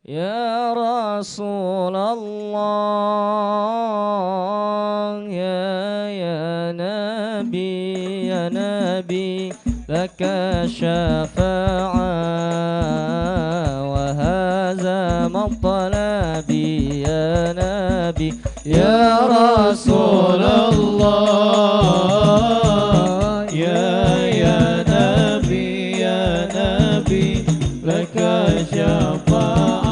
يا رسول الله يا نبي يا نبي لك شفاعة وهذا مطلبي يا نبي يا رسول الله يا نبي لك شفاعة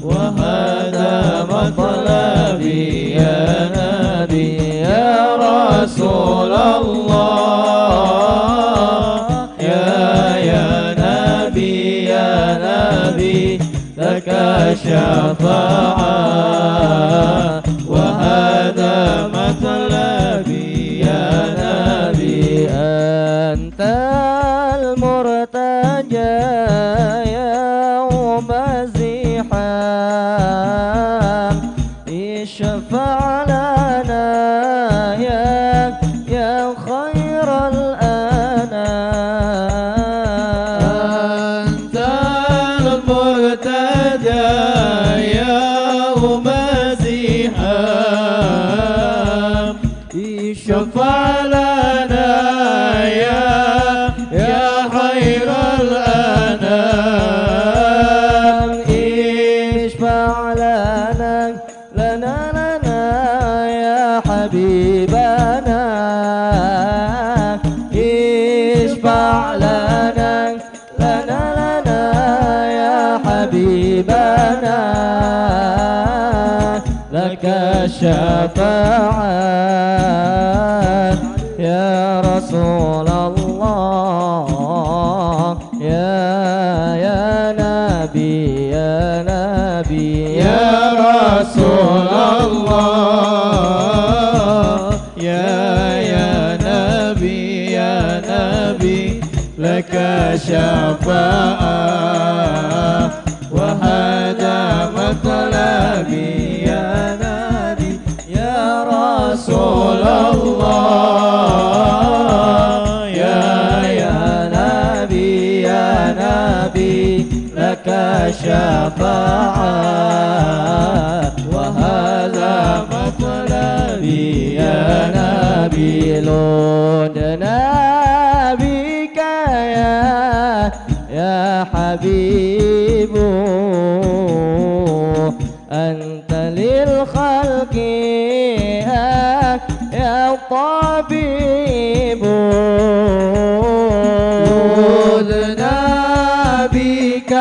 وهذا مطلبي يا نبي يا رسول الله يا نبي لك شفاعة وهذا مطلبي يا نبي أنت المرتجى يوم الزحام اشفع لنا يا خير الأنام أنت المرتجى يوم الزحام اشفع لنا يا خير الأنام اشفع لنا يا حبيبنا اشفع لنا يا حبيبنا لك الشفاعة يا رسول الله يا نبي يا رسول الله يا نبي لك شفاعة وهذا مطلبي يا نبي يا رسول الله يا نبي لك شفاعة وهذا مطلبي يا نبي لودنا بك يا حبيب أنت للخلق يا طبيب لودنا بك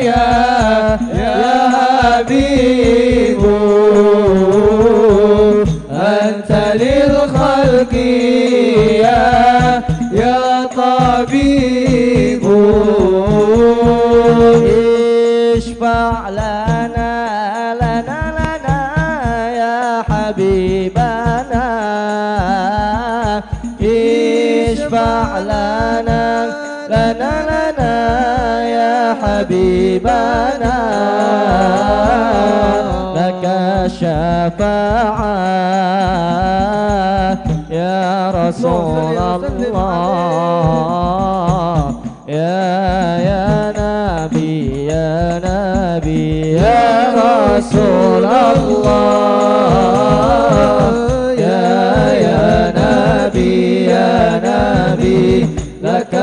يا حبيب أنت للخلق يا طبيب اشفع لنا يا حبيبنا اشفع لنا يا حبيبنا لك الشفاعة يا رسول الله يا نبي يا رسول الله يا نبي لك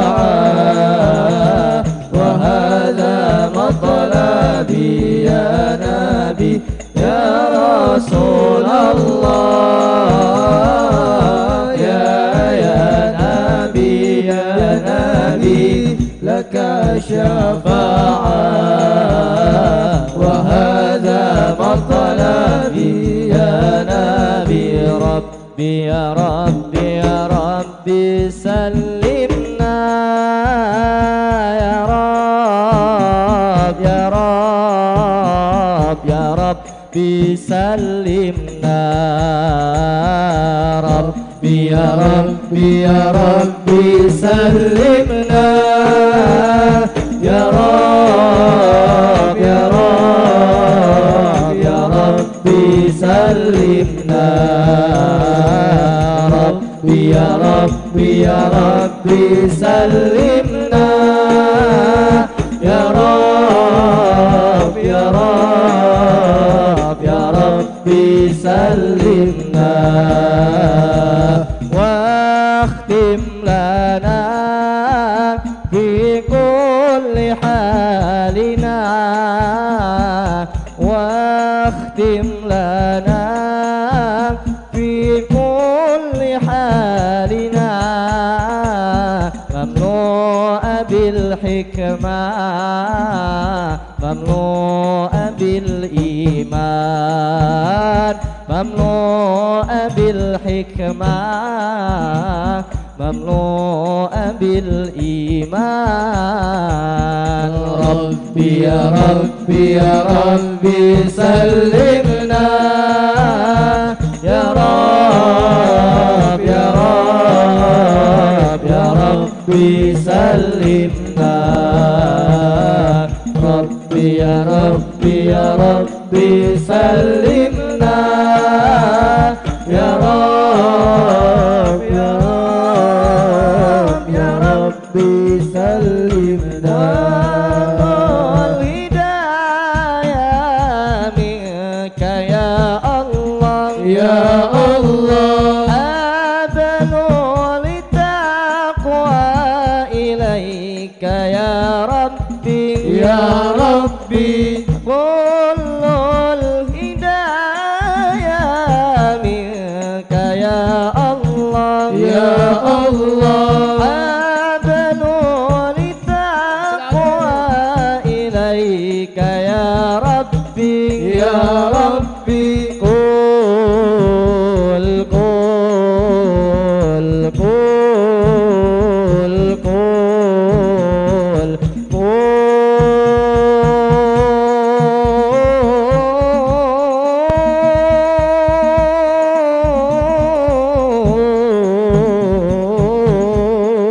شفاعة وهذا مطلبي يا نبي يا رسول الله يا نبي لك شفاعة وهذا مطلبي يا نبي ربي سلمنا يا ربي سلمنا يا ربي سلمنا يا ربي سلمنا يا ربي سلمنا يا رب يا رب يا ربي سلمنا واختم لنا في كل حالنا واختم لنا في كل حالنا مملوء بالحكمة مملوء بالإيمان مملوء بالحكمة مملوء بالإيمان ربي يا ربي يا ربي سلمنا يا رب يا رب يا ربي سلمنا ربي يا ربي يا ربي سلمنا يا رب يا رب يا ربي سلمنا الهداية منك يا الله يا الله أبلغ للتقوى إليك يا ربي يا ربي كل الهداية منك يا الله يا الله أبلغ للتقوى إليك يا ربي يا ربي قل قل قل قل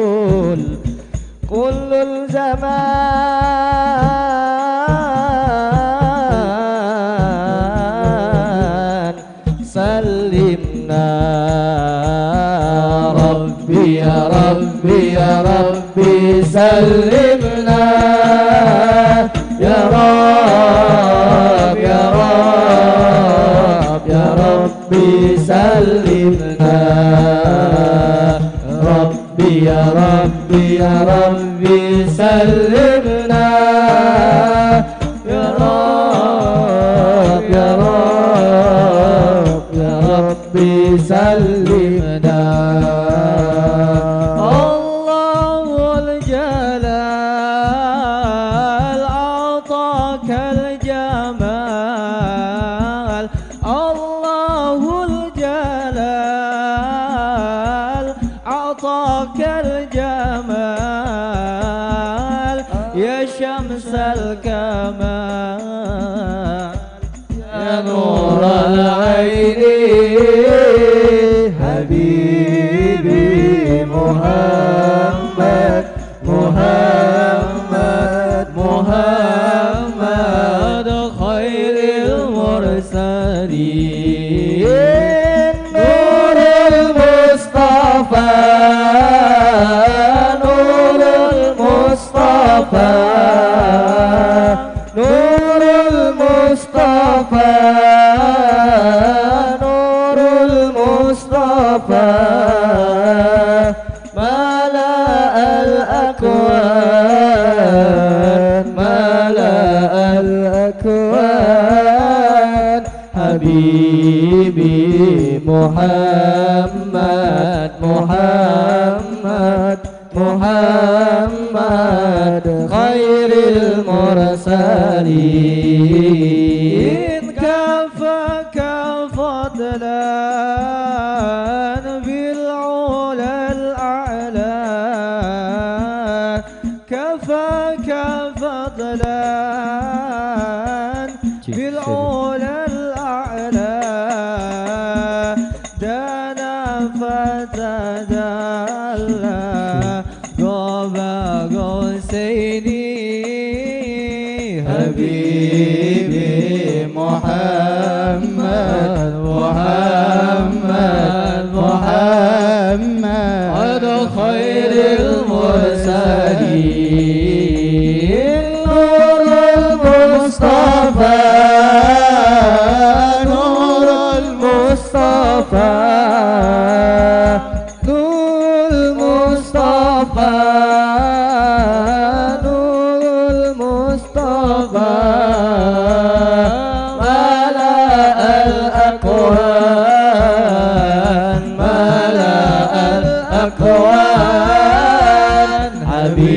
قل كل الزمان سلمنا ربي يا ربي يا ربي سلمنا يا رب يا رب يا ربي سلمنا ربي يا ربي يا ربي سلمنا يا رب يا رب يا ربي سلمنا الله الجلال أعطاك الجمال الله الجلال أعطاك الجمال يا شمس الكمال يا نور العين حبيبي محمد محمد محمد خير المرسلين نور المصطفى نور المصطفى نور المصطفى نور المصطفى ملأ الأكوان ملأ الأكوان حبيبي محمد محمد محمد خير المرسلين كفاك فضلا بالعلا الأعلى كفاك فضلا بالعلا الأعلى دنا فتدلى قاب قوسين حبيبي محمد محمد محمد خير المرسلين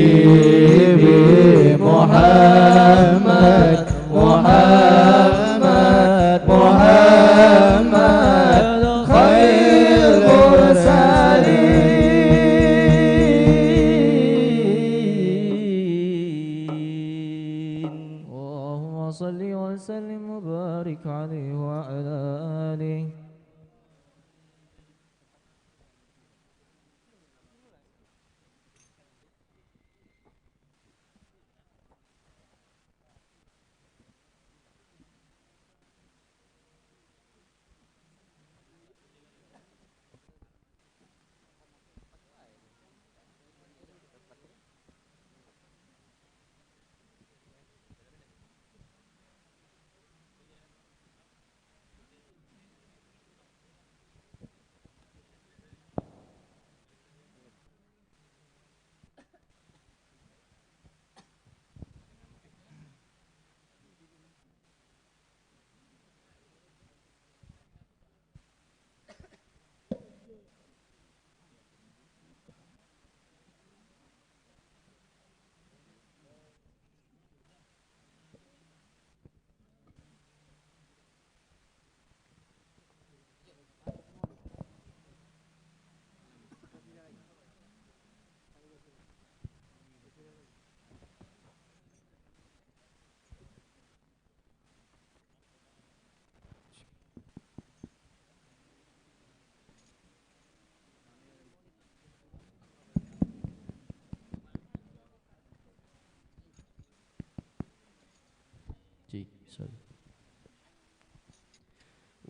حبيبي محمد محمد محمد خير المرسلين. اللهم صل وسلم وبارك عليه وعلى آله.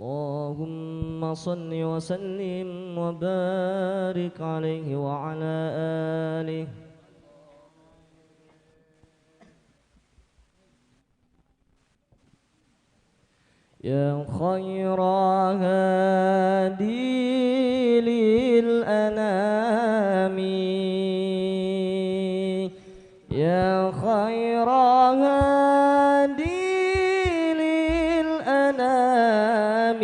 اللهم صل وسلم وبارك عليه وعلى آله. يا خير هادي للأنام يا خير هادي للأنام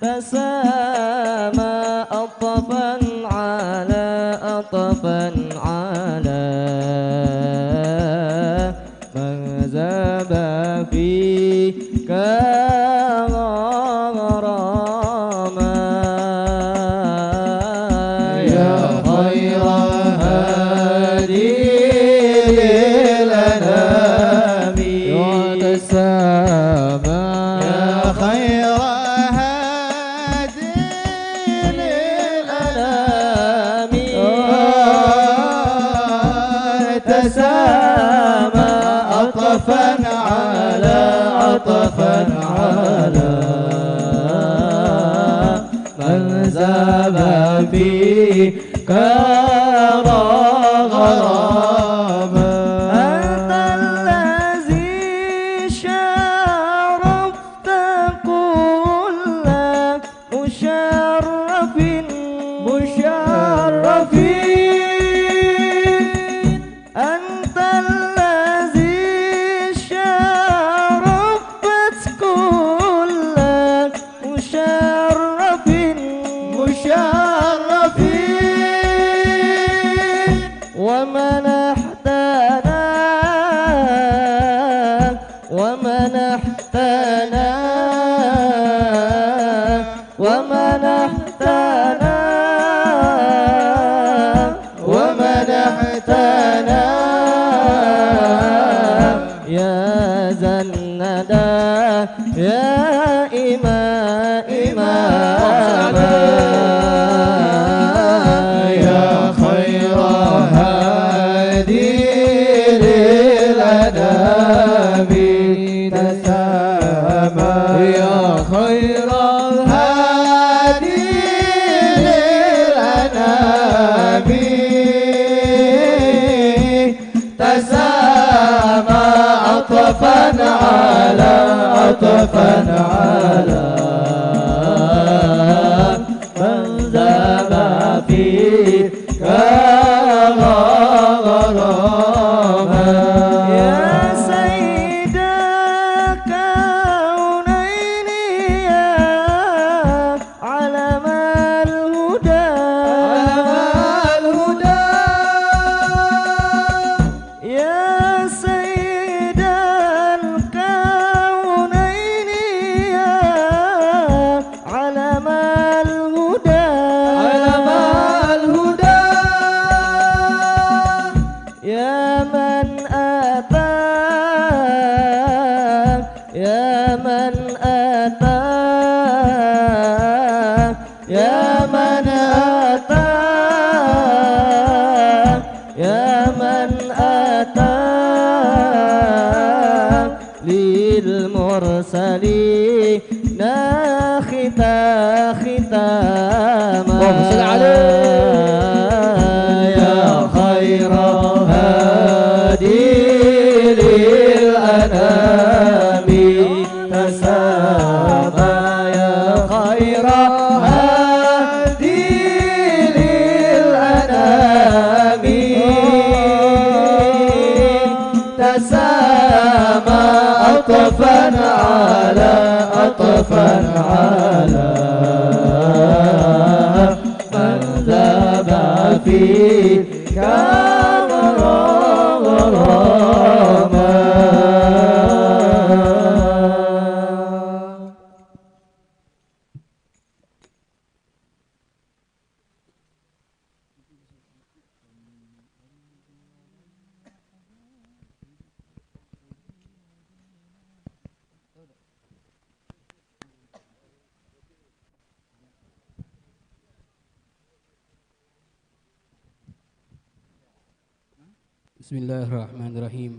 تسامى أطفا على أطفا على من ذاب فيك غراما يا خير هادي للأنام تسامى يا خير هادي للأنام تسامى عطفا على عطفا على من ذاب فيك غراما أنت الذي شرفت كل مشرف أنت الذي شرفت كل مشرف ومنحتنا ومنحتنا ومنحتنا ومنحتنا يا ذا الندى يا إمامنا يا خير هادي للأنام تسامى يا خير هادي للأنام تسامى عطفا على عطف عطفا على من ذاب فيك غراما يا سيد الكونين يا علم الهدى يا سيد الكونين يا علم الهدى يا من أتى يا من أتى يا من أتى يا من أتى للمرسلين ختاما اللهم صل عليه يا خير هادي للأنام تسامى يا خير هادي للأنام تسامى عطفا على من ذاب فيك غراما بسم الله الرحمن الرحيم.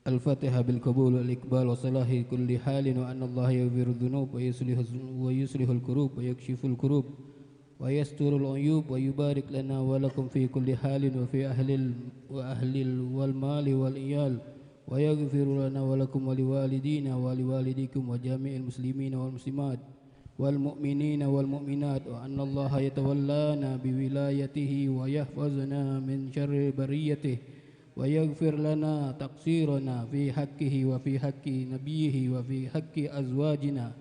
الفاتحة بالقبول والإقبال وصلاح كل حال وأن الله يغفر الذنوب ويصلح الكروب ويكشف الكروب ويستر العيوب ويبارك لنا ولكم في كل حال وفي أهل والمال والإيال ويغفر لنا ولكم ولوالدينا ولوالديكم وجميع المسلمين والمسلمات والمؤمنين والمؤمنات وأن الله يتولانا بولايته ويحفظنا من شر بريته ويغفر لنا تقصيرنا في حقه وفي حق نبيه وفي حق أزواجنا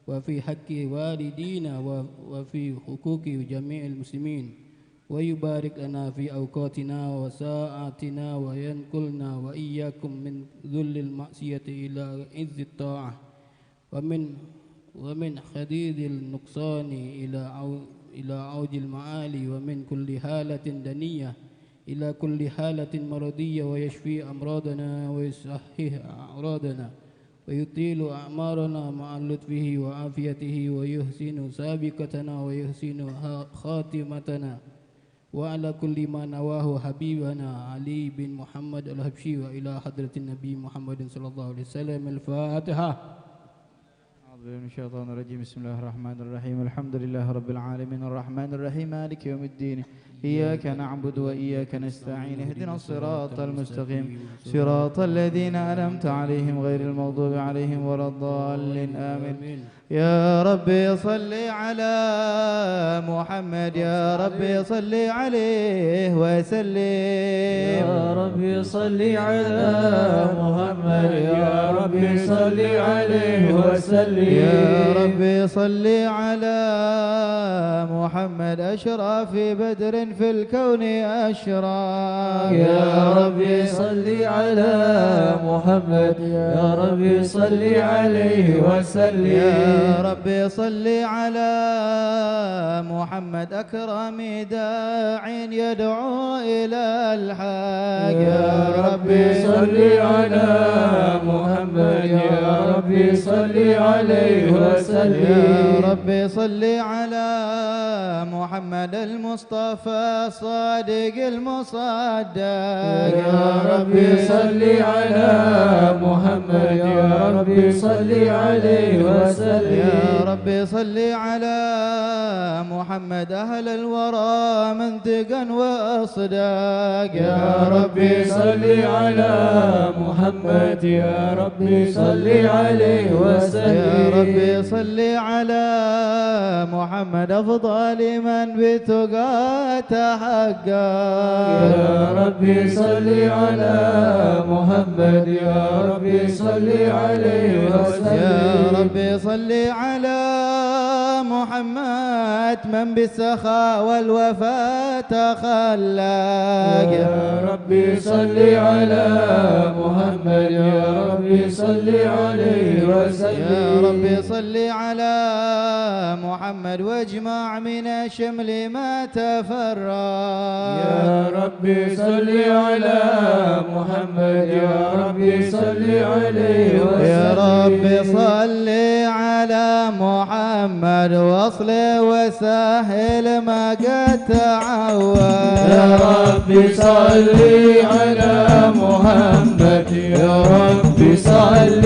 وفي حق والدينا وفي حقوق جميع المسلمين ويبارك لنا في أوقاتنا وساعاتنا وينقلنا وإياكم من ذل المعصية إلى عز الطاعة ومن حديد النقصان إلى عوج المعالي ومن كل حالة دنية إلى كل حالة مرضية ويشفي أمراضنا ويصحح أعراضنا ويطيل أعمارنا مع لطفه وعافيته ويحسن سابقتنا ويحسن خاتمتنا وعلى كل ما نواه حبيبنا علي بن محمد الحبشي وإلى حضرة النبي محمد صلى الله عليه وسلم. الفاتحة. أعوذ بالله من الشيطان الرجيم. بسم الله الرحمن الرحيم. الحمد لله رب العالمين الرحمن الرحيم مالك يوم الدين إياك نعبد وإياك نستعين اهدنا الصراط المستقيم صراط الذين أنعمت عليهم غير المغضوب عليهم ولا الضالين آمين. يا ربي صل على محمد يا ربي صل عليه وسلم يا ربي صل على محمد يا ربي صل عليه وسلم يا ربي صل على محمد أشرف بدر في الكون أشراق يا ربي صل على محمد يا ربي صل عليه وسلم يا ربي صل على محمد أكرم داع يدعو إلى الحق يا ربي صل على محمد يا ربي صل عليه وسلم يا ربي صل على محمد المصطفى والصادق المصدق يا ربي صل على محمد يا ربي صل عليه وسلم يا ربي صل على محمد أهل الورى منطقا وأصداق يا ربي صل على محمد يا ربي صل عليه وسلم يا ربي صل على محمد أفضل من بتقى تحقق يا ربي صل على محمد يا ربي صل عليه وسلم يا ربي صل على محمد من بالسخاء والوفاء تخلق يا ربي صل على محمد يا ربي صل عليه وسلم يا ربي صل على محمد واجمع من الشمل ما تفرق يا ربي صل على محمد يا ربي صل عليه وسلم يا ربي صل على محمد واصل وسهل ما قد تعود يا ربي صل على محمد يا ربي صل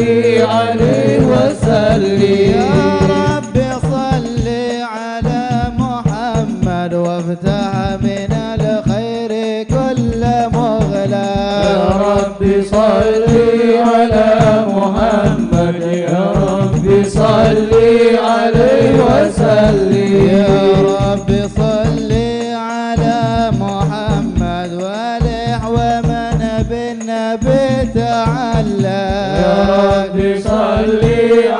عليه وسلم يا ربي صل على محمد وافتح من الخير كل مغلق يا ربي صل على محمد يا ربي صل عليه وسلم يا ربي صل على محمد والح ومن بالنبي تعلق يا ربي صل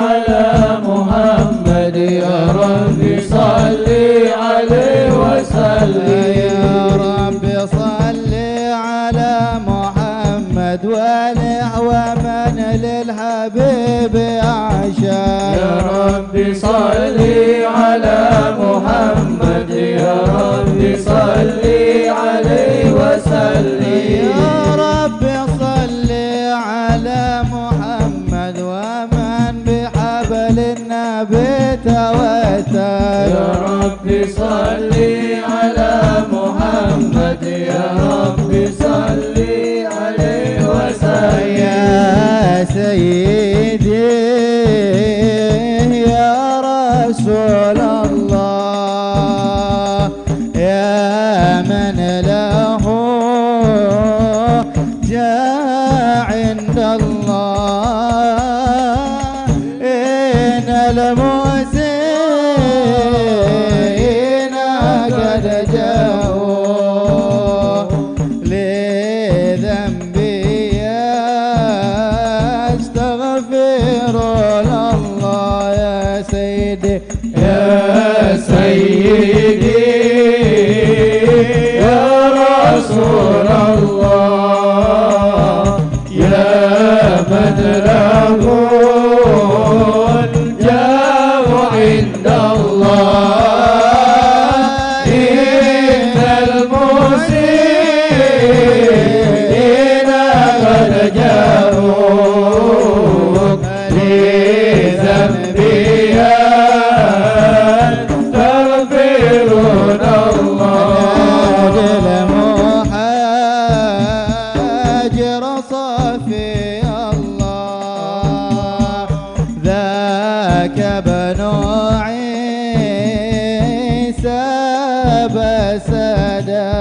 على محمد يا ربي صل عليه وسلم يا ربي صل على محمد والح ومن للحبيب عشاق يا ربي صل على محمد يا ربي صل عليه وسلم يا ربي صل على محمد ومن بحبل النبي توتر يا ربي صل على محمد يا ربي صل عليه وسلم يا سيدي يا رسول الله يا من له جاء عند الله إن المسيء قد جاءوا لذنبي يستغفرون الله يا سيدي يا سيدي يا رسول الله يا من له الجاه عند الله إن المسيئين قد جاءوك لذنبي يستغفرون الله المحاجر صافي الله ذاك بنو عيسى بسدا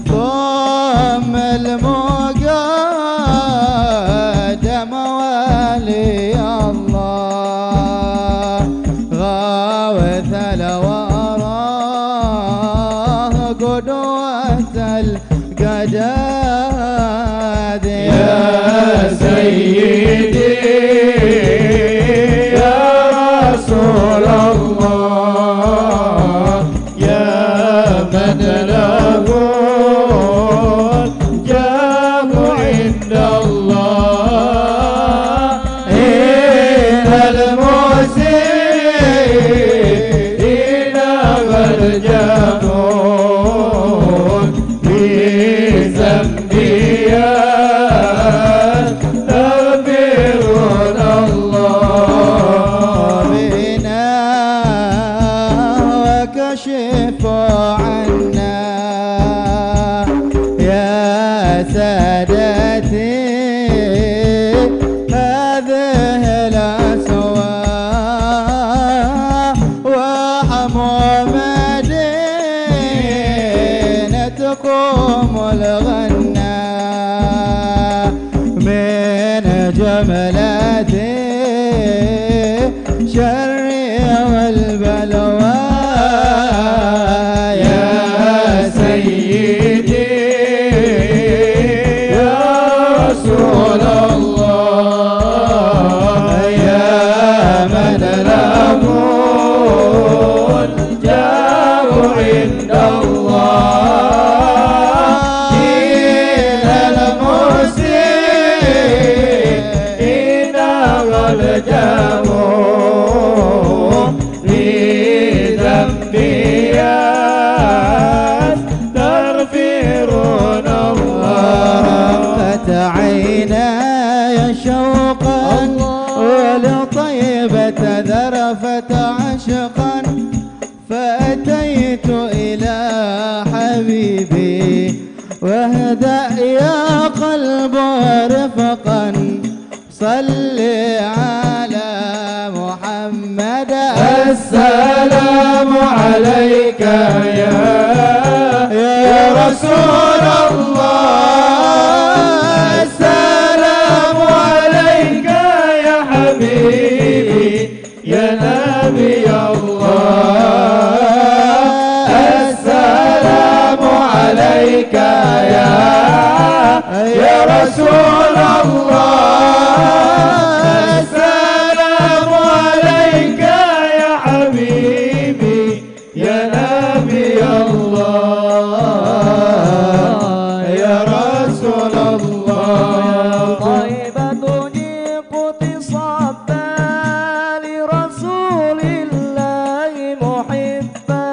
ثم المقدم ولي الله غاوث الوراه قدوة القداد يا سيدي يا رسول الله يا من له الجاه عند الله إن المسيئين قد جاءوك بذنبي يستغفرون الله بنا ملاذي شر والبلوى يا سيدي يا رسول الله يا من له الجاه عند الله دين المسلمين والجاه لذنبي يستغفرون الله رقت عيناي شوقا ولطيبة ذرفت عشقا فأتيت إلى حبيبي واهدأ يا قلب رفقا صل على محمد السلام عليك يا رسول الله السلام عليك يا حبيبي يا نبي الله السلام عليك يا رسول الله السلام عليك يا حبيبي يا نبي الله يا رسول الله طيبة جيقت صبا لرسول الله محبا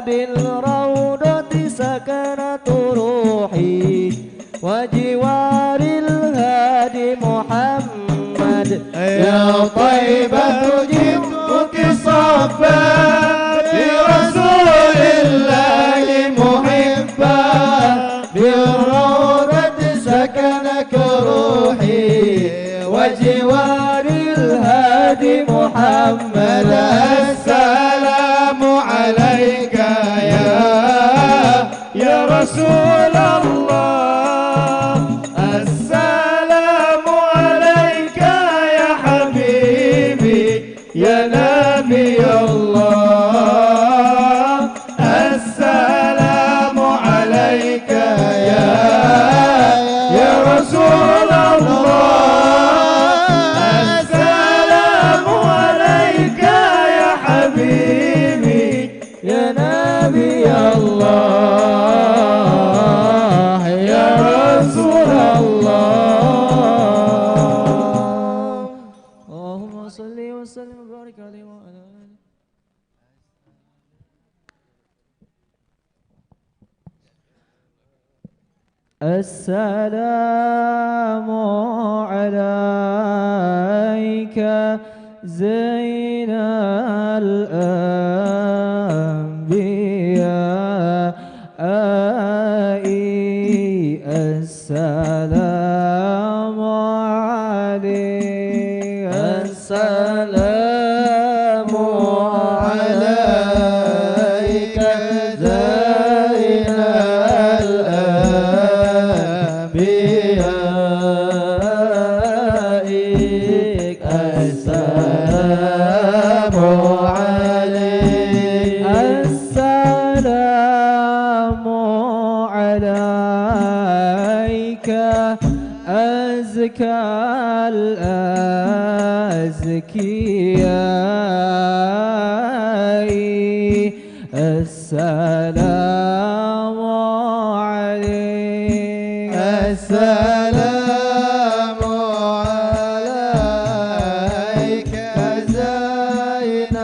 بالروضة سكنت روحي وجوار الهادي محمد يا طيبة جئتك صبا لرسول الله محبا بالروضة سكنك روحي وجوار الهادي محمد السلام عليك يا رسول الله السلام عليك يا حبيبي يا نبي الله السلام عليك يا رسول الله السلام عليك يا حبيبي يا نبي الله يا رسول الله اللهم صل وسلم وبارك عليه وعلى آله. السلام عليك زين الأنبياء السلام عليك السلام عليك زين الأنبياء السلام عليك السلام عليك أزكى الأزكياء السلام عليك السلام عليك زين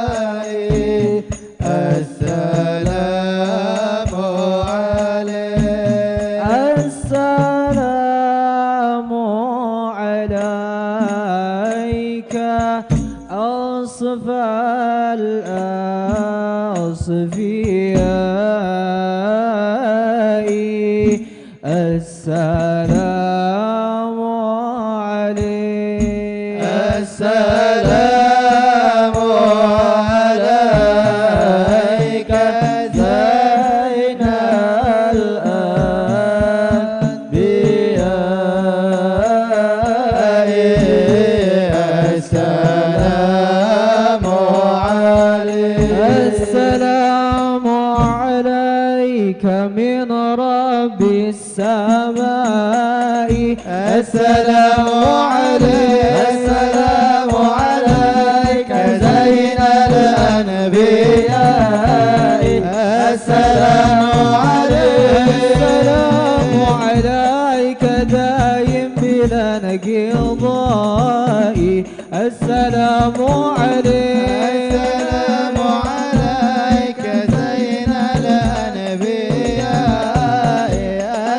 الأنبياء السلام عليك السلام عليك أصفى الأصفياء السلام عليك السلام عليك زين الأنبياء السلام عليك السلام عليك زين الأنبياء السلام عليك السلام عليك دايم بلا انقضاء السلام عليك السلام عليك زين الأنبياء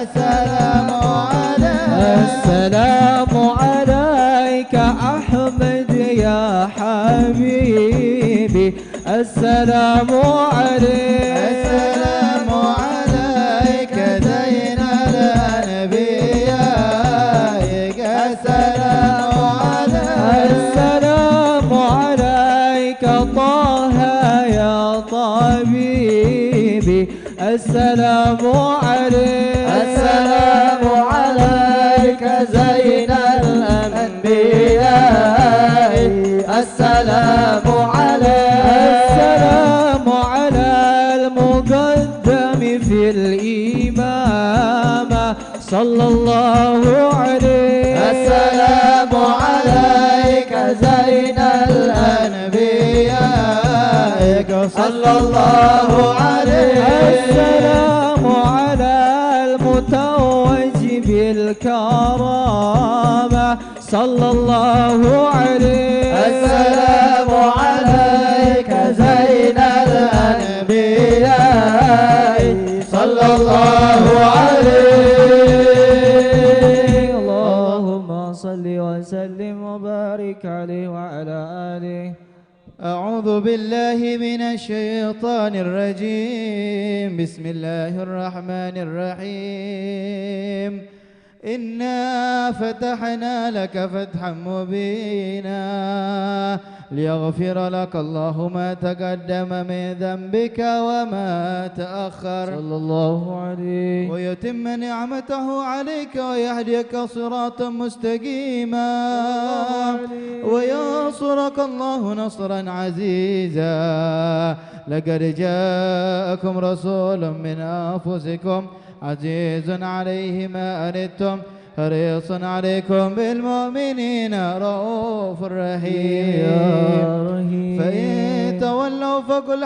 السلام عليك السلام عليك أحمد يا حبيبي السلام عليك السلام عليك زين الأنبياء السلام عليك السلام عليك طه يا طبيبي السلام عليك السلام عليك زين الأنبياء السلام عليك السلام على المقدم في الإمامة صلى الله عليه السلام عليك زين الأنبياء صلى الله عليه السلام على المتوج بالكرامة صلى الله عليه السلام عليك زين الأنبياء صلى الله عليه اللهم صل وسلم وبارك عليه وعلى آله. أعوذ بالله من الشيطان الرجيم بسم الله الرحمن الرحيم إنا فتحنا لك فتحا مبينا ليغفر لك الله ما تقدم من ذنبك وما تأخر صلى الله عليه ويتم نعمته عليك ويهديك صراطا مستقيما وينصرك الله نصرا عزيزا لقد جاءكم رسول من أنفسكم عزيز عليه ما أنتم حريص عليكم بالمؤمنين رؤوف رحيم فإن تولوا فقل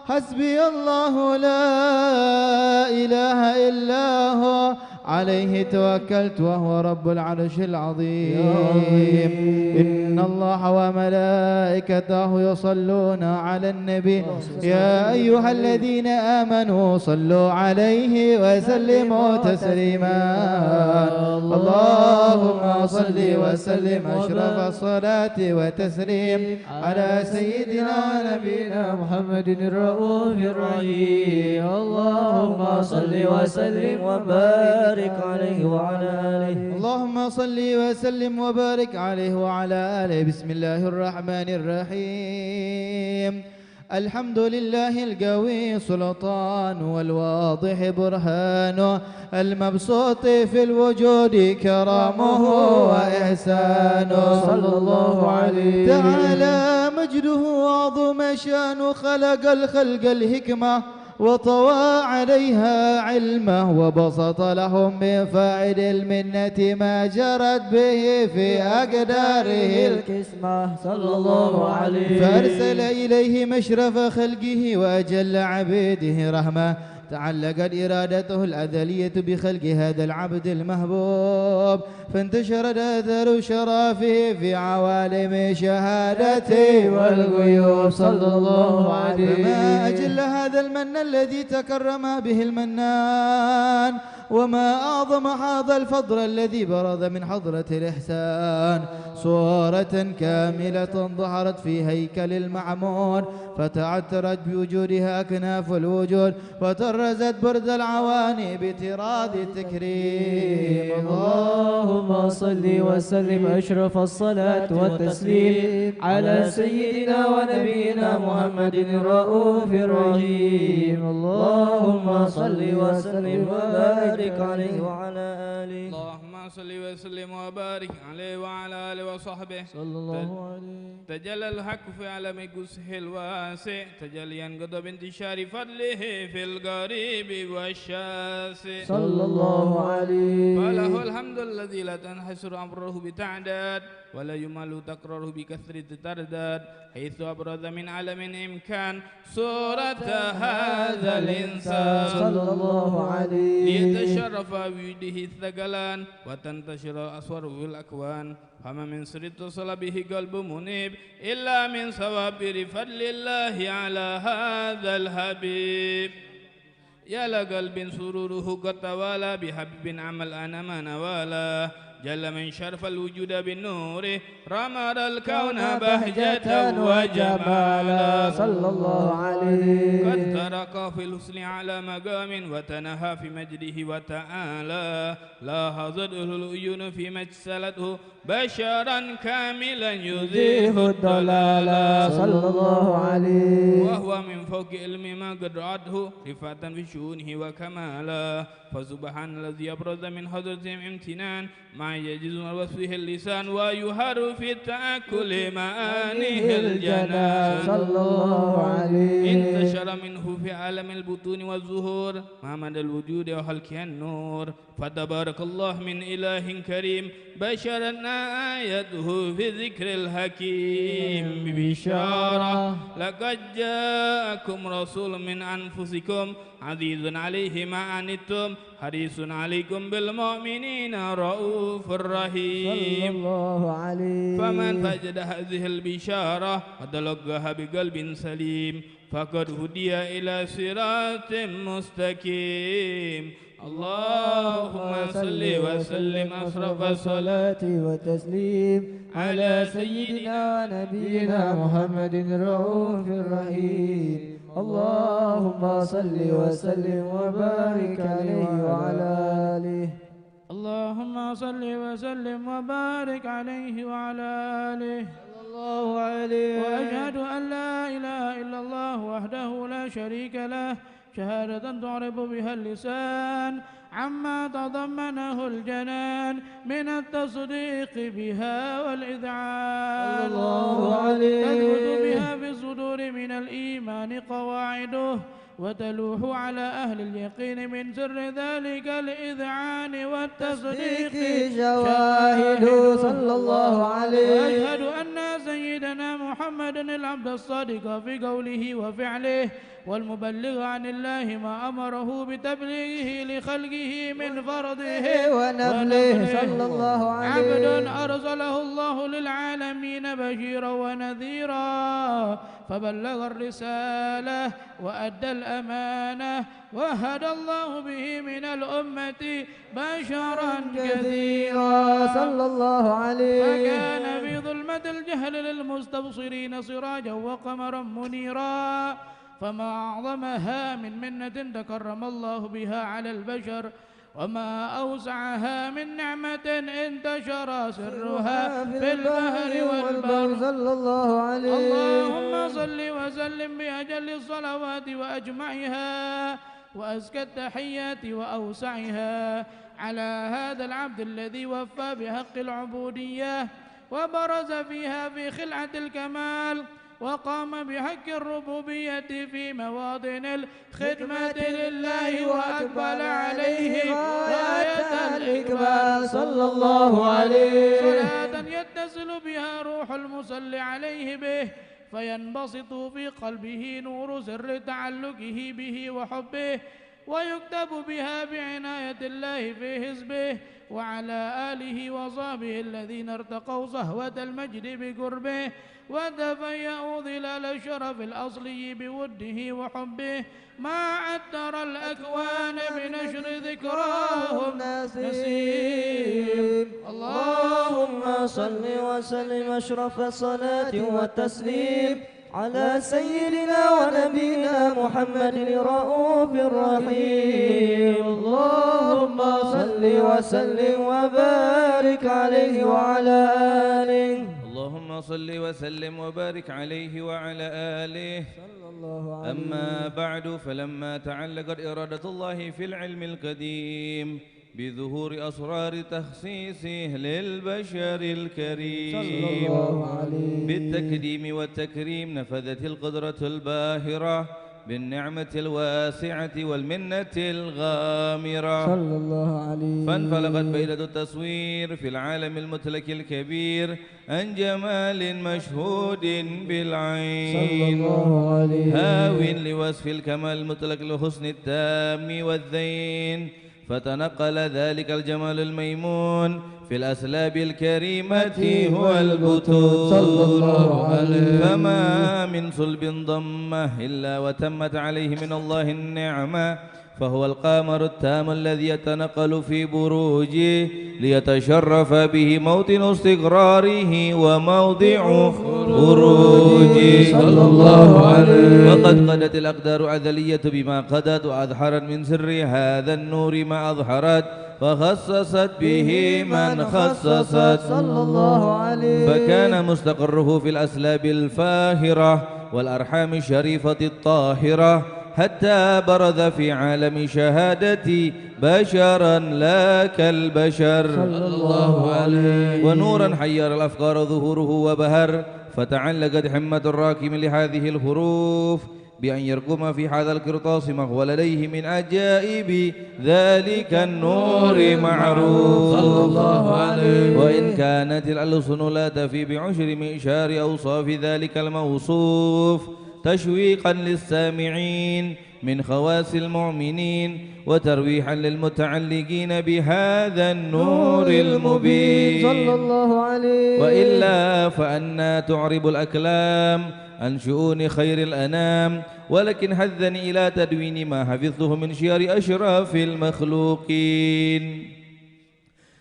حسبي الله لا إله إلا هو عليه توكلت وهو رب العرش العظيم إن الله وملائكته يصلون على النبي يا أيها الذين آمنوا صلوا عليه وسلموا تسليما اللهم صل وسلم أشرف الصلاة وتسليم على سيدنا ونبينا محمد الرؤوف الرحيم اللهم صل وسلم وبارك عليه وعلى آله اللهم صل وسلم وبارك عليه وعلى آله بسم الله الرحمن الرحيم الحمد لله القوي سلطان والواضح برهانه المبسوط في الوجود كرامه وإحسانه صلى الله عليه تعالى مجده وعظم شانه خلق الخلق الحكمة وطوى عليها علمه وبسط لهم من فائد المنة ما جرت به في أقداره الكسمة صلى الله عليه فأرسل إليه مشرف خلقه وأجل عبيده رحمة تعلقت إرادته الأزلية بخلق هذا العبد المحبوب فانتشرت أثر شرافه في عوالم شهادته والغيوب صلى الله عليه فما أجل هذا المن الذي تكرم به المنان وما أعظم هذا الفضل الذي برز من حضرة الإحسان صورة كاملة ظهرت في هيكل المعمور فتعترت بوجودها أكناف الوجود وطرزت برد العواني بطراد التكريم اللهم صل وسلم أشرف الصلاة والتسليم على سيدنا ونبينا محمد الرؤوف الرحيم اللهم صل وسلم وبارك عليه وعلى آله اللهم صل وسلم وبارك عليه وعلى آله وصحبه صلى الله عليه تجلى الحق في عالم قصه الواسع تجليا قضب انتشار فضله في القريب والشاسع صلى الله عليه فله الذي لا تنحصر أمره بتعداد ولا يمل تكراره بكثرة ترداد حيث أبرز من علم إمكان صورة هذا الإنسان صلى الله عليه ليتشرف بوجوده الثقلان وتنتشر الأصوار في الأكوان فما من سر اتصل به قلب منيب إلا من صوابر فضل الله على هذا الحبيب يا لقلب سروره قد توالى بحبيب عمل أنا ما نوالا جل من شرف الوجود بالنور رمر الكون بهجة وجمالا صلى الله عليه قد ترك في الحسن على مقام وتنهى في مجده وتعالى لاحظته العيون في مجسلته بشرا كاملا يزيه الضلال صلى الله عليه وهو من فوق علم ما قد رأته رفعة في شؤونه وكمالا فسبحان الذي يبرز من حضرتهم امتنان ما يجز وصفه اللسان ويهر في التأكل معانيه الجنان صلى الله عليه انتشر منه في عالم البطون والظهور ما مدى الوجود وخلقها النور فتبارك الله من إله كريم بشرنا آيته في ذكر الحكيم ببشارة لقد جاءكم رسول من أنفسكم عزيز عليه ما عنتم حريص عليكم بالمؤمنين رؤوف رحيم صلى الله عليه فمن فجد هذه البشارة وتلقاها بقلب سليم فقد هدي إلى صراط مستقيم اللهم صل وسلم أشرف الصلاة وتسليم على سيدنا ونبينا محمد الرؤوف الرحيم اللهم صل وسلم وبارك عليه وعلى آله اللهم صل وسلم وبارك عليه وعلى آله صلى الله عليه وأشهد أن لا إله إلا الله وحده لا شريك له شهادة تعرف بها اللسان عما تضمنه الجنان من التصديق بها والإذعان الله عليه تثبت بها في الصدور من الإيمان قواعده وتلوح على أهل اليقين من سر ذلك الإذعان والتصديق شواهد صلى الله عليه وأشهد أن سيدنا محمد العبد الصادق في قوله وفعله والمبلغ عن الله ما أمره بتبليغه لخلقه من فرضه ونفله صلى الله عليه عبد أرسله الله للعالمين بشيرا ونذيرا فبلغ الرسالة وأدى الأمانة وهدى الله به من الأمة بشرا كثيرا صلى الله عليه فكان في ظلمة الجهل للمستبصرين سراجا وقمرا منيرا فما أعظمها من منة تكرم الله بها على البشر وما أوسعها من نعمة انتشر سرها في البحر والبر صلى الله عليه اللهم صل وسلم بأجل الصلوات وأجمعها وأزكى التحيات وأوسعها على هذا العبد الذي وفى بحق العبودية وبرز فيها في خلعة الكمال وقام بحق الربوبية في مواطن الخدمة لله وأقبل عليه غاية الإقبال صلى الله عليه صلاة يتصل بها روح المصلي عليه به فينبسط في قلبه نور سر تعلقه به وحبه ويكتب بها بعناية الله في حزبه وعلى آله وصحبه الذين ارتقوا صهوة المجد بقربه وتفيأوا ظلال الشرف الأصلي بوده وحبه ما عتر الأكوان بنشر ذكراهم نسيم اللهم صل وسلم أشرف الصلاة والتسليم على سيدنا ونبينا محمد الرؤوف الرحيم اللهم صل وسلم وبارك عليه وعلى آله اللهم صل وسلم وبارك عليه وعلى آله صلى الله عليه أما بعد فلما تعلقت إرادة الله في العلم القديم بظهور أسرار تخصيصه للبشر الكريم صلى الله عليه بالتكريم والتكريم نفذت القدرة الباهرة بالنعمة الواسعة والمنة الغامرة صلى الله عليه. فانفلقت بيدة التصوير في العالم المتلك الكبير عن جمال مشهود بالعين، صلى الله عليه. هاو لوصف الكمال المطلق لحسن التام والذين، فتنقل ذلك الجمال الميمون في الأسلاب الكريمة هو البطول صلى الله عليه. فما من صلب ضمه إلا وتمت عليه من الله النعمة، فهو القمر التام الذي يتنقل في بروجه ليتشرف به موطن استقراره وموضع خروجه صلى الله عليه. وقد قدت الأقدار عذلية بما قدت، وأظهرت من سر هذا النور ما أظهرت، فخصصت به من خصصت صلى الله عليه. فكان مستقره في الأسلاب الفاهرة والأرحام الشريفة الطاهرة، حتى برز في عالم شهادتي بشرا لا كالبشر صلى الله عليه. ونورا حير الأفكار ظهوره وبهر، فتعلقت حمة الراكم لهذه الحروف بأن يرقم في هذا القرطاس ما هو لديه من عجائب ذلك النور معروف صلى الله عليه. وإن كانت الألسن لا تفي بعشر مئشار أوصاف ذلك الموصوف تشويقا للسامعين من خواص المؤمنين وترويحا للمتعلقين بهذا النور المبين صلى الله عليه. وإلا فأنا تعرب الأكلام عن شؤون خير الأنام، ولكن حثني إلى تدوين ما حفظته من شيار أشراف المخلوقين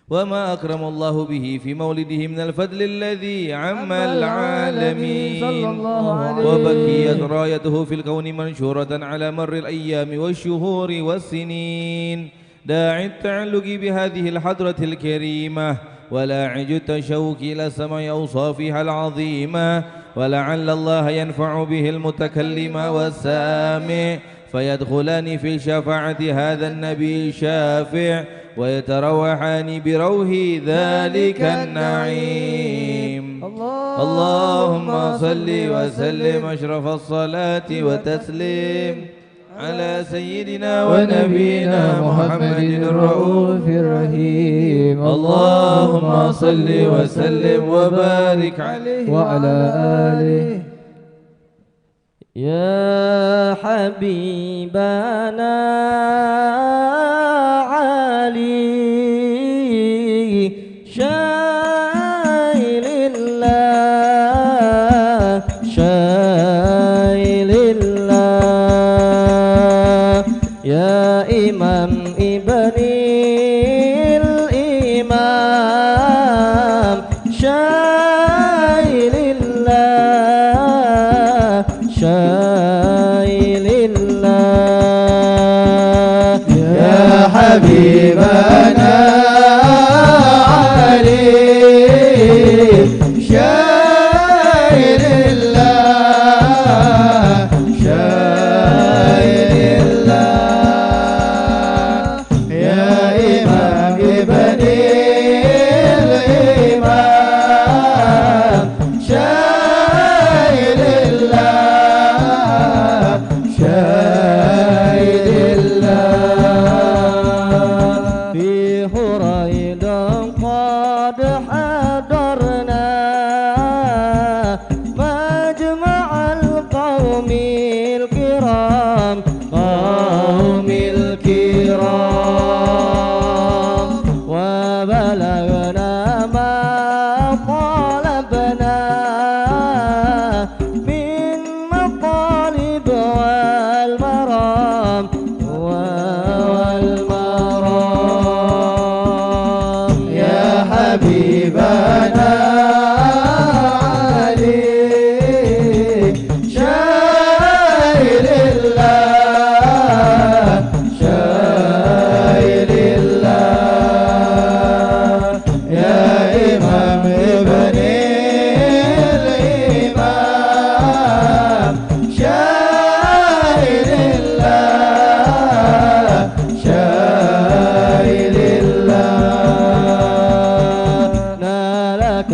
وما أكرم الله به في مولده من الفضل الذي عم العالمين صلى الله عليه. وبكيت رايته في الكون منشورة على مر الأيام والشهور والسنين، داعي التعلق بهذه الحضرة الكريمة ولاعج التشوق إلى سمع أوصافها العظيمة، ولعل الله ينفع به المتكلم والسامع فيدخلان في شفاعة هذا النبي الشافع ويتروحان بروح ذلك النعيم. اللهم صل وسلم أشرف الصلاة وتسليم على سيدنا ونبينا محمد الرؤوف الرحيم. اللهم صل وسلم وبارك عليه وعلى آله. يا حبيبنا علي شايل الله شايل الله يا إمام ابن الإمام شايل الله شايل الله يا حبيبنا علي شايل الله شايل الله يا إمام ابن الإمام شايل الله شايل الله في حريض قد حضرنا مجمع القوم الكرام قوم الكرام وبلغنا ما طلبنا من مطالب والمرام والمرام يا حبيبنا علي شايل الله شايل الله يا إمام ابن الإمام شايل الله شايل الله نالك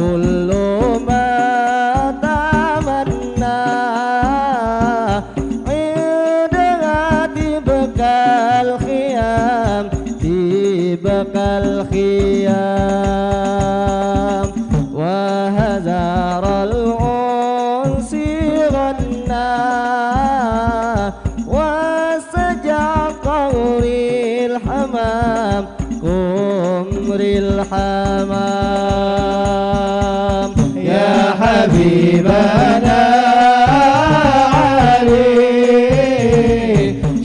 الحمام يا حبيبنا علي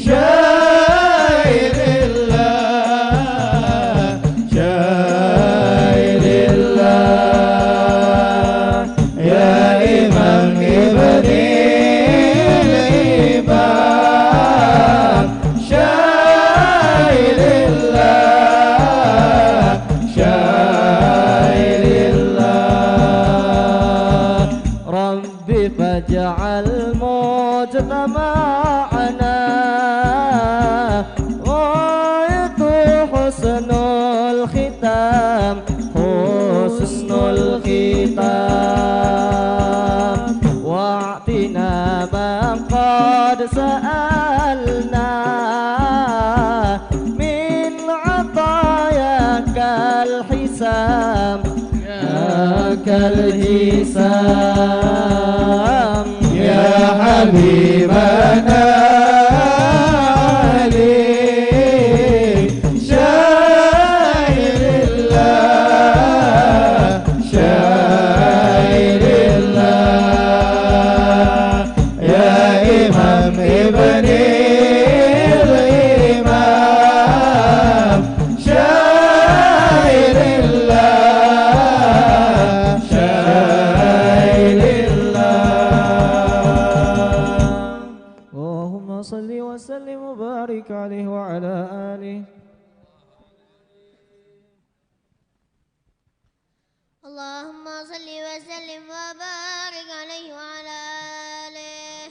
شاعر الله شاعر الله يا إمام ابن الإمام شاعر الله شاعر الله ربي فاجعل مجتمعنا غاية حسن الختام حسن الختام واعطنا ما قد سألنا من عطاياك الحسام كالحسام يا حبيبنا علي شاعر الله شاعر الله يا إمام ابن الإمام شاعر الله شاعر الله اللهم صل وسلم وبارك عليه وعلى آله اللهم صل وسلم وبارك عليه وعلى آله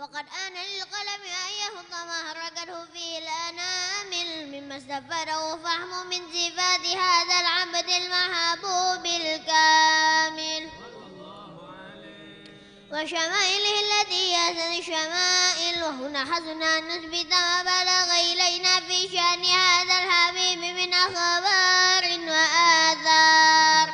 وقد آن للقلم أن يهض ما حركته فيه الأنامل مما استفاده فهم من صفات هذا العبد المحبوب الكامل وشمائله التي هي أحسن الشمائل وهنا حسن أن نثبت ما بلغ إلينا في شأن هذا الحبيب من أخبار وآثار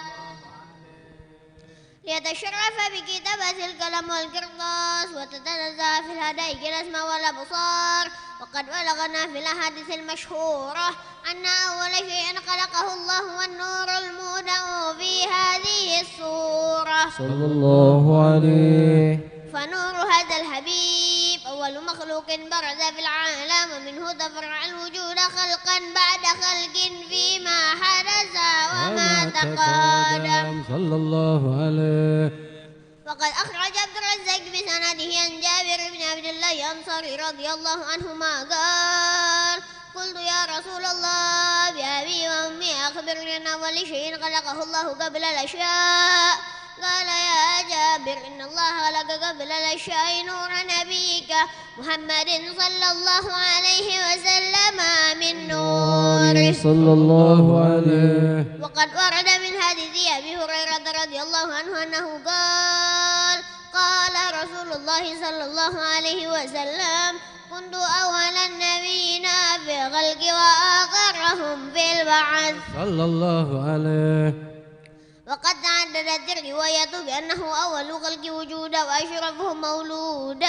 ليتشرف بكتابة القلم والقرطاس وتتنزه في الهدائق الأسماء والأبصار وقد بلغنا في الأحاديث المشهورة أن أول شيء خلقه الله والنور المودع في هذه الصورة صلى الله عليه فنور هذا الحبيب أول مخلوق برز في العالم ومنه تفرع الوجود خلقا بعد خلق فيما حدث وما تقدم صلى الله عليه وقد أخرج عبد الرزاق بسنده عن جابر بن عبد الله الأنصاري رضي الله عنهما قال قلت يا رسول الله بأبي وأمي أخبرني عن أول شيء خلقه الله قبل الأشياء قال يا جابر إن الله خلق قبل الأشياء نور نبيك محمد صلى الله عليه وسلم من نوره صلى الله عليه وقد ورد من حديث أبي هريرة رضي الله عنه أنه قال قال رسول الله صلى الله عليه وسلم كنت أول النبيين في الخلق وآخرهم في البعث صلى الله عليه وقد تعددت الرواية بأنه أول خلق وجودا وأشرفهم مولودا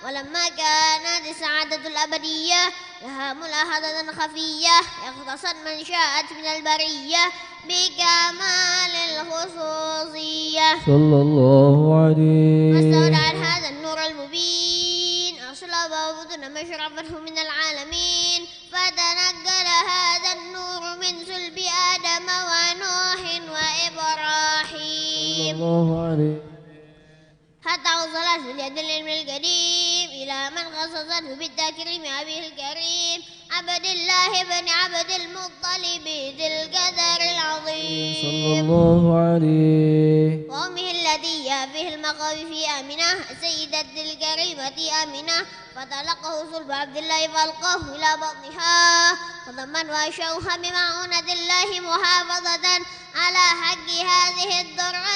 ولما كانت السعادة الأبدية لها ملاحظة خفية يختصر من شاءت من البرية بكمال الخصوصية صلى الله عليه واستودعت هذا النور المبين أصلب وبطن مشرفته من العالمين فتنقل هذا النور من صلب آدم ونوح وإبراهيم الله عليه حتى وصلت باليد العلم القديم إلى من خصصته بالتكريم أبيه الكريم عبد الله بن عبد المطلب ذي القدر صلى العظيم الله عليه وأمه التي فيه المخاوف آمنة سيدة الكريمة آمنة فتلقه صلب عبد الله فألقاه إلى بطنها فضمن وأشوها بمعونة الله محافظة على حق هذه الدرة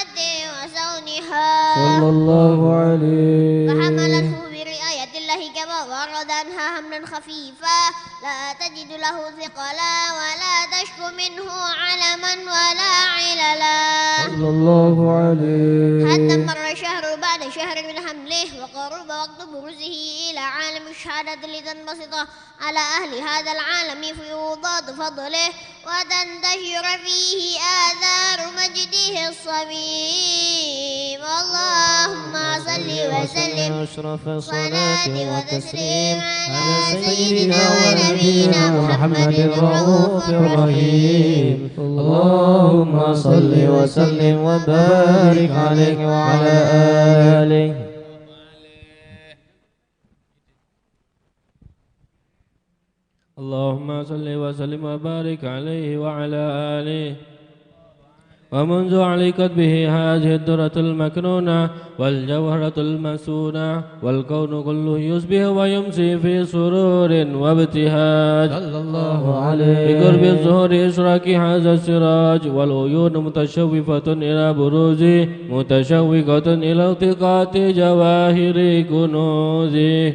وسونها صلى الله عليه فحملته برعاية الله كما ورد عنها حملا خفيفا لا تجد له ثقلا ولا تشكو منه علما ولا عللا صلى الله عليه حتى مر شهر بعد بعد شهر من حمله وقرب وقت بروزه إلى عالم الشهادة لتنبسط على أهل هذا العالم فيوضات فضله وتنتشر فيه آثار مجده الصميم. اللهم صل وسلم أشرف صلاة الصلاة وتسليم على سيدنا ونبينا محمد الرؤوف الرحيم. اللهم صل وسلم وبارك عليه وعلى آله. اللهم صل وسلم وبارك عليه وعلى آله. ومنذ علقت به هذه الدرة المكنونة والجوهرة المسونة والكون كله يصبح ويمسي في سرور وابتهاج صلى الله عليه. بقرب الظهور إشراك هذا السراج والعيون متشوفة إلى بروزه متشوقة إلى التقاط جواهر كنوزه.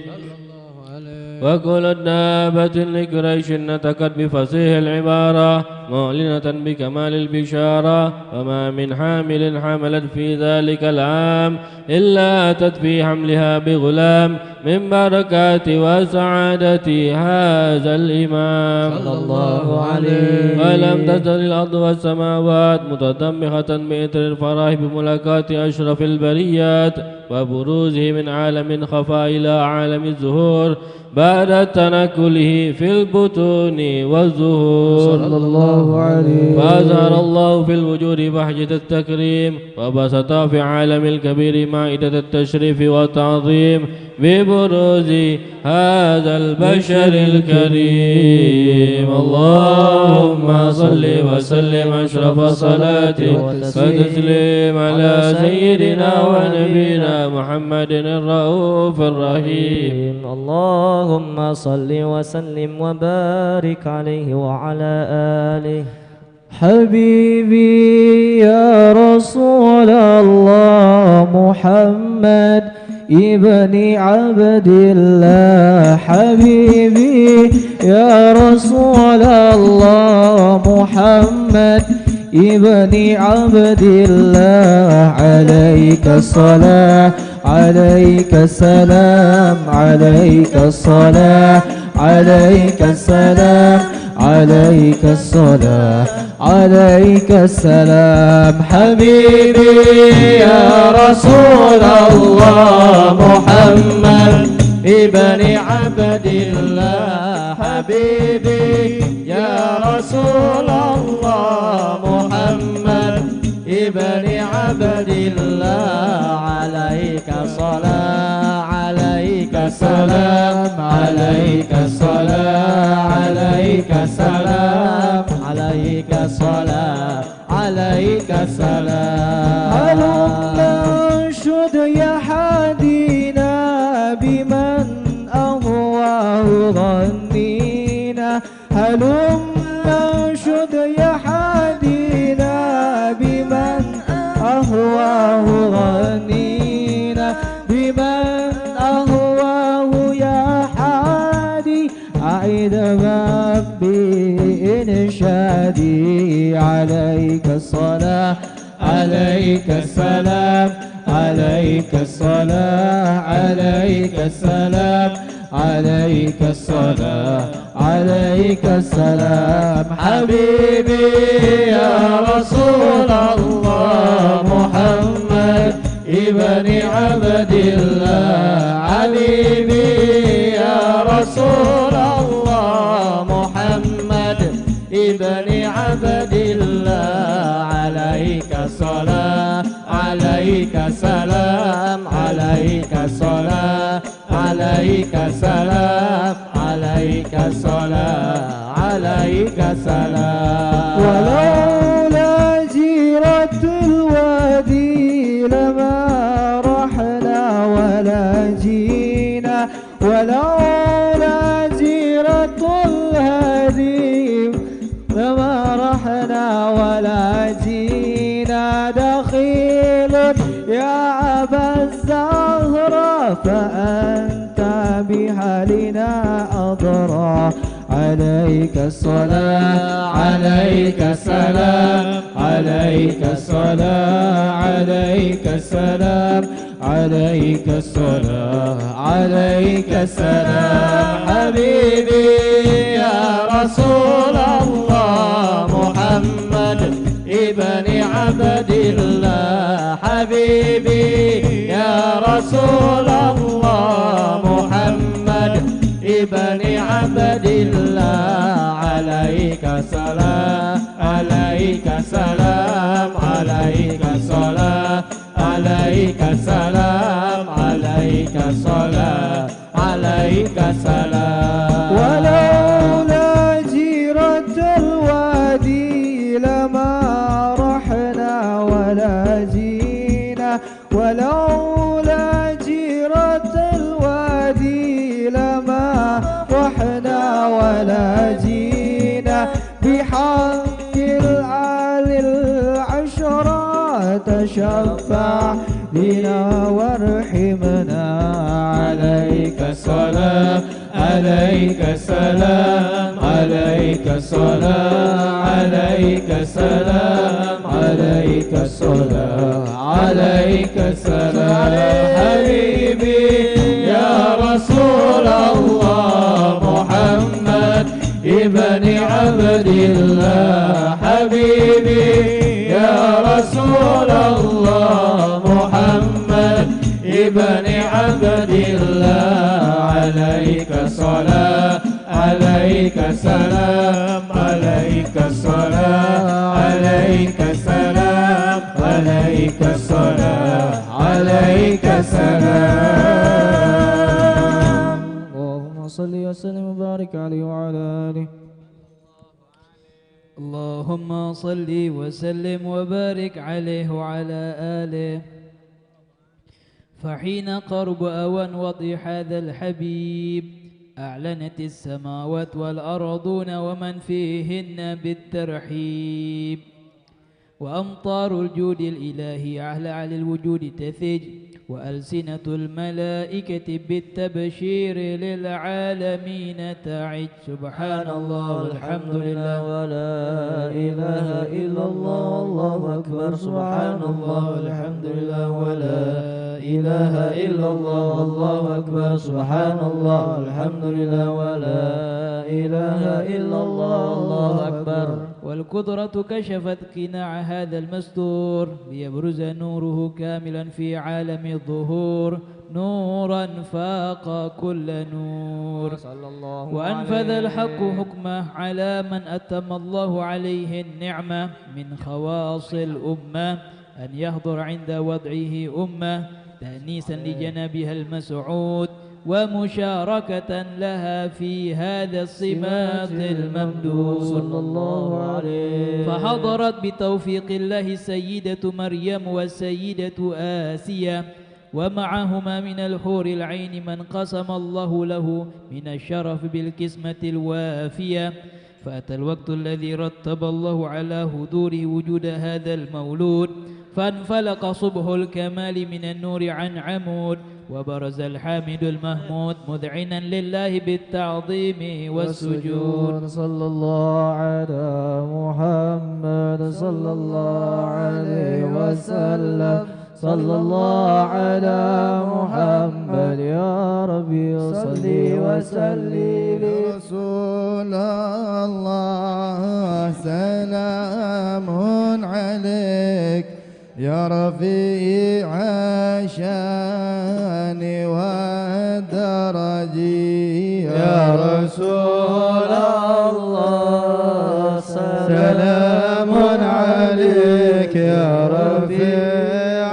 وكل الدابة لقريش نطقت بفصيح العبارة معلنة بكمال البشارة وما من حامل حملت في ذلك العام إلا أتت في حملها بغلام من بركات وسعادة هذا الإمام صلى الله عليه. ولم تزل الأرض والسماوات متضمخة بإثر الفرح بملاقاة أشرف البريات وبروزه من عالم خفى إلى عالم الزهور بعد تنكله في البطون والزهور صلى الله عليه. فأظهر الله في الوجود بهجة التكريم وبسط في عالم الكبير مائدة التشريف والتعظيم ببروز هذا البشر الكريم. اللهم صل وسلم أشرف صلاة وتسليم على سيدنا ونبينا محمد الرؤوف الرحيم. اللهم صل وسلم وبارك عليه وعلى آله. حبيبي يا رسول الله محمد ابن عبد الله. حبيبي يا رسول الله محمد ابن عبد الله. عليك الصلاة عليك السلام عليك الصلاة عليك السلام عليك الصلاة عليك السلام. حبيبي يا رسول الله محمد ابن عبد الله. حبيبي يا رسول الله محمد ابن عبد الله. عليك صلاة عليك سلام عليك صلاة عليك سلام عليك صلاة عليك سلام. هلم انشد يا حدينا بمن أهواه غنينا. هلم انشد يا حدينا بمن أهواه غنينا. بمن أهواه يا حادي أعيد ربي إنشادي. عليك الصلاة عليك السلام عليك الصلاة عليك السلام عليك الصلاة عليك السلام. حبيبي يا رسول الله محمد ابن عبد الله. حبيبي يا رسول الله محمد ابن عبد الله. عليك صلاة عليك سلام عليك صلاة عليك سلام عليك صلاة عليك سلام. ولولا جيرة الوادي لما رحنا ولا جينا. ولولا جيرة الهدي لما رحنا ولا جينا. دخيل يا أبا الزهرة فأنت بحالنا أضرى. عليك الصلاة عليك السلام عليك الصلاة عليك السلام عليك الصلاة عليك السلام حبيبي يا رسول الله محمد ابن عبد الله حبيبي يا رسول الله محمد ابن عبد الله عليك سلام عليك سلام عليك صلاة عليك سلام عليك صلاة عليك سلام ولولا جيرة الوادي لما رحنا ولا جينا ولولا جيرة الوادي لما رحنا ولا جينا بحق الآل العشرة تشفع بنا وارحمنا عليك الصلاة عليك السلام عليك الصلاة عليك السلام عليك الصلاة عليك السلام حبيبي يا رسول الله محمد ابن عبد الله حبيبي يا رسول الله محمد ابن عبد الله عليك صلاة عليك سلام عليك الصلاة عليك سلام عليك الصلاة عليك سلام اللهم صل وسلم وبارك عليه وعلى آله. اللهم صل وسلم وبارك عليه وعلى آله. فحين قرب أوان وضع هذا الحبيب أعلنت السماوات والأرضون ومن فيهن بالترحيب وأمطار الجود الإلهي على الوجود تثج وألسنة الملائكة بالتبشير للعالمين تعج. سبحان الله والحمد لله ولا إله إلا الله والله أكبر. سبحان الله والحمد لله ولا إله إلا الله والله أكبر. سبحان الله والحمد لله ولا إله إلا الله والله أكبر. والقدرة كشفت قناع هذا المستور ليبرز نوره كاملا في عالم الظهور نورا فاق كل نور. وأنفذ الحق حكمه على من أتم الله عليه النعمة من خواص الأمة أن يحضر عند وضعه أمة تأنيسا لجنابها المسعود ومشاركة لها في هذا الصمات الممدود صلى الله عليه. فحضرت بتوفيق الله السيدة مريم والسيدة آسيا ومعهما من الحور العين من قسم الله له من الشرف بالقسمة الوافية. فأتى الوقت الذي رتب الله على حضوره وجود هذا المولود فانفلق صبح الكمال من النور عن عمود وبرز الحامد المحمود مذعنا لله بالتعظيم والسجود. صلى الله على محمد صلى الله عليه وسلم. صلى الله على محمد يا ربي صل وسلم. رسول الله سلام عليك يا رفيع الشان والدرج يا رسول الله سلام عليك يا رفيع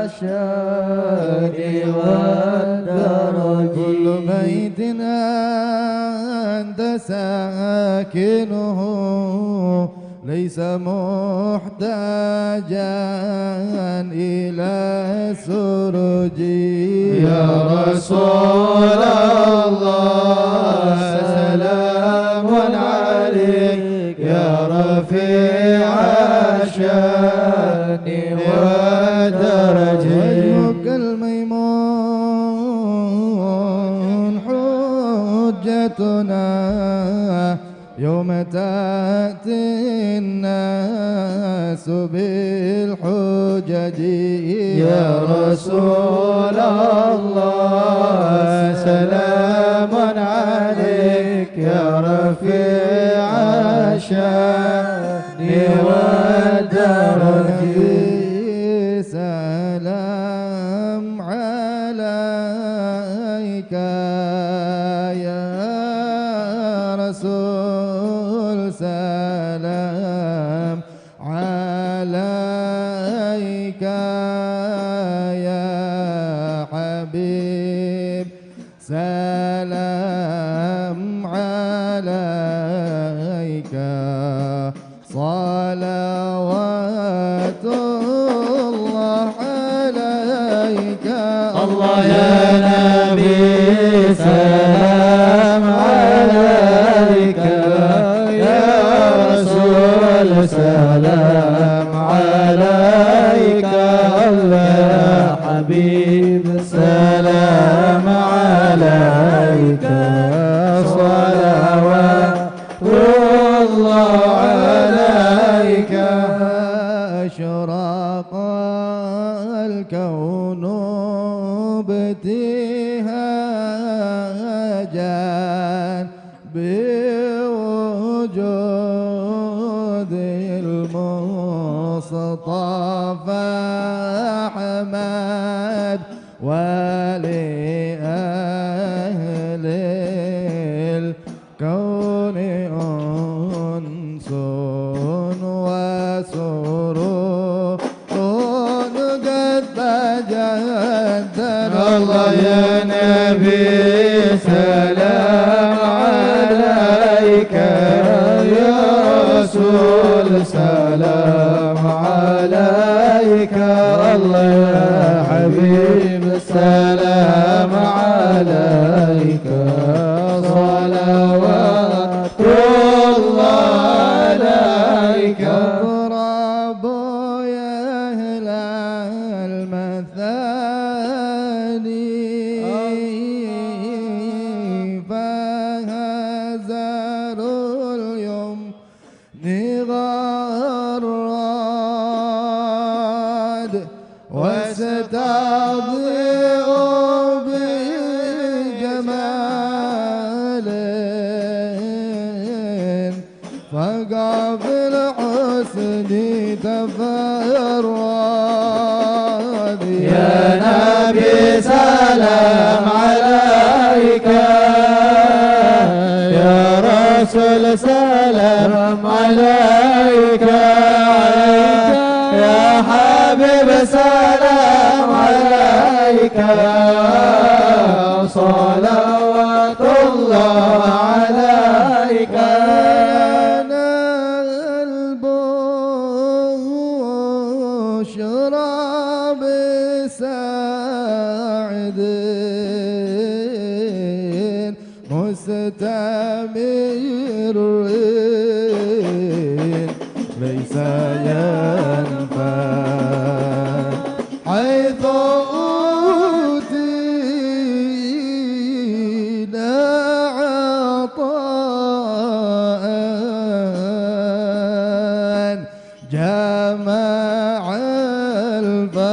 الشان والدرج. كل بيت أنت ساكنه ليس محتاجا إلى سرج يا رسول الله سلام عليك يا رفيع الشان ودرج. وجهك الميمون حجتنا يوم وتأتي الناس بالحجج يا رسول الله سلام عليك يا رفيع الشأن والدرج سلام عليك يا رسول سلام عليك يا حبيب سلام عليك صلوات الله عليك الله يا نبي سلام عليك يا رسول سلام عليك الله يا حبيب سلام عليك صلوات الله عليك أشرق الكون ابتهاجا بوجود المصطفى أحمد ولأهل الكون أنس وسرور قد تجدد الله يا نبي سلام عليك يا رسول سلام عليك الله يا حبيب سلام عليك صلوات الله عليك ربوا يا أهل المثاني فهزروا اليوم غراد واستضيئوا بجمال فقع في الحسن تفرد يا نبي سلام عليك يا رسول سلام عليك يا حبيب سلام عليك صلوات الله عليك البشرى بسعد مستمر ليس ينفد حيث أوتينا عطاء جمع الفقر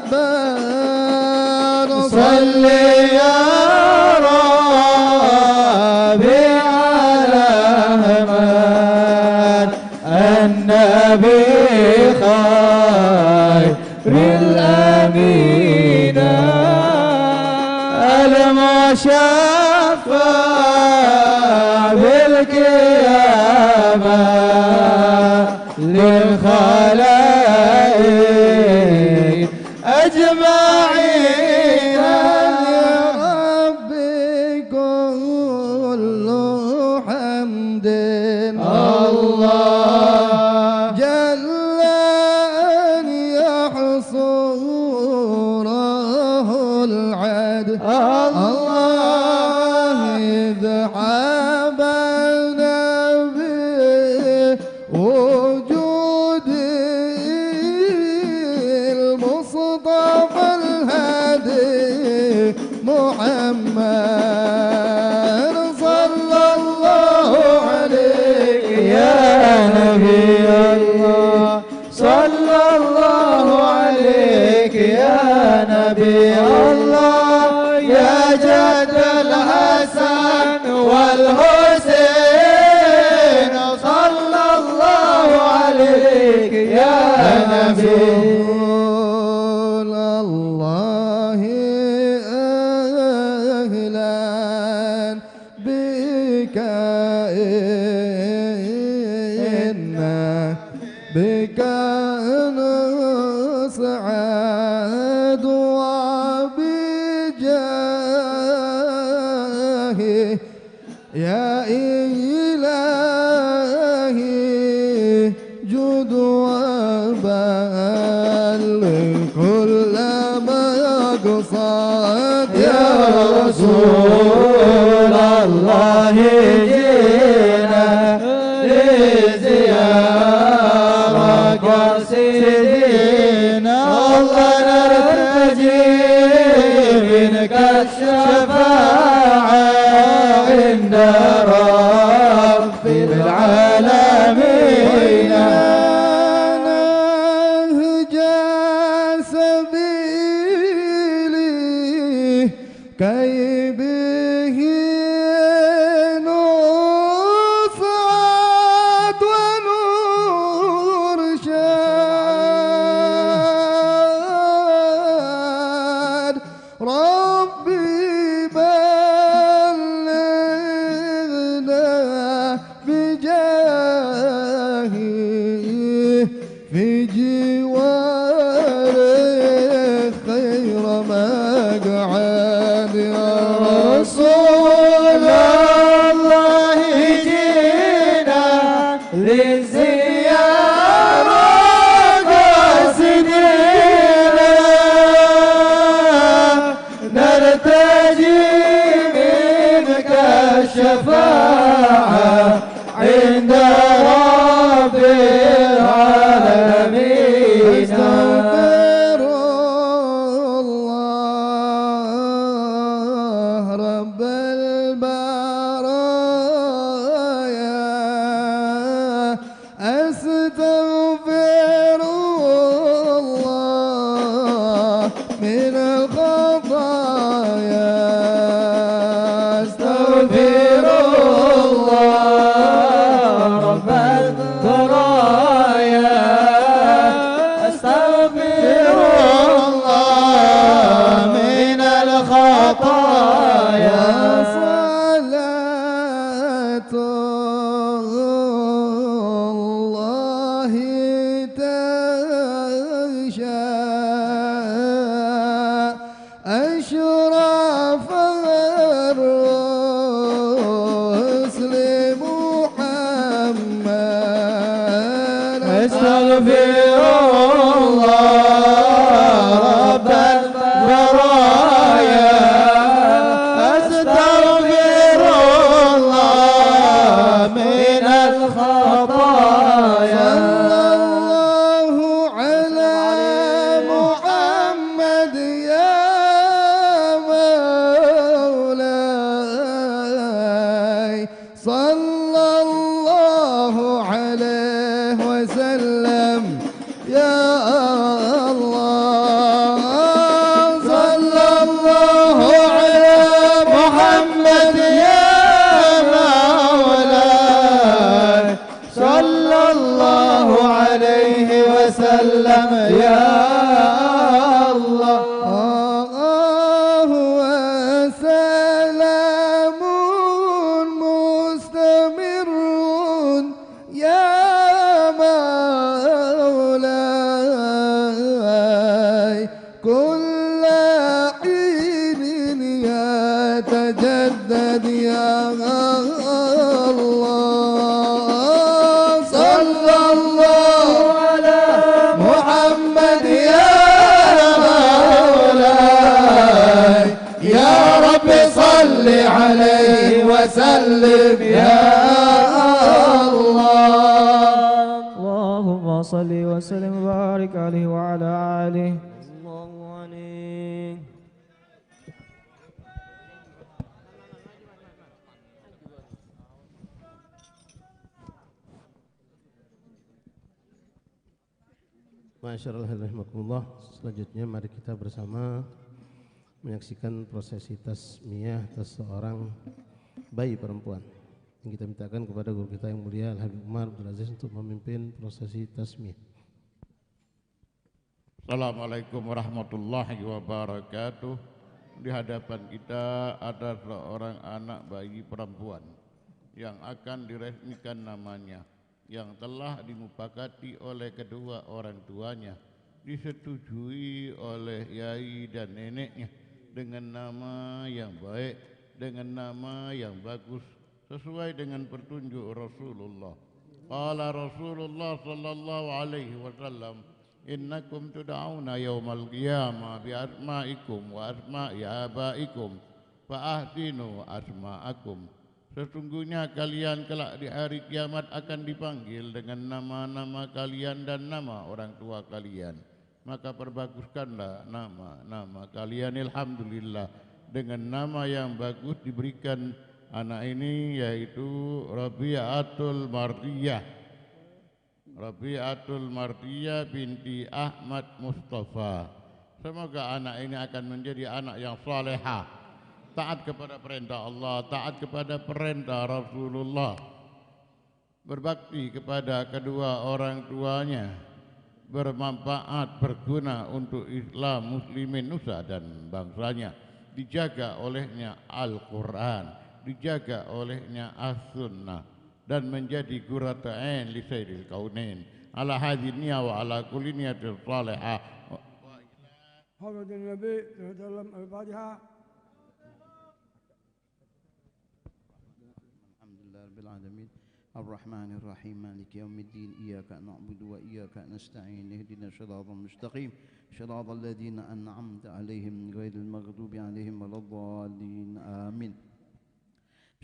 المؤبر صل يا ربي على من النبي خير الأمين المشفع بالقيامة للخلائق أجمعين يا ربي كل حمد الله جل أن يحصره العد الله إذ حبنا بوجود المصطفى الهادي محمد بك إنا بك نسعد وبجاهه يا إلهي جد وبلغ كل مقصد يا رسول الله جينا لزيارة سيدنا الله نرتجي منك الشفاعة عند رب العالمين نهج سبيلي كي به نصعد ونرشد ربي بلغنا بجاهه في جواره خير مقعد يا رسول الله جينا للزيارة قاصدينا نرتجي منك الشفاعة عند رب العالمين استغفر الله رب البرايا أستغفر الله من الخطايا أستغفر الله رب البرايا أستغفر الله من الخطايا صلاة الله تغشى أشرف الرسل محمد أستغفر الله رب البرايا أستغفر الله من الخطايا صلى الله على محمد يا مولاي صلى الله عليه وسلم يا الله صلى الله على محمد يا مولاي صلى الله عليه وسلم يا الله وسلام مستمر يا مولاي كل حين يتجدد يا الله صلى الله على محمد يا مولاي يا رب صل عليه وسلم يا الله اللهم صل وسلم وبارك عليه وعلى آله. الله عليه. Masyaallah rahimakumullah. Selanjutnya mari kita bersama menyaksikan prosesi tasmiyah atas seorang bayi perempuan. Yang kita mintakan kepada guru kita yang mulia Al-Habib Umar Abdul Aziz untuk memimpin prosesi tasmiyah. Assalamualaikum warahmatullahi wabarakatuh. Di hadapan kita ada seorang anak bayi perempuan yang akan diresmikan namanya, yang telah dimupakati oleh kedua orang tuanya, disetujui oleh yai dan neneknya dengan nama yang baik, dengan nama yang bagus, sesuai dengan petunjuk Rasulullah. Qala Rasulullah sallallahu alaihi wasallam, innakum tud'auna yaumal qiyamah bi asma'ikum wa asma'i abaikum fa ahsinu asma'akum. Sesungguhnya kalian kelak di hari kiamat akan dipanggil dengan nama-nama kalian dan nama orang tua kalian, maka perbaguskanlah nama-nama kalian. Alhamdulillah, dengan nama yang bagus diberikan anak ini, yaitu Rabi'atul Mardiyah, Rabi'atul Mardiyah binti Ahmad Mustafa. Semoga anak ini akan menjadi anak yang salehah, taat kepada perintah Allah, taat kepada perintah Rasulullah, berbakti kepada kedua orang tuanya, bermanfaat, berguna untuk Islam, muslimin, nusa dan bangsanya, dijaga olehnya Al-Quran, dijaga olehnya As-Sunnah, dan menjadi qurratu ain li sayyidil kaunain ala hadhihi niyya wa ala kulli niyatin salihah. حضرة النبي تتكلم الفاتحة. الحمد لله رب العالمين الرحمن الرحيم مالك يوم الدين إياك نعبد وإياك نستعين اهدنا الصراط المستقيم صراط الذين أنعمت عليهم غير المغضوب عليهم ولا الضالين آمين.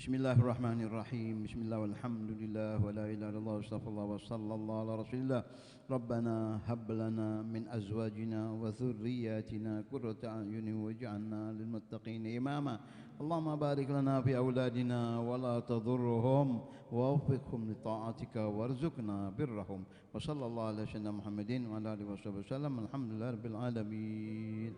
بسم الله الرحمن الرحيم. بسم الله والحمد لله ولا إله إلا الله واستغفر الله وصلى الله على رسول الله. ربنا هب لنا من أزواجنا وذرياتنا قرة أعين واجعلنا للمتقين إماما. اللهم بارك لنا في أولادنا ولا تضرهم ووفقهم لطاعتك وارزقنا برهم. وصلى الله على سيدنا محمد وعلى آله وصحبه وسلم. الحمد لله رب العالمين.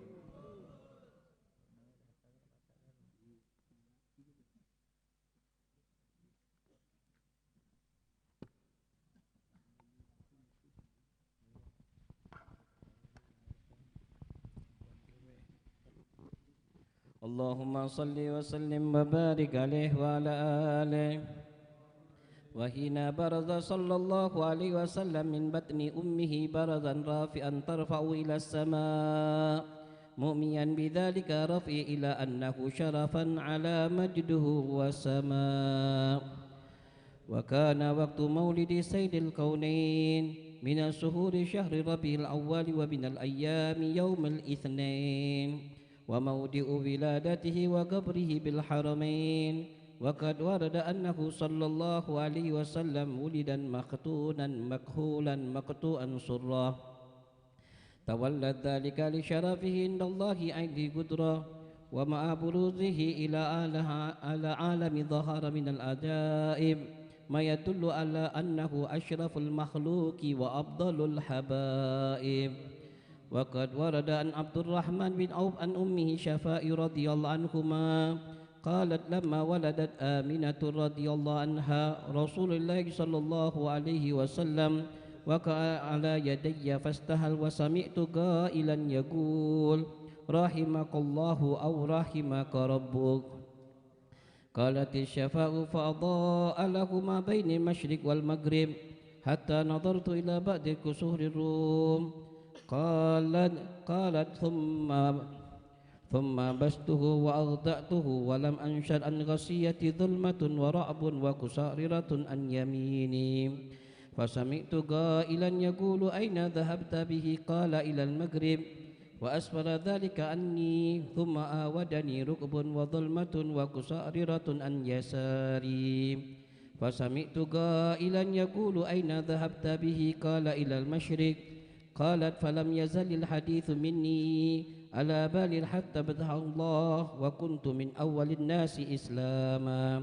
اللهم صل وسلم وبارك عليه وعلى آله. وحين برز صلى الله عليه وسلم من بطن أمه برزا رافعا ترفع إلى السماء مؤميا بذلك رفع إلى أنه شرفا على مجده وسماء. وكان وقت مولد سيد الكونين من الشهور شهر ربيع الأول ومن الأيام يوم الاثنين وموضع ولادته وقبره بالحرمين. وقد ورد أنه صلى الله عليه وسلم ولدا مختونا مكهولا مقطوعا سرا، تولد ذلك لشرفه عند الله عند قدرة، ومع بروزه إلى عالم ظهر من العجائب ما يدل على أنه أشرف المخلوق وأفضل الحبائب. وقد ورد عن عبد الرحمن بن عوف عن أمه شفاء رضي الله عنهما قالت لما ولدت آمنة رضي الله عنها رسول الله صلى الله عليه وسلم وقع على يدي فاستهل وسمعت قائلا يقول رحمك الله أو رحمك ربك. قالت الشفاء فأضاء له ما بين المشرق والمغرب حتى نظرت إلى بعض كسور الروم. قالت ثم بسته وأغضأته ولم أنشر عن غسية ظلمة ورعب وكساررة عن يميني. فسمعت قائلا يقول أين ذهبت به؟ قال إلى المغرب. وأسفل ذلك عني ثم آودني ركب وظلمة وكساررة عن يساري. فسمعت قائلا يقول أين ذهبت به؟ قال إلى المشرق. قالت فلم يزل الحديث مني على بال حتى فتح الله وكنت من أول الناس إسلاما.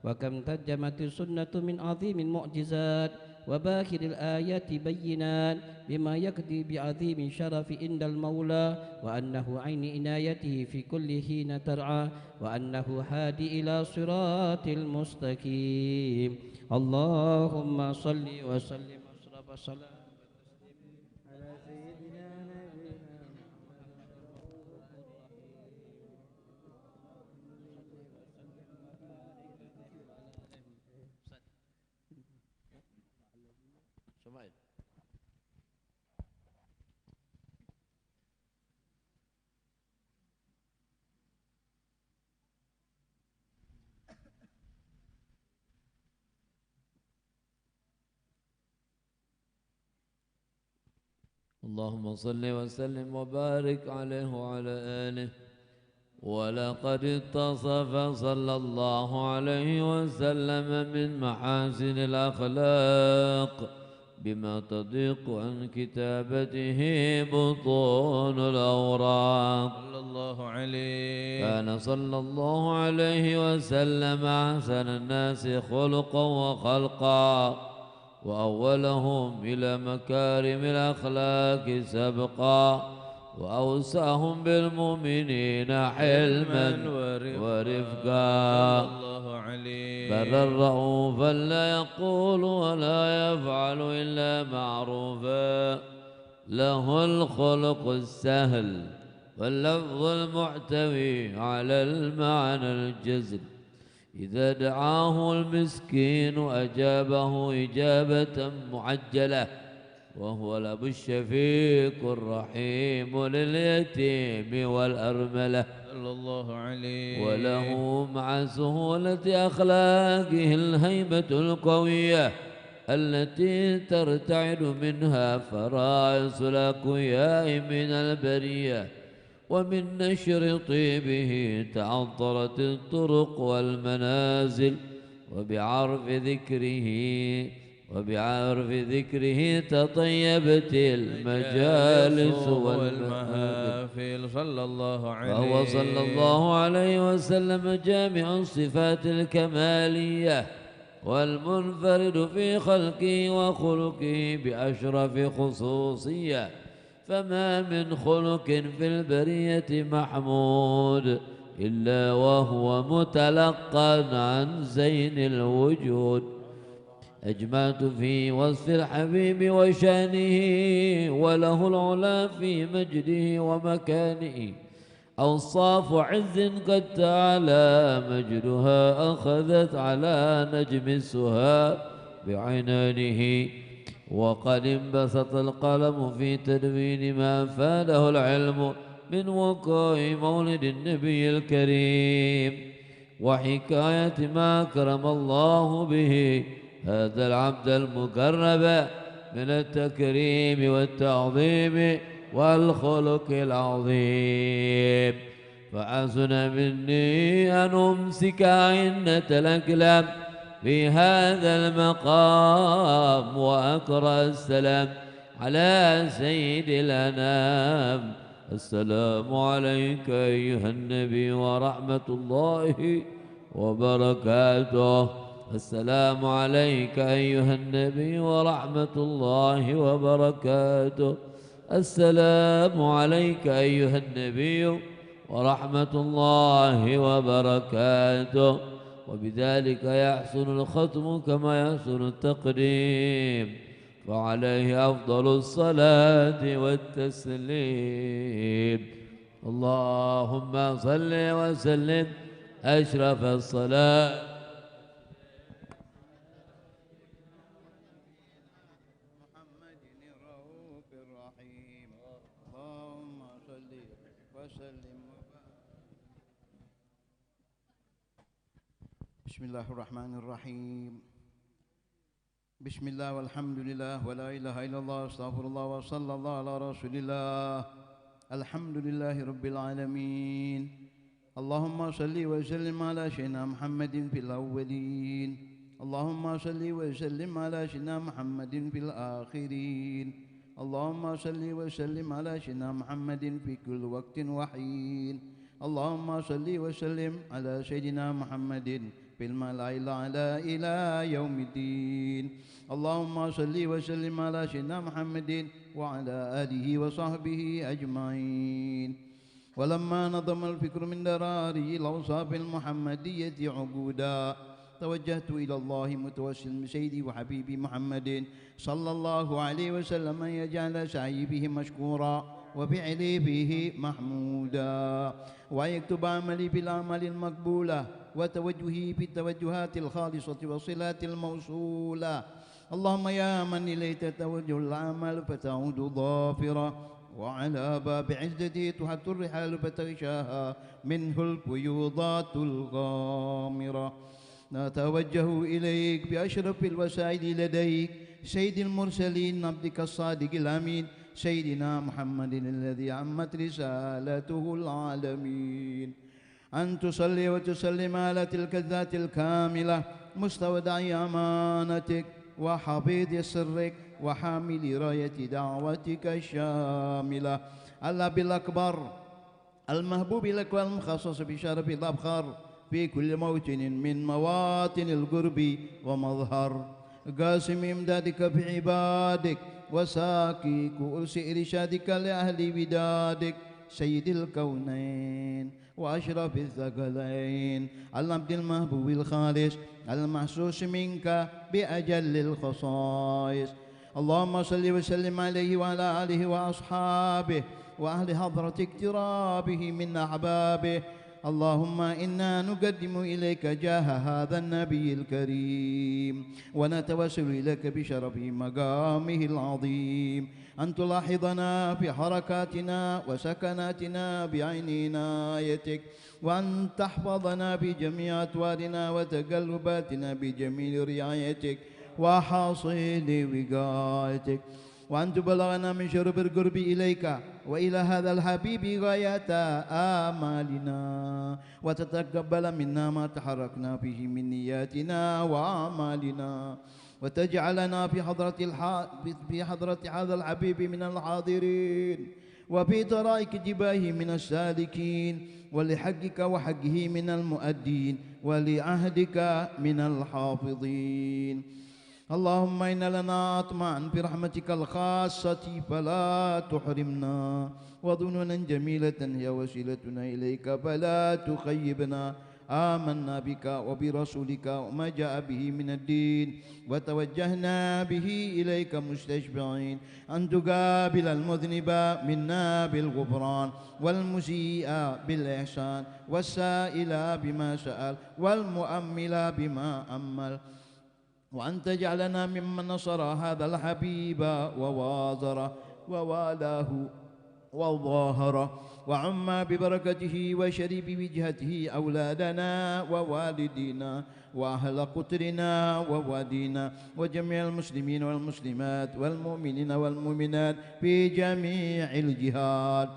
وكم ترجمت السنة من عظيم المعجزات وباخر الآيات بينات بما يقضي بعظيم شرف عند المولى وأنه عين عنايته في كل حين ترعى وأنه هادي إلى صراط المستقيم. اللهم صل وسلم واشرف الصلاة اللهم صل وسلم وبارك عليه وعلى آله. ولقد اتصف صلى الله عليه وسلم من محاسن الأخلاق بما تضيق عن كتابته بطون الأوراق. صلى الله عليه. كان صلى الله عليه وسلم أحسن الناس خلقا وخلقا وأولهم إلى مكارم الأخلاق سبقا وأوسعهم بالمؤمنين حلما ورفقا. برا رؤوفا لا يقول ولا يفعل إلا معروفا. له الخلق السهل واللفظ المحتوي على المعنى الجزل. إذا دعاه المسكين أجابه إجابة معجلة وهو الأب الشفيق الرحيم لليتيم والأرملة صلى الله عليه. وله مع سهولة أخلاقه الهيبة القوية التي ترتعد منها فرائص الأقوياء من البرية. ومن نشر طيبه تعطرت الطرق والمنازل وبعرف ذكره تطيبت المجالس والمحافل. صلى الله عليه. فهو صلى الله عليه وسلم جامع الصفات الكمالية والمنفرد في خلقه وخلقه بأشرف خصوصية. فما من خلق في البرية محمود إلا وهو متلقى عن زين الوجود. أجمعت في وصف الحبيب وشانه وله العلا في مجده ومكانه. أوصاف عز قد تعالى مجدها أخذت على نجم السها بعنانه. وقد انبسط القلم في تدوين ما أفاده العلم من وقوع مولد النبي الكريم وحكاية ما أكرم الله به هذا العبد المقرب من التكريم والتعظيم والخلق العظيم. فحسن مني أن أمسك عنة الأكلام في هذا المقام وأقرأ السلام على سيد الأنام. السلام عليك أيها النبي ورحمة الله وبركاته. السلام عليك أيها النبي ورحمة الله وبركاته. السلام عليك أيها النبي ورحمة الله وبركاته. وبذلك يحسن الختم كما يحسن التقديم فعليه أفضل الصلاة والتسليم. اللهم صل وسلم أشرف الصلاة بسم الله الرحمن الرحيم. بسم الله والحمد لله ولا إله إلا الله استغفر الله وصلى الله على رسول الله. الحمد لله رب العالمين. اللهم صل وسلم على سيدنا محمد في الأولين. اللهم صل وسلم على سيدنا محمد في الآخرين. اللهم صل وسلم على سيدنا محمد في كل وقت وحين. اللهم صل وسلم على سيدنا محمد في الملأ الأعلى إلى يوم الدين. اللهم صل وسلم على سيدنا محمد وعلى آله وصحبه أجمعين. ولما نظم الفكر من دراري الأوصاف المحمدية عقودا توجهت إلى الله متوسل بسيدي وحبيبي محمد صلى الله عليه وسلم أن يجعل سعي به مشكورا وفعلي به محمودا ويكتب عملي بالأعمال المقبولة وتوجهي في التوجهات الخالصة والصلات الموصولة. اللهم يا من إليك توجه الأعمال فتعود ظافرة وعلى باب عزتي تحط الرحال فتغشاها منه الفيوضات الغامرة. نتوجه إليك بأشرف الوسائل لديك سيد المرسلين عبدك الصادق الأمين سيدنا محمد الذي عمت رسالته العالمين، أن تصلي وتسلم على تلك الذات الكاملة مستودع أمانتك وحفيظ سرك وحامل راية دعوتك الشاملة، الأب الأكبر المحبوب لك والمخصص بشرف الأبخر في كل موطن من مواطن القرب ومظهر، قاسم إمدادك في عبادك وساقي كؤوس إرشادك لأهل ودادك، سيد الكونين وأشرف الثقلين، العبد المحبوب الخالص المحسوس منك بأجل الخصائص. اللهم صل وسلم عليه وعلى آله وأصحابه وأهل حضرة اقترابه من أحبابه. اللهم إنا نقدم إليك جاه هذا النبي الكريم ونتوسل إليك بشرف مقامه العظيم أن تلاحظنا في حركاتنا وسكناتنا بعين عنايتك، وأن تحفظنا بجميع أطوارنا وتقلباتنا بجميل رعايتك وحاصل وقايتك، وأن تبلغنا من شرب القرب إليك وإلى هذا الحبيب غاية آمالنا، وتتقبل منا ما تحركنا فيه من نياتنا وأعمالنا، وتجعلنا في حضرة هذا الحبيب من الحاضرين، وفي طرائق جباه من السالكين، ولحقك وحقه من المؤدين، ولعهدك من الحافظين. اللهم إن لنا أطمعا في رحمتك الخاصة فلا تحرمنا، وظنونا جميلة هي وسيلتنا إليك فلا تخيبنا. آمنا بك وبرسولك وما جاء به من الدين، وتوجهنا به إليك مستشفعين أن تقابل المذنب منا بالغفران، والمسيء بالإحسان، والسائل بما سأل، والمؤمل بما أمل، وأن تجعلنا ممن نصر هذا الحبيب ووازره ووالاه وظاهره، وعم ببركته وشرب وجهته أولادنا ووالدينا وأهل قطرنا ووادينا وجميع المسلمين والمسلمات والمؤمنين والمؤمنات في جميع الجهات،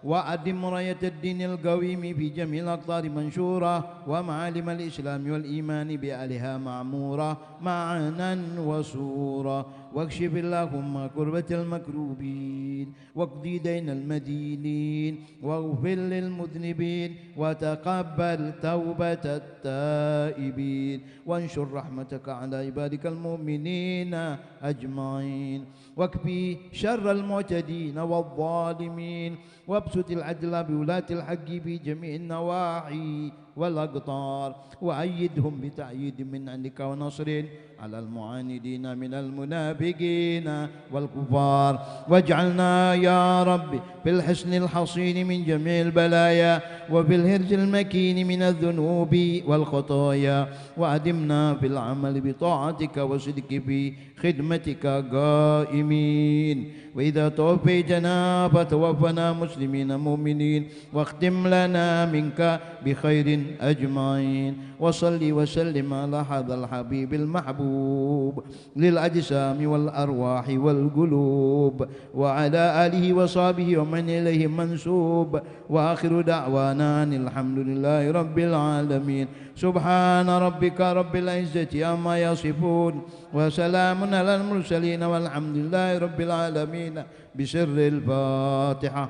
وأدم راية الدين القويم في جميع الأقطار منشورة، ومعالم الإسلام والإيمان بأهلها معمورة معنا وسورة، واكشف اللهم كربة المكروبين، واقضي دين المدينين، واغفر للمذنبين، وتقبل توبة التائبين، وانشر رحمتك على عبادك المؤمنين أجمعين، واكفي شر المعتدين والظالمين، وابسط العدل بولاة الحق في جميع النواحي والأقطار، وأيدهم بتأييد من عندك ونصر على المعاندين من المنافقين والكفار، واجعلنا يا رب في الحصن الحصين من جميع البلايا، وفي الهرج المكين من الذنوب والخطايا، وأدمنا في العمل بطاعتك وصدق في خدمتك قائمين، وإذا توفيتنا فتوفنا مسلمين مؤمنين، واختم لنا منك بخير أجمعين. وصل وسلم على هذا الحبيب المحبوب للأجسام والأرواح والقلوب، وعلى آله وصحبه ومن إليه منسوب، وآخر دعوانا أن الحمد لله رب العالمين. سبحان ربك رب العزة عما يصفون، وسلام على المرسلين، والحمد لله رب العالمين. بسر الفاتحة.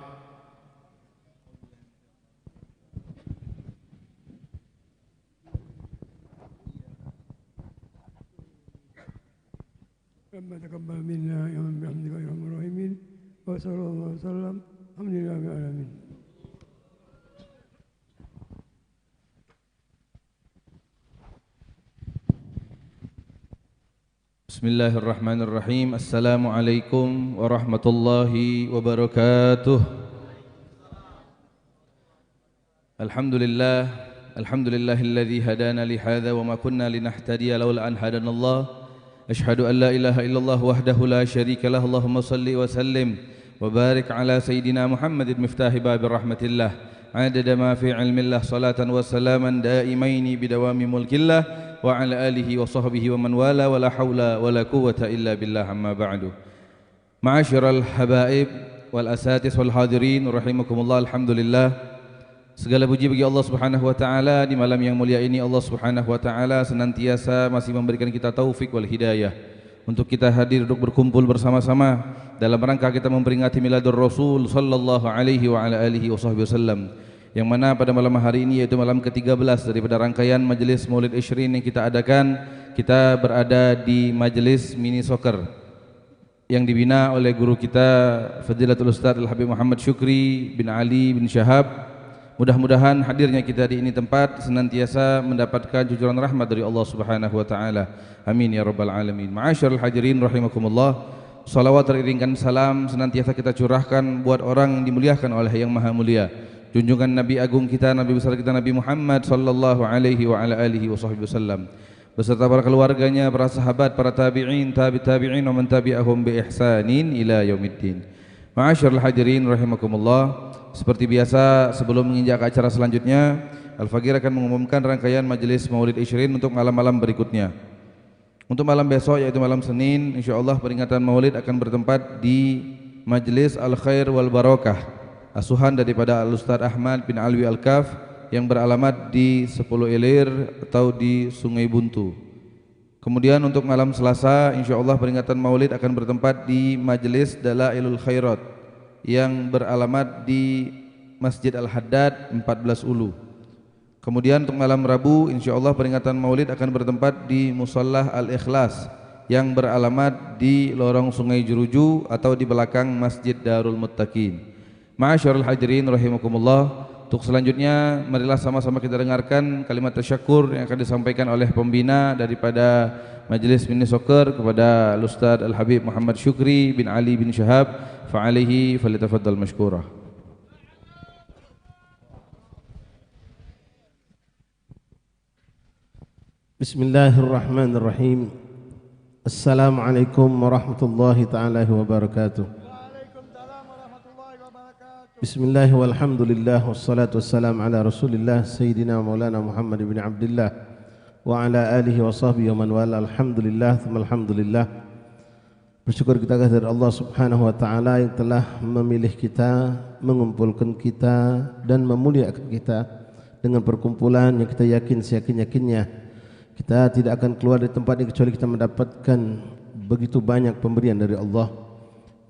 ربنا تقبل منا يا من بحمدك يا ارحم الراحمين، وصلى الله وسلم الحمد لله رب العالمين. بسم الله الرحمن الرحيم. السلام عليكم ورحمة الله وبركاته. الحمد لله الذي هدانا لهذا وما كنا لنهتدي لولا أن هدانا الله. أشهد أن لا إله إلا الله وحده لا شريك له. اللهم صل وسلم وبارك على سيدنا محمد مفتاح باب رحمة الله عدد ما في علم الله، صلاة وسلاما دائمين بدوام ملك الله، وعلى آله وصحبه ومن والاه، ولا حول ولا قوة إلا بالله. أما بعد. Ma'asyiral habaib wal asatis wal hadirin rahimakumullah, alhamdulillah. Segala puji bagi Allah Subhanahu wa taala. Di malam yang mulia ini Allah Subhanahu wa taala senantiasa masih memberikan kita taufik wal hidayah untuk kita hadir untuk berkumpul bersama-sama dalam rangka kita memperingati miladur Rasul sallallahu alaihi wa ala alihi wasallam, yang mana pada malam hari ini yaitu malam ke-13 daripada rangkaian majelis Maulid Ishrin yang kita adakan. Kita berada di majelis mini soccer yang dibina oleh guru kita Fadilatul Ustaz Al-Habib Muhammad Syukri bin Ali bin Syahab. Mudah-mudahan hadirnya kita di ini tempat senantiasa mendapatkan cucuran rahmat dari Allah Subhanahu wa taala. Amin ya rabbal alamin. Ma'asyiral hadirin rahimakumullah. Salawat teriringkan salam senantiasa kita curahkan buat orang yang dimuliakan oleh Yang Maha Mulia, junjungan Nabi agung kita, Nabi besar kita, Nabi Muhammad sallallahu alaihi wa ala alihi wasallam, beserta para keluarganya, para sahabat, para tabi'in, tabi'in wa man tabi'ahum bi ihsanin ila yaumiddin. Ma'asyiral hadirin rahimakumullah. Seperti biasa sebelum menginjak acara selanjutnya, Al-Faqir akan mengumumkan rangkaian majelis Maulid Ishrin untuk malam-malam berikutnya. Untuk malam besok yaitu malam Senin, insyaallah peringatan Maulid akan bertempat di Majelis Al-Khair wal Barakah, asuhan daripada Al-Ustaz Ahmad bin Alwi Al-Kaf yang beralamat di 10 Ilir atau di Sungai Buntu. Kemudian untuk malam Selasa insyaallah peringatan Maulid akan bertempat di Majelis Dalailul Khairat yang beralamat di Masjid Al-Haddad 14 Ulu. Kemudian untuk malam Rabu insyaallah peringatan Maulid akan bertempat di Mushallah Al-Ikhlas yang beralamat di lorong Sungai Jeruju atau di belakang Masjid Darul Muttaqin. Ma'asyiral hadirin rahimakumullah. Untuk selanjutnya marilah sama-sama kita dengarkan kalimat tasyakur yang akan disampaikan oleh pembina daripada Majelis Mini Soccer kepada Ustaz Al-Habib Muhammad Syukri bin Ali bin Syahab. Fa'alaihi falyatafaddal mashkura. Bismillahirrahmanirrahim. Assalamualaikum warahmatullahi taala wabarakatuh. Bismillah walhamdulillah wassalatu wassalamu ala rasulillah Sayyidina Maulana Muhammad bin Abdullah wa ala alihi wa sahbihi wa man wala. Alhamdulillah thumma alhamdulillah. Bersyukur kita kepada Allah Subhanahu wa taala yang telah memilih kita, mengumpulkan kita dan memuliakan kita dengan perkumpulan yang kita yakin seyakin-yakinnya kita tidak akan keluar dari tempat ini kecuali kita mendapatkan begitu banyak pemberian dari Allah,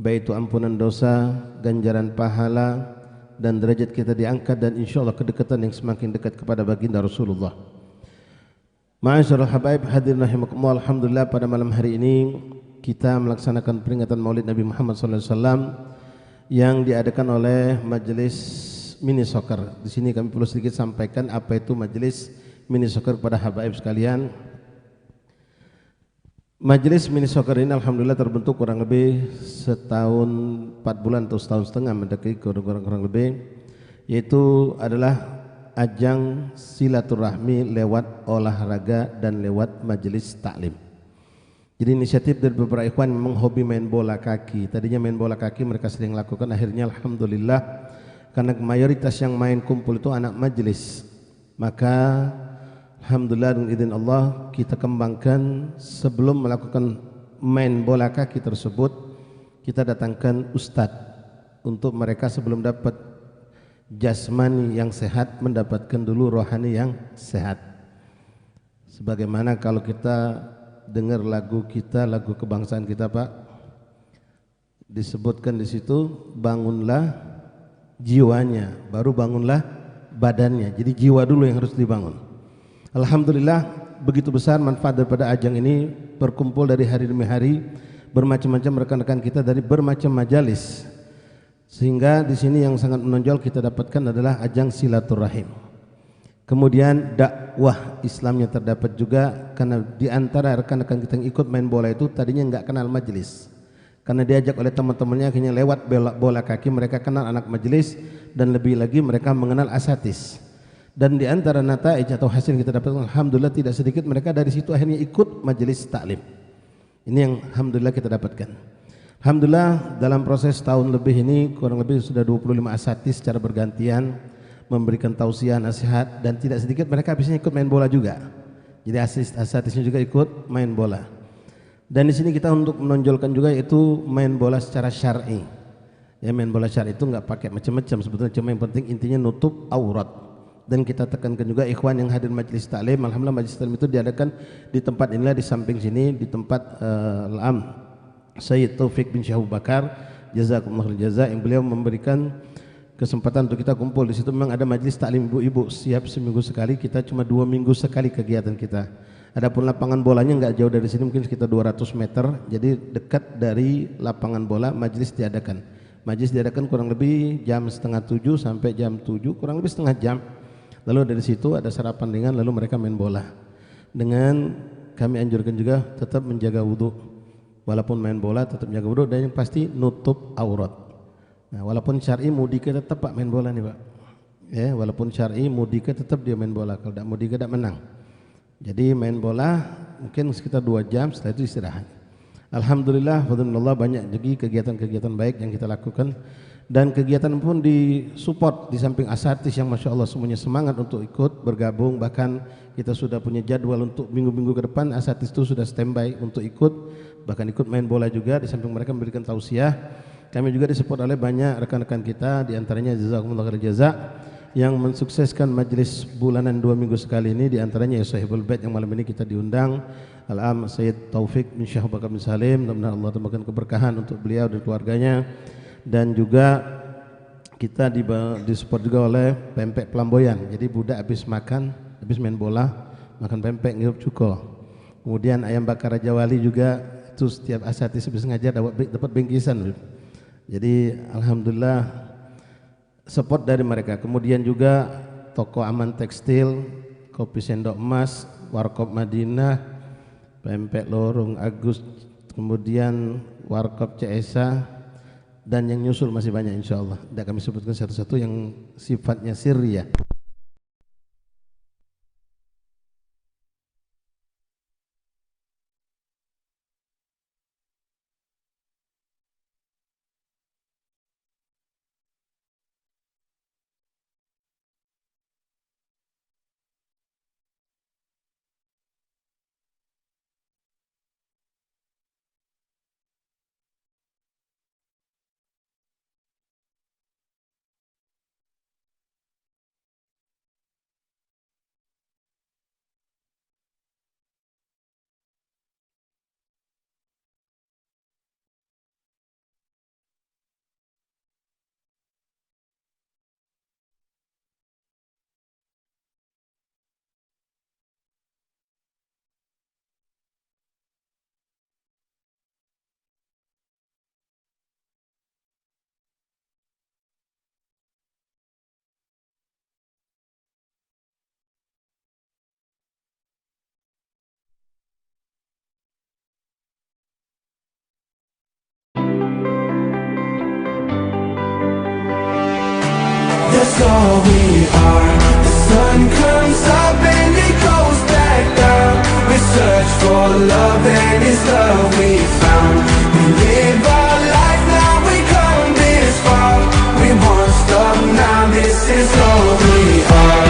baik itu ampunan dosa, ganjaran pahala, dan derajat kita diangkat, dan insyaallah kedekatan yang semakin dekat kepada baginda Rasulullah. Ma'asyiral habaib hadirin rahimakumullah, alhamdulillah pada malam hari ini kita melaksanakan peringatan Maulid Nabi Muhammad sallallahu alaihi wasallam yang diadakan oleh Majelis Mini Soccer. Di sini kami perlu sedikit sampaikan apa itu Majelis Mini Soccer kepada habaib sekalian. Majelis Mini Soccer ini alhamdulillah terbentuk kurang lebih setahun 4 bulan atau setahun setengah mendekati kurang lebih, yaitu adalah ajang silaturahmi lewat olahraga dan lewat majelis taklim. Jadi inisiatif dari beberapa ikhwan memang hobi main bola kaki. Tadinya main bola kaki mereka sering lakukan, akhirnya alhamdulillah karena mayoritas yang main kumpul itu anak majelis, maka alhamdulillah dengan izin Allah kita kembangkan. Sebelum melakukan main bola kaki tersebut kita datangkan ustadz untuk mereka sebelum dapat jasmani yang sehat mendapatkan dulu rohani yang sehat. Sebagaimana kalau kita dengar lagu kita, lagu kebangsaan kita Pak, disebutkan di situ bangunlah jiwanya baru bangunlah badannya. Jadi jiwa dulu yang harus dibangun. Alhamdulillah begitu besar manfaat daripada ajang ini, berkumpul dari hari demi hari bermacam-macam rekan-rekan kita dari bermacam majalis, sehingga di sini yang sangat menonjol kita dapatkan adalah ajang silaturahim. Kemudian dakwah Islamnya terdapat juga, karena di antara rekan-rekan kita yang ikut main bola itu tadinya enggak kenal majelis, karena diajak oleh teman-temannya akhirnya lewat bola kaki mereka kenal anak majelis, dan lebih lagi mereka mengenal asatis. Dan di antara nataij atau hasil yang kita dapatkan alhamdulillah tidak sedikit mereka dari situ akhirnya ikut majelis taklim. Ini yang alhamdulillah kita dapatkan. Alhamdulillah dalam proses tahun lebih ini kurang lebih sudah 25 asatis secara bergantian memberikan tausiah nasihat, dan tidak sedikit mereka habisnya ikut main bola juga. Jadi asatisnya juga ikut main bola. Dan di sini kita untuk menonjolkan juga itu main bola secara syar'i. Ya, main bola syar'i itu nggak pakai macam-macam sebetulnya, cuma yang penting intinya nutup aurat. Dan kita tekankan juga ikhwan yang hadir majelis taklim, alhamdulillah majelis taklim itu diadakan di tempat inilah, di samping sini, di tempat Al-Am Sayyid Taufik bin Syekh Abu Bakar, jazakumullah jaza, yang beliau memberikan kesempatan untuk kita kumpul di situ. Memang ada majelis taklim ibu-ibu siap seminggu sekali, kita cuma 2 minggu sekali kegiatan kita. Adapun lapangan bolanya nggak jauh dari sini, mungkin sekitar 200 meter, jadi dekat dari lapangan bola majelis diadakan. Majelis diadakan kurang lebih jam 6:30 sampai jam 7, kurang lebih setengah jam. Lalu dari situ ada sarapan ringan, lalu mereka main bola. Dengan kami anjurkan juga tetap menjaga wudhu, walaupun main bola tetap menjaga wudhu, dan yang pasti nutup aurat. Nah, walaupun syar'i mudika tetap Pak main bola nih Pak. Ya, walaupun syar'i mudika tetap dia main bola, kalau tidak mudika tidak menang. Jadi main bola mungkin sekitar 2 jam, setelah itu istirahat. Alhamdulillah, fadlullah, banyak jadi kegiatan-kegiatan baik yang kita lakukan. Dan kegiatan pun disupport di samping asatidz yang Masya Allah semuanya semangat untuk ikut bergabung. Bahkan kita sudah punya jadwal untuk minggu-minggu ke depan, asatidz itu sudah standby untuk ikut, bahkan ikut main bola juga. Di samping mereka memberikan tausiah, kami juga disupport oleh banyak rekan-rekan kita, diantaranya jazakumullah khair jaza yang mensukseskan majelis bulanan 2 minggu sekali ini. Diantaranya ya Sahibul Bait yang malam ini kita diundang, Al-Am Sayyid Taufik bin Syekh Abu Bakar bin Salim, mudah-mudahan Allah tambahkan keberkahan untuk beliau dan keluarganya. Dan juga kita disupport juga oleh pempek Pelamboyan. Jadi budak habis makan, habis main bola, makan pempek ngirup cuko. Kemudian ayam bakar Raja Wali juga itu setiap asatidz habis ngajar dapat bingkisan. Jadi alhamdulillah support dari mereka. Kemudian juga toko Aman Tekstil, Kopi Sendok Emas, Warkop Madinah, pempek Lorong Agus, kemudian Warkop CSA, dan yang nyusul masih banyak insyaallah. Tidak kami sebutkan satu-satu yang sifatnya sirriyah. That's all we are. The sun comes up and it goes back down. We search for love and it's love we found. We live our life now, we come this far. We won't stop now, this is all we are.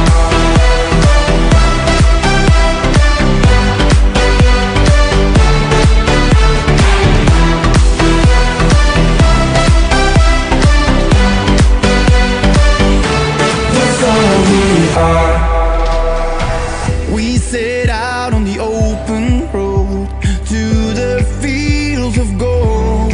We set out on the open road to the fields of gold.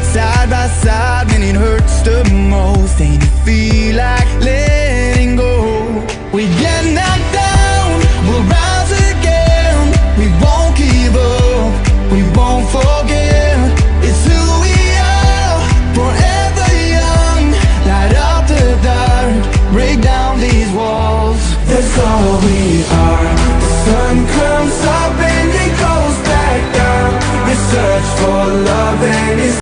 Side by side when it hurts the most, ain't it feel like letting go? We get knocked down, we'll rise again. We won't give up, we won't forget. It's who we are, forever young. Light up the dark, break down these walls. That's all we are. The sun comes up and it goes back down. We search for love and it's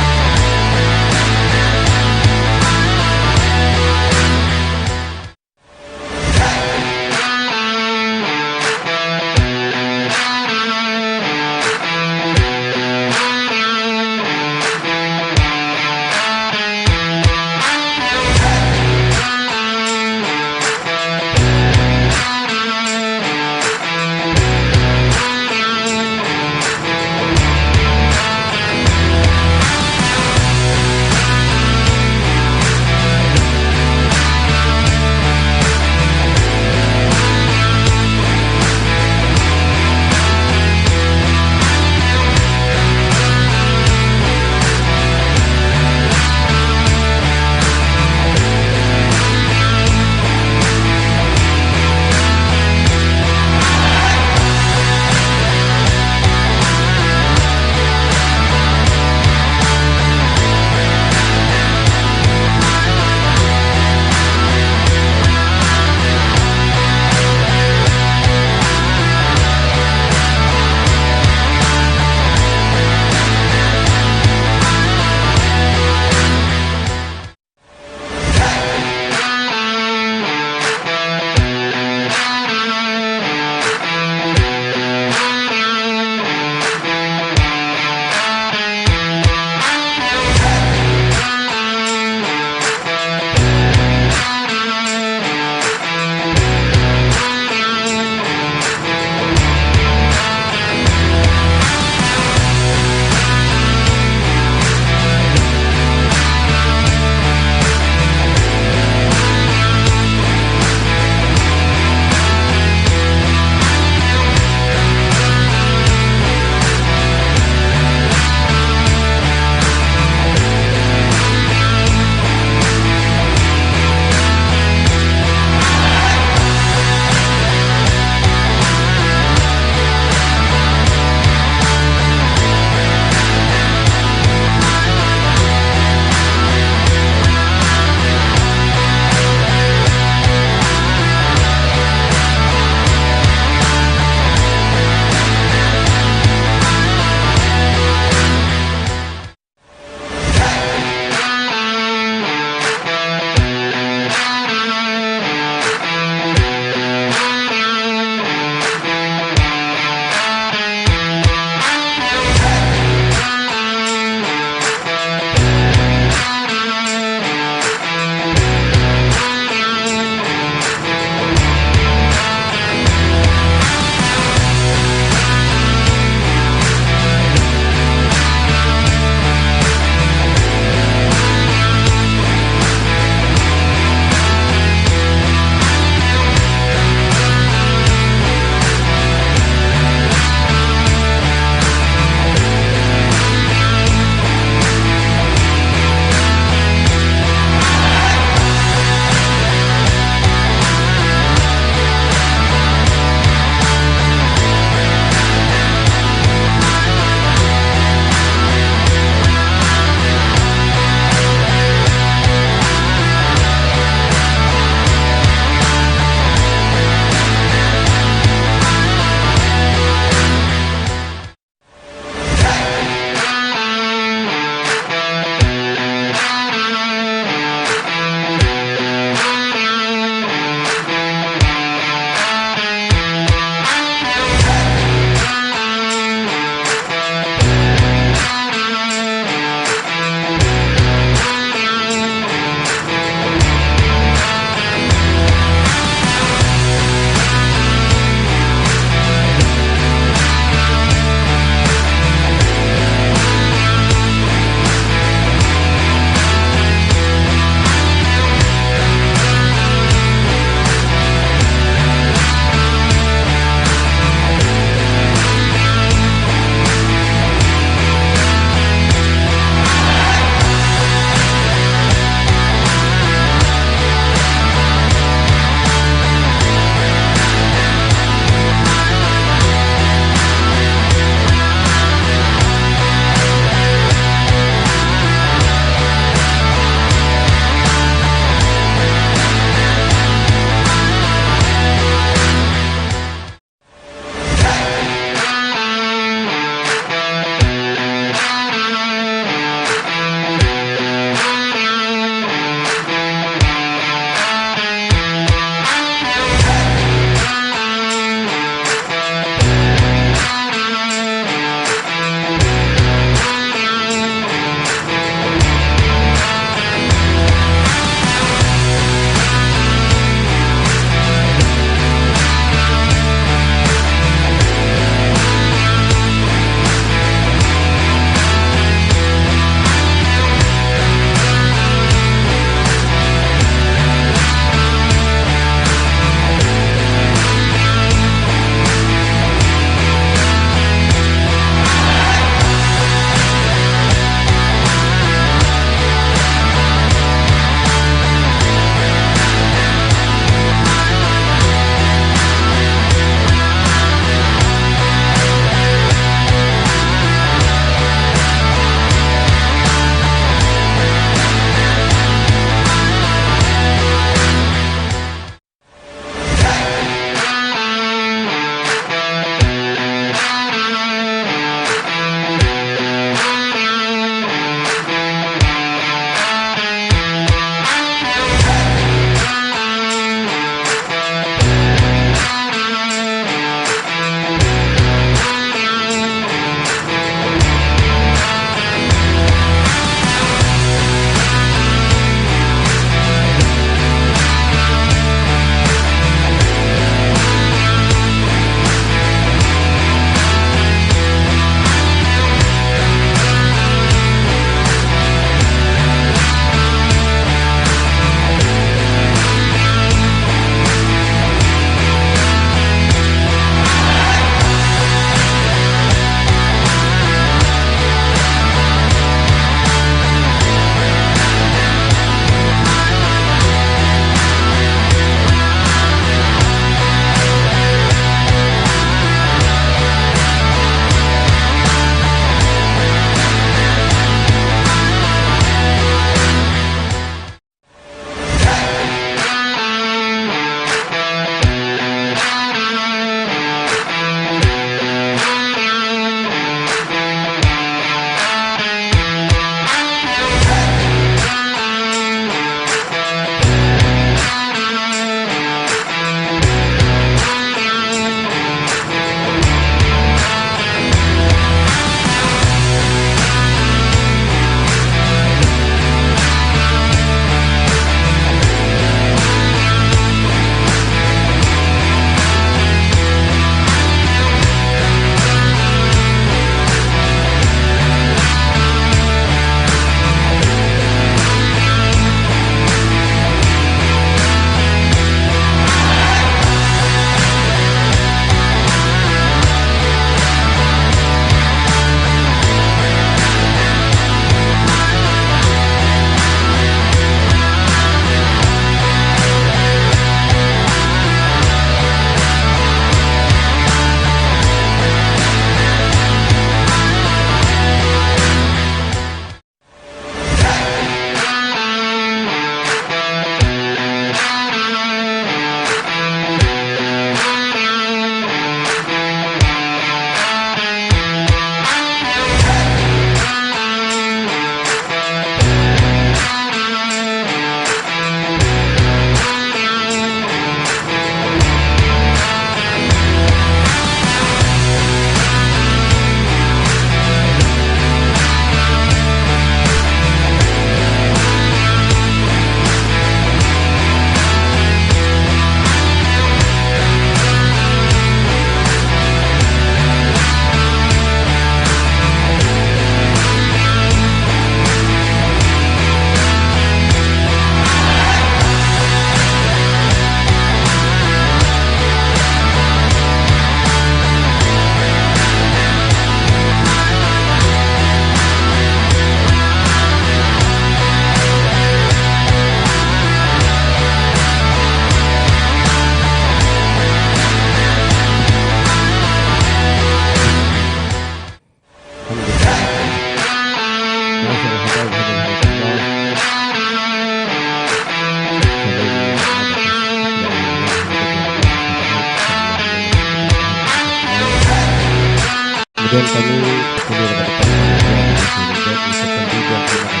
Kemudian kami perlu rekan-rekan mengucapkan juga terima kasih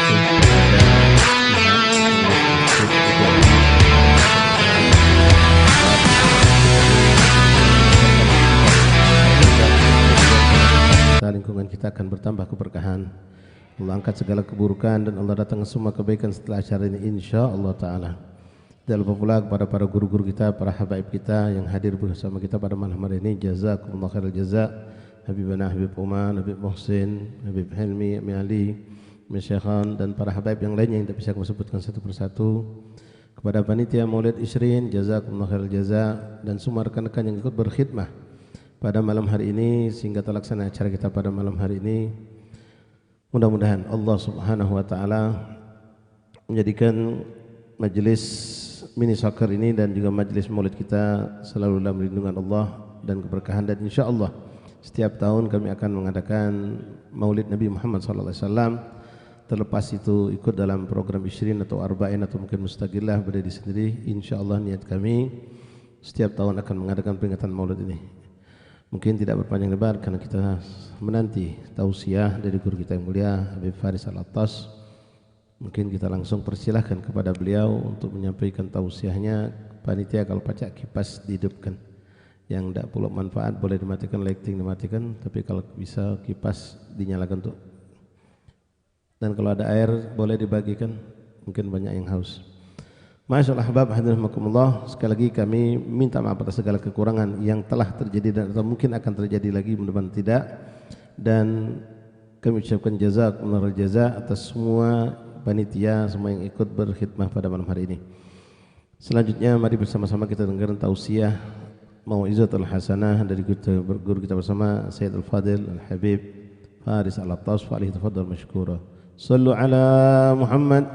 kepada lingkungan kita akan bertambah keberkahan. Allah angkat segala keburukan dan Allah datang semua kebaikan setelah acara ini insyaallah taala. Dan lupa pula kepada para guru-guru kita, para habaib kita yang hadir bersama kita pada malam hari ini. Jazakumullah khairul jaza. Habibana Habib Umar, Habib Muhsin, Habib Helmi, Abi Ali, Syekhan dan para habaib yang lainnya yang tidak bisa kami sebutkan satu persatu. Kepada panitia Maulid Ishrin, jazakumullah khairul jaza, dan semua rekan-rekan yang ikut berkhidmah pada malam hari ini sehingga terlaksana acara kita pada malam hari ini. Mudah-mudahan Allah Subhanahu wa taala menjadikan majelis mini soccer ini dan juga majelis Maulid kita selalu dalam lindungan Allah dan keberkahan, dan insyaallah setiap tahun kami akan mengadakan Maulid Nabi Muhammad SAW. Terlepas itu ikut dalam program Ishrin atau Arba'in atau mungkin Mustaqillah berdiri sendiri, insyaallah niat kami setiap tahun akan mengadakan peringatan Maulid ini. Mungkin tidak berpanjang lebar karena kita menanti tausiah dari guru kita yang mulia Habib Faris Al-Attas. Mungkin kita langsung persilahkan kepada beliau untuk menyampaikan tausiahnya. Panitia kalau pacak kipas dihidupkan, yang tidak perlu manfaat boleh dimatikan, lighting dimatikan, tapi kalau bisa kipas dinyalakan untuk. Dan kalau ada air boleh dibagikan, mungkin banyak yang haus. Masyaallah ahbab hadirin rahimakumullah, sekali lagi kami minta maaf atas segala kekurangan yang telah terjadi dan atau mungkin akan terjadi lagi, mudah-mudahan tidak. Dan kami ucapkan jazakumullah jaza atas semua panitia, semua yang ikut berkhidmah pada malam hari ini. Selanjutnya mari bersama-sama kita dengarkan tausiah Mau'izatul Hasanah dari guru kita bersama Sayyid Al-Fadil Al-Habib Faris Al-Attas. Fa'alihi tafadhal mashkura. Sallu ala Muhammad.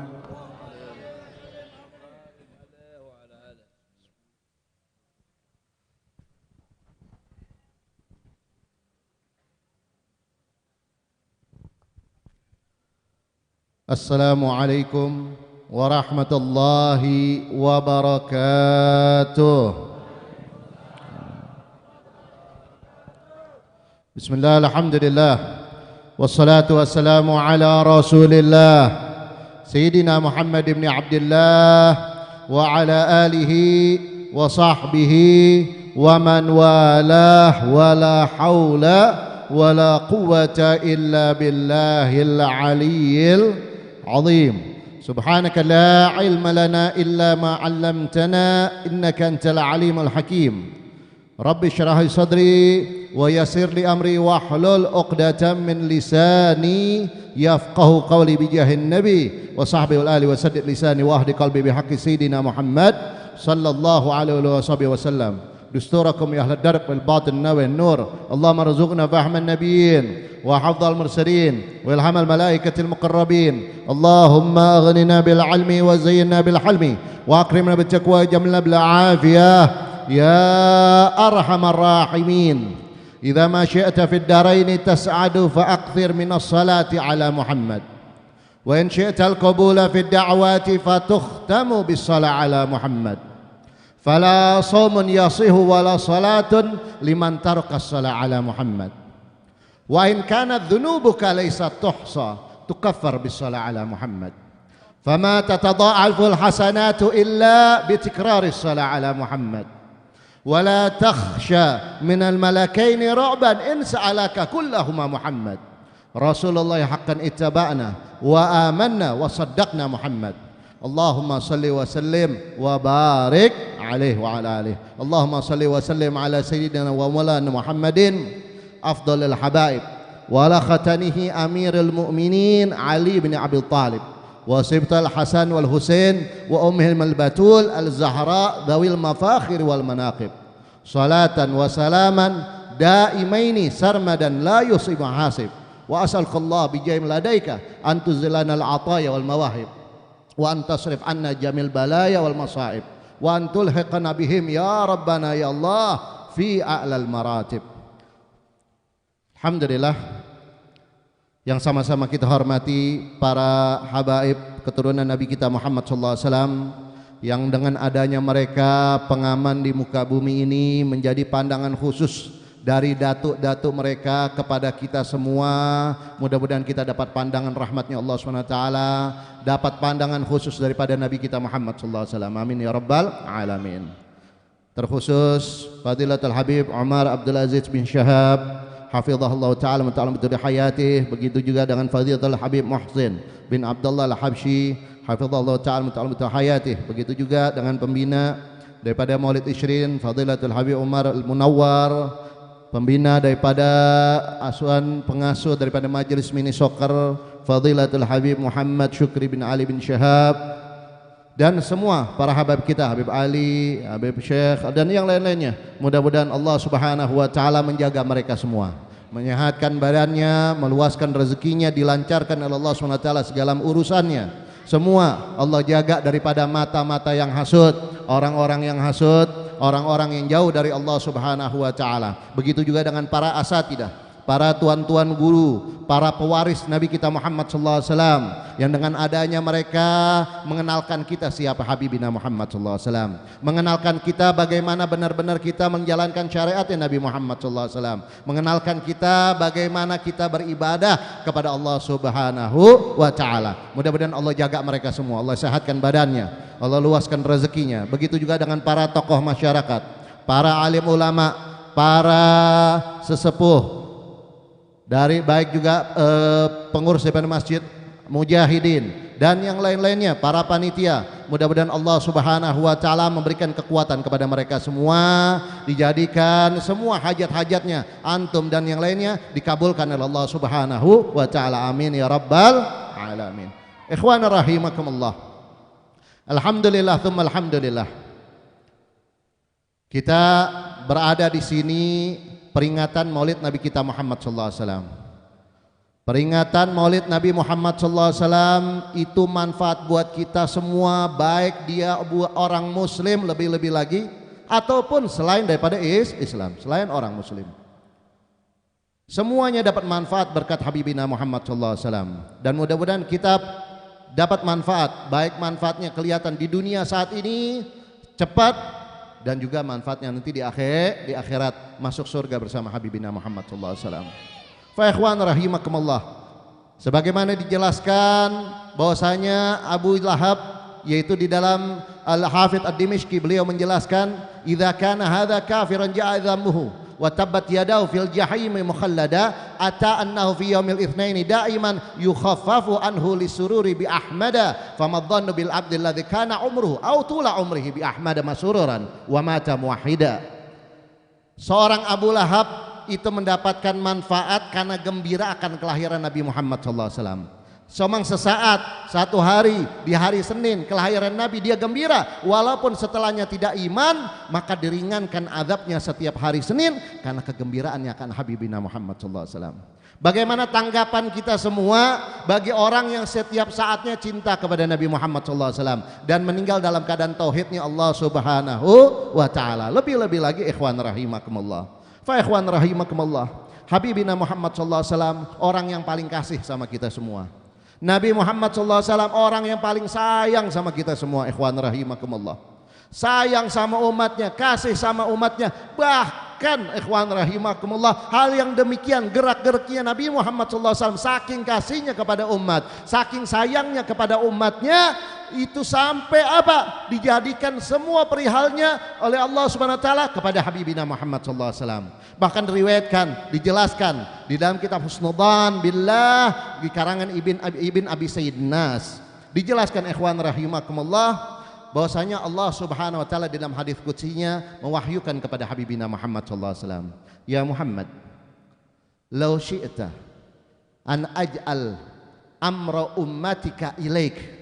Assalamualaikum warahmatullahi wabarakatuh. Bismillah, alhamdulillah, wassalatu wassalamu ala rasulillah Sayyidina Muhammad ibn Abdullah wa ala alihi wa sahbihi wa man walah wa la hawla wa la quwwata illa billahil aliyyil azim. Subhanaka la ilma lana illa ma 'allamtana innaka antal alimul hakim. Rabbi shrah li sadri wa yassir li amri wahlul 'uqdatam min lisani yafqahu qawli bi jahin nabi wa sahbihi wal ali wa saddid lisani wa ahdi qalbi bi haqqi sayyidina Muhammad sallallahu alaihi wasallam. Dusturakum ya ahlad darb wal batin nawi nur. Allahumma rzuqna fahman nabiyyin wa hafdhal mursalin wa ilhamal malaikatil muqarrabin. Allahumma aghnina bil ilmi wa zayyinna bil hilmi wa akrimna bit taqwa jamilna bil afiyah ya arhamar rahimin. Idza ma syi'ta fid darain tas'adu fa akthir minas salati ala Muhammad wa in syi'ta al qabula fid da'wati fatukhtamu bis salah ala Muhammad. Fala saumun yasihu wala salatun liman taraka as-salah ala Muhammad. Wa in kanat dhunubuka laysat tuhsa tukaffar bis-salah ala Muhammad. Fama tatadha'afu al-hasanatu illa bitikrar as-salah ala Muhammad. Wa la takhsha min al-malakain ra'ban in sa'alaka kullahuma Muhammad. Rasulullah haqqan ittaba'na wa amanna wa saddaqna Muhammad. Allahumma salli wa sallim wa barik alaihi wa ala alihi. Allahumma salli wa sallim ala sayyidina wa maulana Muhammadin afdalil habaib wa ala khatanihi amiril mu'minin Ali bin Abi Talib wa sibtal Hasan wal Husain wa ummihim al-batul al-zahra dhawil mafakhir wal manaqib. Salatan wa salaman daimaini sarmadan la yusib hasib. Wa as'alukallah bi jaim ladaika an tuzilana al-ataya wal mawahib wa antasrif anna jamil balaya wal masaib wa antul hiqna bihim ya rabbana ya Allah fi a'lal maratib. Alhamdulillah, yang sama-sama kita hormati para habaib keturunan Nabi kita Muhammad sallallahu alaihi wasallam, yang dengan adanya mereka pengaman di muka bumi ini menjadi pandangan khusus dari datuk-datuk mereka kepada kita semua. Mudah-mudahan kita dapat pandangan rahmatnya Allah SWT, dapat pandangan khusus daripada Nabi kita Muhammad SAW. Amin ya rabbal alamin. Terkhusus Fadilatul Habib Umar Abdul Aziz bin Syahab, hafizahullah ta'ala wa ta'ala betul hayatih. Begitu juga dengan Fadilatul Habib Muhsin bin Abdullah Al-Habsyi, hafizahullah ta'ala wa ta'ala betul hayatih. Begitu juga dengan pembina daripada Maulid Ishrin Fadilatul Habib Umar Al-Munawwar, pembina daripada asuhan pengasuh daripada Majelis Mini Soccer Fadilatul Habib Muhammad Syukri bin Ali bin Syahab, dan semua para habib kita, Habib Ali, Habib Syekh dan yang lain-lainnya. Mudah-mudahan Allah Subhanahu wa taala menjaga mereka semua, menyehatkan badannya, meluaskan rezekinya, dilancarkan oleh Allah Subhanahu wa taala segala urusannya. Semua Allah jaga daripada mata-mata yang hasud, orang-orang yang hasud, orang-orang yang jauh dari Allah Subhanahu wa taala. Begitu juga dengan para asatidah, para tuan-tuan guru, para pewaris Nabi kita Muhammad sallallahu alaihi wasallam, yang dengan adanya mereka mengenalkan kita siapa Habibina Muhammad sallallahu alaihi wasallam, mengenalkan kita bagaimana benar-benar kita menjalankan syariat Nabi Muhammad sallallahu alaihi wasallam, mengenalkan kita bagaimana kita beribadah kepada Allah Subhanahu wa taala. Mudah-mudahan Allah jaga mereka semua, Allah sehatkan badannya, Allah luaskan rezekinya. Begitu juga dengan para tokoh masyarakat, para alim ulama, para sesepuh dari baik juga pengurus daripada masjid, mujahidin dan yang lain-lainnya, para panitia. Mudah-mudahan Allah Subhanahu wa taala memberikan kekuatan kepada mereka semua, dijadikan semua hajat-hajatnya antum dan yang lainnya dikabulkan oleh Allah Subhanahu wa taala. Amin ya rabbal alamin. Ikhwana rahimakumullah. Alhamdulillah tsumma alhamdulillah. Kita berada di sini peringatan Maulid Nabi kita Muhammad sallallahu alaihi wasallam. Peringatan Maulid Nabi Muhammad sallallahu alaihi wasallam itu manfaat buat kita semua, baik dia orang muslim lebih-lebih lagi ataupun selain daripada Islam, selain orang muslim. Semuanya dapat manfaat berkat Habibina Muhammad sallallahu alaihi wasallam. Dan mudah-mudahan kita dapat manfaat, baik manfaatnya kelihatan di dunia saat ini cepat, dan juga manfaatnya nanti di akhirat masuk surga bersama Habibina Muhammad sallallahu alaihi wasallam. Fa ikhwan rahimakumullah, sebagaimana dijelaskan bahwasanya Abu Lahab, yaitu di dalam Al-Hafidz Ad-Dimishqi, beliau menjelaskan idza kana hadza kafiran ja'a dhammuhu wa tabbat yadahu fil jahimi mukhallada ata annahu fi yaumil itsnaini daiman yukhaffafu anhu lisururi bi ahmada famadhannu bil abdil ladzi kana umruhu aw tula umrihi bi ahmada masururan wa mata muwahhida. Seorang Abu Lahab itu mendapatkan manfaat karena gembira akan kelahiran Nabi Muhammad sallallahu alaihi wasallam. Somang sesaat, satu hari, di hari Senin kelahiran Nabi dia gembira, walaupun setelahnya tidak iman, maka diringankan azabnya setiap hari Senin karena kegembiraannya akan Habibina Muhammad sallallahu alaihi wasallam. Bagaimana tanggapan kita semua bagi orang yang setiap saatnya cinta kepada Nabi Muhammad sallallahu alaihi wasallam dan meninggal dalam keadaan tauhidnya Allah Subhanahu wa taala? Lebih-lebih lagi ikhwan rahimakumullah. Fa ikhwan rahimakumullah, Habibina Muhammad sallallahu alaihi wasallam orang yang paling kasih sama kita semua. Nabi Muhammad SAW orang yang paling sayang sama kita semua, ikhwan rahimakumullah. Sayang sama umatnya, kasih sama umatnya. Bahkan ikhwan rahimakumullah, hal yang demikian gerak-geriknya Nabi Muhammad SAW, saking kasihnya kepada umat, saking sayangnya kepada umatnya, itu sampai apa? Dijadikan semua perihalnya oleh Allah Subhanahu wa taala kepada Habibina Muhammad sallallahu alaihi wasallam. Bahkan diriwayatkan, dijelaskan di dalam kitab Husnudzan billah di karangan Ibn Abi Sayyid Nas. Dijelaskan ikhwan rahimakumullah bahwasanya Allah Subhanahu wa taala dalam hadis qudsinya mewahyukan kepada Habibina Muhammad sallallahu alaihi wasallam, "Ya Muhammad, law syi'ta an aj'al amra ummatika ilaik."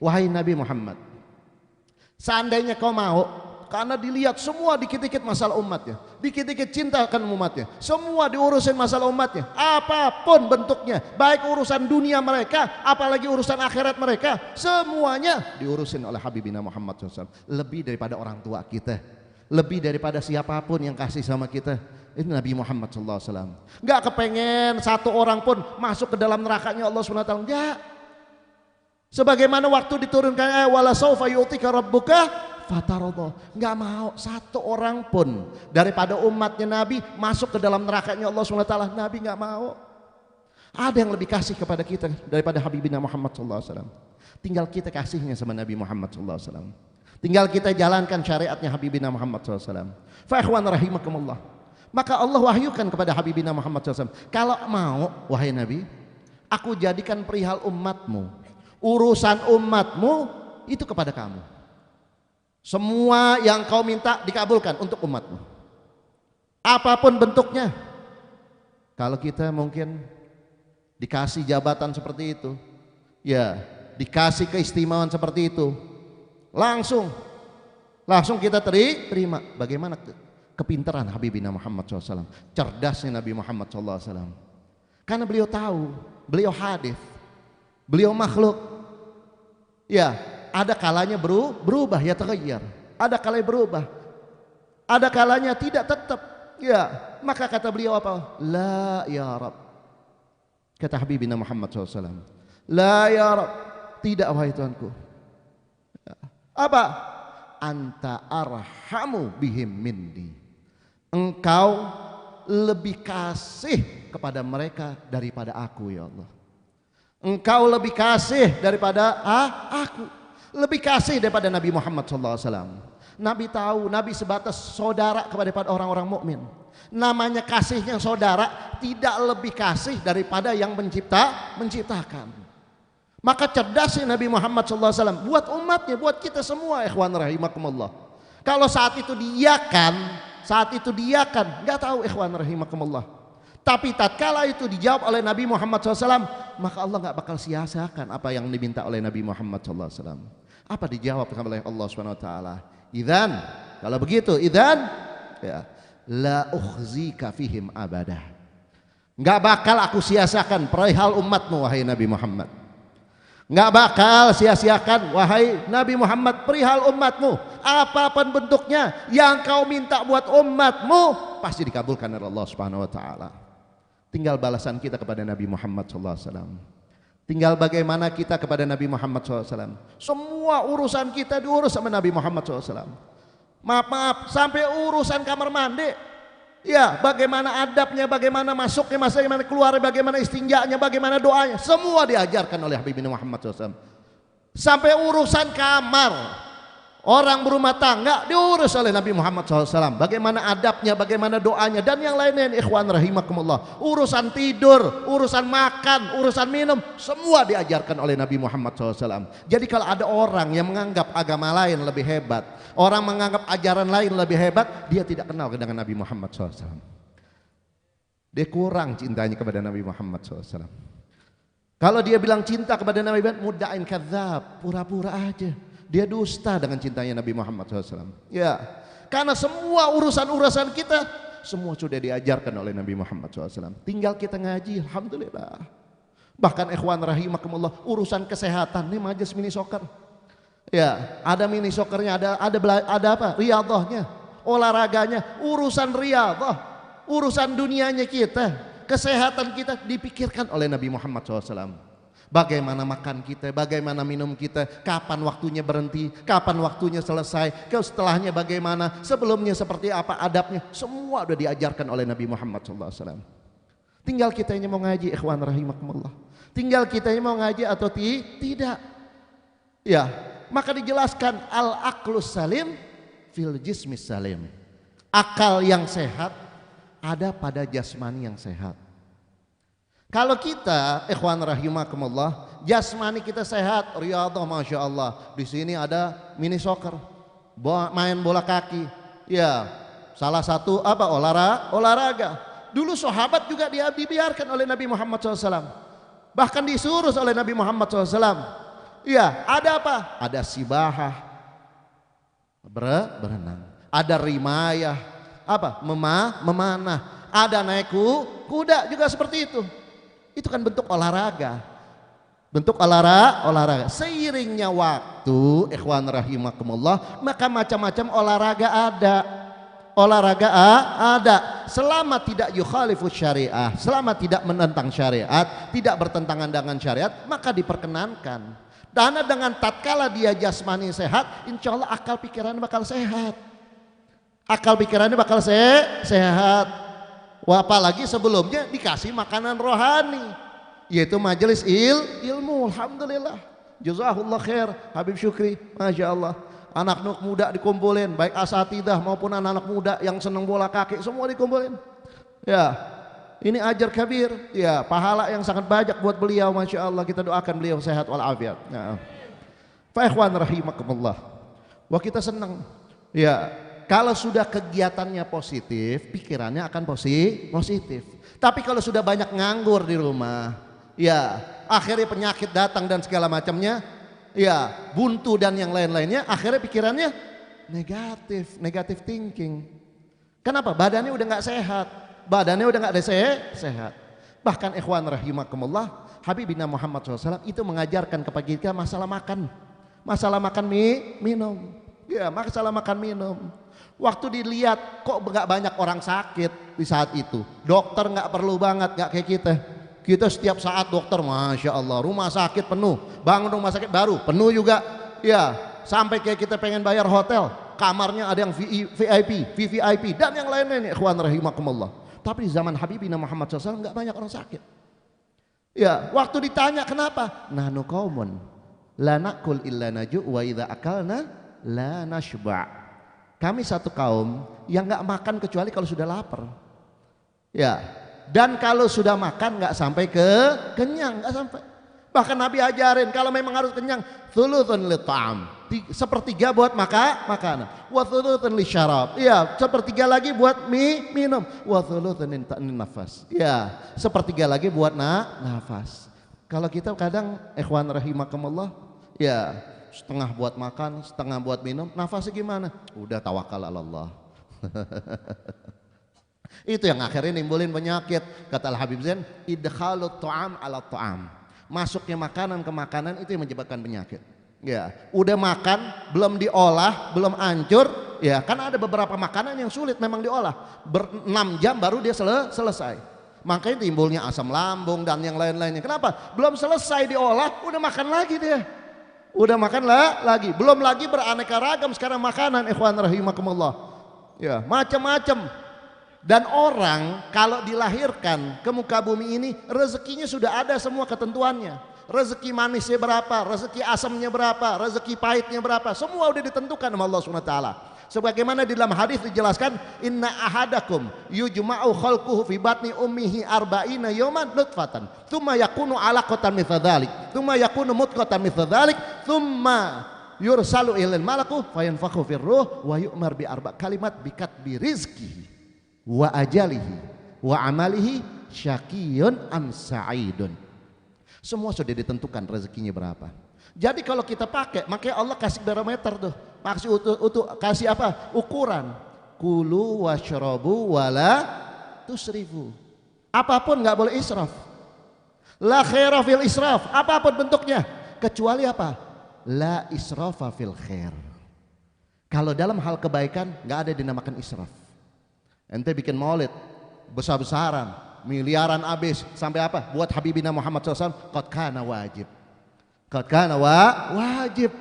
Wahai Nabi Muhammad, seandainya kau mau, karena dilihat semua dikit-dikit masalah umatnya, dikit-dikit cinta akan umatnya, semua diurusin masalah umatnya, apapun bentuknya, baik urusan dunia mereka, apalagi urusan akhirat mereka, semuanya diurusin oleh Habibina Muhammad SAW. Lebih daripada orang tua kita, lebih daripada siapapun yang kasih sama kita, ini Nabi Muhammad SAW. Gak kepengen satu orang pun masuk ke dalam nerakanya Allah SWT. Enggak. Sebagaimana waktu diturunkan wala saufa yu'tika rabbuka fataradha. Nggak mau satu orang pun daripada umatnya Nabi masuk ke dalam nerakanya Allah SWT. Nabi nggak mau. Ada yang lebih kasih kepada kita daripada Habibina Muhammad SAW. Tinggal kita kasihnya sama Nabi Muhammad SAW. Tinggal kita jalankan syariatnya Habibina Muhammad SAW. Fa ikhwan rahimakumullah. Maka Allah wahyukan kepada Habibina Muhammad SAW. Kalau mau, wahai Nabi, aku jadikan perihal umatmu, urusan umatmu itu kepada kamu. Semua yang kau minta dikabulkan untuk umatmu, apapun bentuknya. Kalau kita mungkin dikasih jabatan seperti itu, ya dikasih keistimewaan seperti itu, langsung kita terima. Bagaimana kepintaran Habibina Muhammad SAW, cerdasnya Nabi Muhammad SAW. Karena beliau tahu, beliau hadis, beliau makhluk. Ya, ada kalanya berubah, ya taghayyar. Ada kalanya berubah, ada kalanya tidak tetap. Ya, maka kata beliau apa? La ya Rab. Kata Habibina Muhammad SAW, la ya Rab, tidak wahai Tuhanku. Apa? Anta arhamu bihim minni. Engkau lebih kasih kepada mereka daripada aku, ya Allah. Engkau lebih kasih daripada aku. Lebih kasih daripada Nabi Muhammad SAW. Nabi tahu, Nabi sebatas saudara kepada orang-orang mukmin. Namanya kasihnya saudara, tidak lebih kasih daripada yang menciptakan. Maka cerdasnya Nabi Muhammad SAW buat umatnya, buat kita semua, ikhwan rahimakumullah. Kalau saat itu diiyakan, nggak tahu ikhwan rahimakumullah. Tapi tatkala itu dijawab oleh Nabi Muhammad SAW, maka Allah nggak bakal sia-siakan apa yang diminta oleh Nabi Muhammad SAW. Apa dijawab oleh Allah SWT? Idzan, kalau begitu, idzan, ya, la ukhzika fihim abadah. Nggak bakal aku sia-siakan perihal umatmu, wahai Nabi Muhammad. Nggak bakal sia-siakan, wahai Nabi Muhammad, perihal umatmu. Apapun bentuknya yang kau minta buat umatmu pasti dikabulkan oleh Allah Subhanahu Wa Taala. Tinggal balasan kita kepada Nabi Muhammad SAW. Tinggal bagaimana kita kepada Nabi Muhammad SAW. Semua urusan kita diurus sama Nabi Muhammad SAW. Maaf, sampai urusan kamar mandi, ya, bagaimana adabnya, bagaimana masuknya, bagaimana keluarnya, bagaimana istinjanya, bagaimana doanya, semua diajarkan oleh Habibina Muhammad SAW. Sampai urusan kamar orang berumah tangga diurus oleh Nabi Muhammad SAW. Bagaimana adabnya, bagaimana doanya, dan yang lainnya, ikhwan rahimakumullah. Urusan tidur, urusan makan, urusan minum, semua diajarkan oleh Nabi Muhammad SAW. Jadi kalau ada orang yang menganggap agama lain lebih hebat, orang menganggap ajaran lain lebih hebat, dia tidak kenal dengan Nabi Muhammad SAW. Dia kurang cintanya kepada Nabi Muhammad SAW. Kalau dia bilang cinta kepada Nabi Muhammad, muddain kadzab, pura-pura aja. Dia dusta dengan cintanya Nabi Muhammad SAW. Ya, karena semua urusan-urusan kita semua sudah diajarkan oleh Nabi Muhammad SAW. Tinggal kita ngaji, alhamdulillah. Bahkan ikhwan rahimakumullah, urusan kesehatan nih majelis mini soccer. Ya, ada mini soccernya, ada apa? Riyadhahnya, olahraganya, urusan riyadhah, urusan dunianya kita, kesehatan kita dipikirkan oleh Nabi Muhammad SAW. Bagaimana makan kita, bagaimana minum kita, kapan waktunya berhenti, kapan waktunya selesai, setelahnya bagaimana, sebelumnya seperti apa adabnya, semua sudah diajarkan oleh Nabi Muhammad SAW. Tinggal kita ini mau ngaji, ikhwan rahimakumullah. Tinggal kita ini mau ngaji atau tidak. Ya, maka dijelaskan al-aqlus salim fil jismis salim. Akal yang sehat ada pada jasmani yang sehat. Kalau kita, ikhwan rahimakumullah, jasmani kita sehat, riyadhah masya Allah. Di sini ada mini soccer, main bola kaki, ya, salah satu apa olahraga. Dulu sahabat juga dibiarkan oleh Nabi Muhammad SAW, bahkan disuruh oleh Nabi Muhammad SAW. Ya, ada apa? Ada sibahah, berenang, ada rimayah, apa? Memanah, ada naik kuda juga seperti itu. Itu kan bentuk olahraga. Bentuk olahraga. Seiringnya waktu, ikhwan rahimakumullah, maka macam-macam olahraga ada. Selama tidak yukhalifus syariah, selama tidak menentang syariat, tidak bertentangan dengan syariat, maka diperkenankan. Karena dengan tatkala dia jasmani sehat, insya Allah akal pikirannya bakal sehat. Akal pikirannya bakal sehat. Wah, apalagi sebelumnya dikasih makanan rohani, yaitu majelis ilmu. Alhamdulillah. Jazakallah khair Habib Syukri, Masya Allah. Anak-anak muda dikumpulin, baik asatidah maupun anak-anak muda yang senang bola kaki, semua dikumpulin. Ya, ini ajar kabir. Ya, pahala yang sangat banyak buat beliau, Masya Allah. Kita doakan beliau sehat walafiat. Ya. Fa ikhwan rahimakumullah. Wah, kita senang. Ya, kalau sudah kegiatannya positif, pikirannya akan positif. Tapi kalau sudah banyak nganggur di rumah, ya akhirnya penyakit datang dan segala macamnya, ya buntu dan yang lain-lainnya, akhirnya pikirannya negatif thinking. Kenapa? Badannya udah nggak sehat, badannya udah nggak sehat. Bahkan ikhwan rahimakumullah, Habibina Muhammad SAW itu mengajarkan kepada kita masalah makan minum. Ya, masalah makan minum. Waktu dilihat kok nggak banyak orang sakit di saat itu, dokter nggak perlu banget, nggak kayak kita. Kita setiap saat dokter, Masya Allah, rumah sakit penuh, bangun rumah sakit baru penuh juga. Ya, sampai kayak kita pengen bayar hotel, kamarnya ada yang VIP, VVIP dan yang lain-lain. Ikhwan rahimakumullah. Tapi di zaman Habibina Muhammad SAW nggak banyak orang sakit. Ya, waktu ditanya kenapa? Nahnu qaumun la nakul illa naju wa idza akalna la nashba'. Kami satu kaum yang nggak makan kecuali kalau sudah lapar. Ya, dan kalau sudah makan nggak sampai kenyang, nggak sampai. Bahkan Nabi ajarin kalau memang harus kenyang, thuluthun lit'am, sepertiga buat makanan, wa thuluthun lisyarab, ya sepertiga lagi buat minum, wa thuluthun nafas, ya sepertiga lagi buat nafas. Kalau kita kadang ikhwan rahimakumullah, ya setengah buat makan, setengah buat minum, nafasnya gimana? Udah tawakal Allah. Itu yang akhirnya nimbulin penyakit. Kata Al-Habib Zain, idkhalut ta'am ala ta'am. Masuknya makanan ke makanan itu yang menyebabkan penyakit. Ya, udah makan, belum diolah, belum hancur, ya kan ada beberapa makanan yang sulit memang diolah. 6 jam baru dia selesai. Makanya timbulnya asam lambung dan yang lain-lainnya. Kenapa? Belum selesai diolah, udah makan lagi dia. Udah makan lagi, belum lagi beraneka ragam sekarang makanan, ikhwan rahimakumullah. Ya, macam-macam. Dan orang kalau dilahirkan ke muka bumi ini, rezekinya sudah ada semua ketentuannya. Rezeki manisnya berapa, rezeki asamnya berapa, rezeki pahitnya berapa, semua udah ditentukan sama Allah SWT. Sebagaimana di dalam hadis dijelaskan, inna ahadakum yujma'u khalquhu fi batni ummihi arba'ina yawman nutfatan thumma yakunu alaqatan mithla dhalik thumma yakunu mudghatan mithla dhalik thumma yursalu ilal malaku fayanfakhu fir ruh wa yu'mar bi arba' kalimat bikatbi rizqihi wa ajalihi wa amalihi syaqiyun am sa'idun. Semua sudah ditentukan rezekinya berapa. Jadi kalau kita pakai, makanya Allah kasih barometer tuh, kasih apa? Ukuran. Kulu washrabu wala tusrifu. Apapun nggak boleh israf. La khaira fil israf. Apapun bentuknya, kecuali apa? La israfa fil khair. Kalau dalam hal kebaikan nggak ada dinamakan israf. Ente bikin maulid besar-besaran, miliaran habis sampai apa? Buat Habibina Muhammad SAW, qad kana wajib. Karena wajib.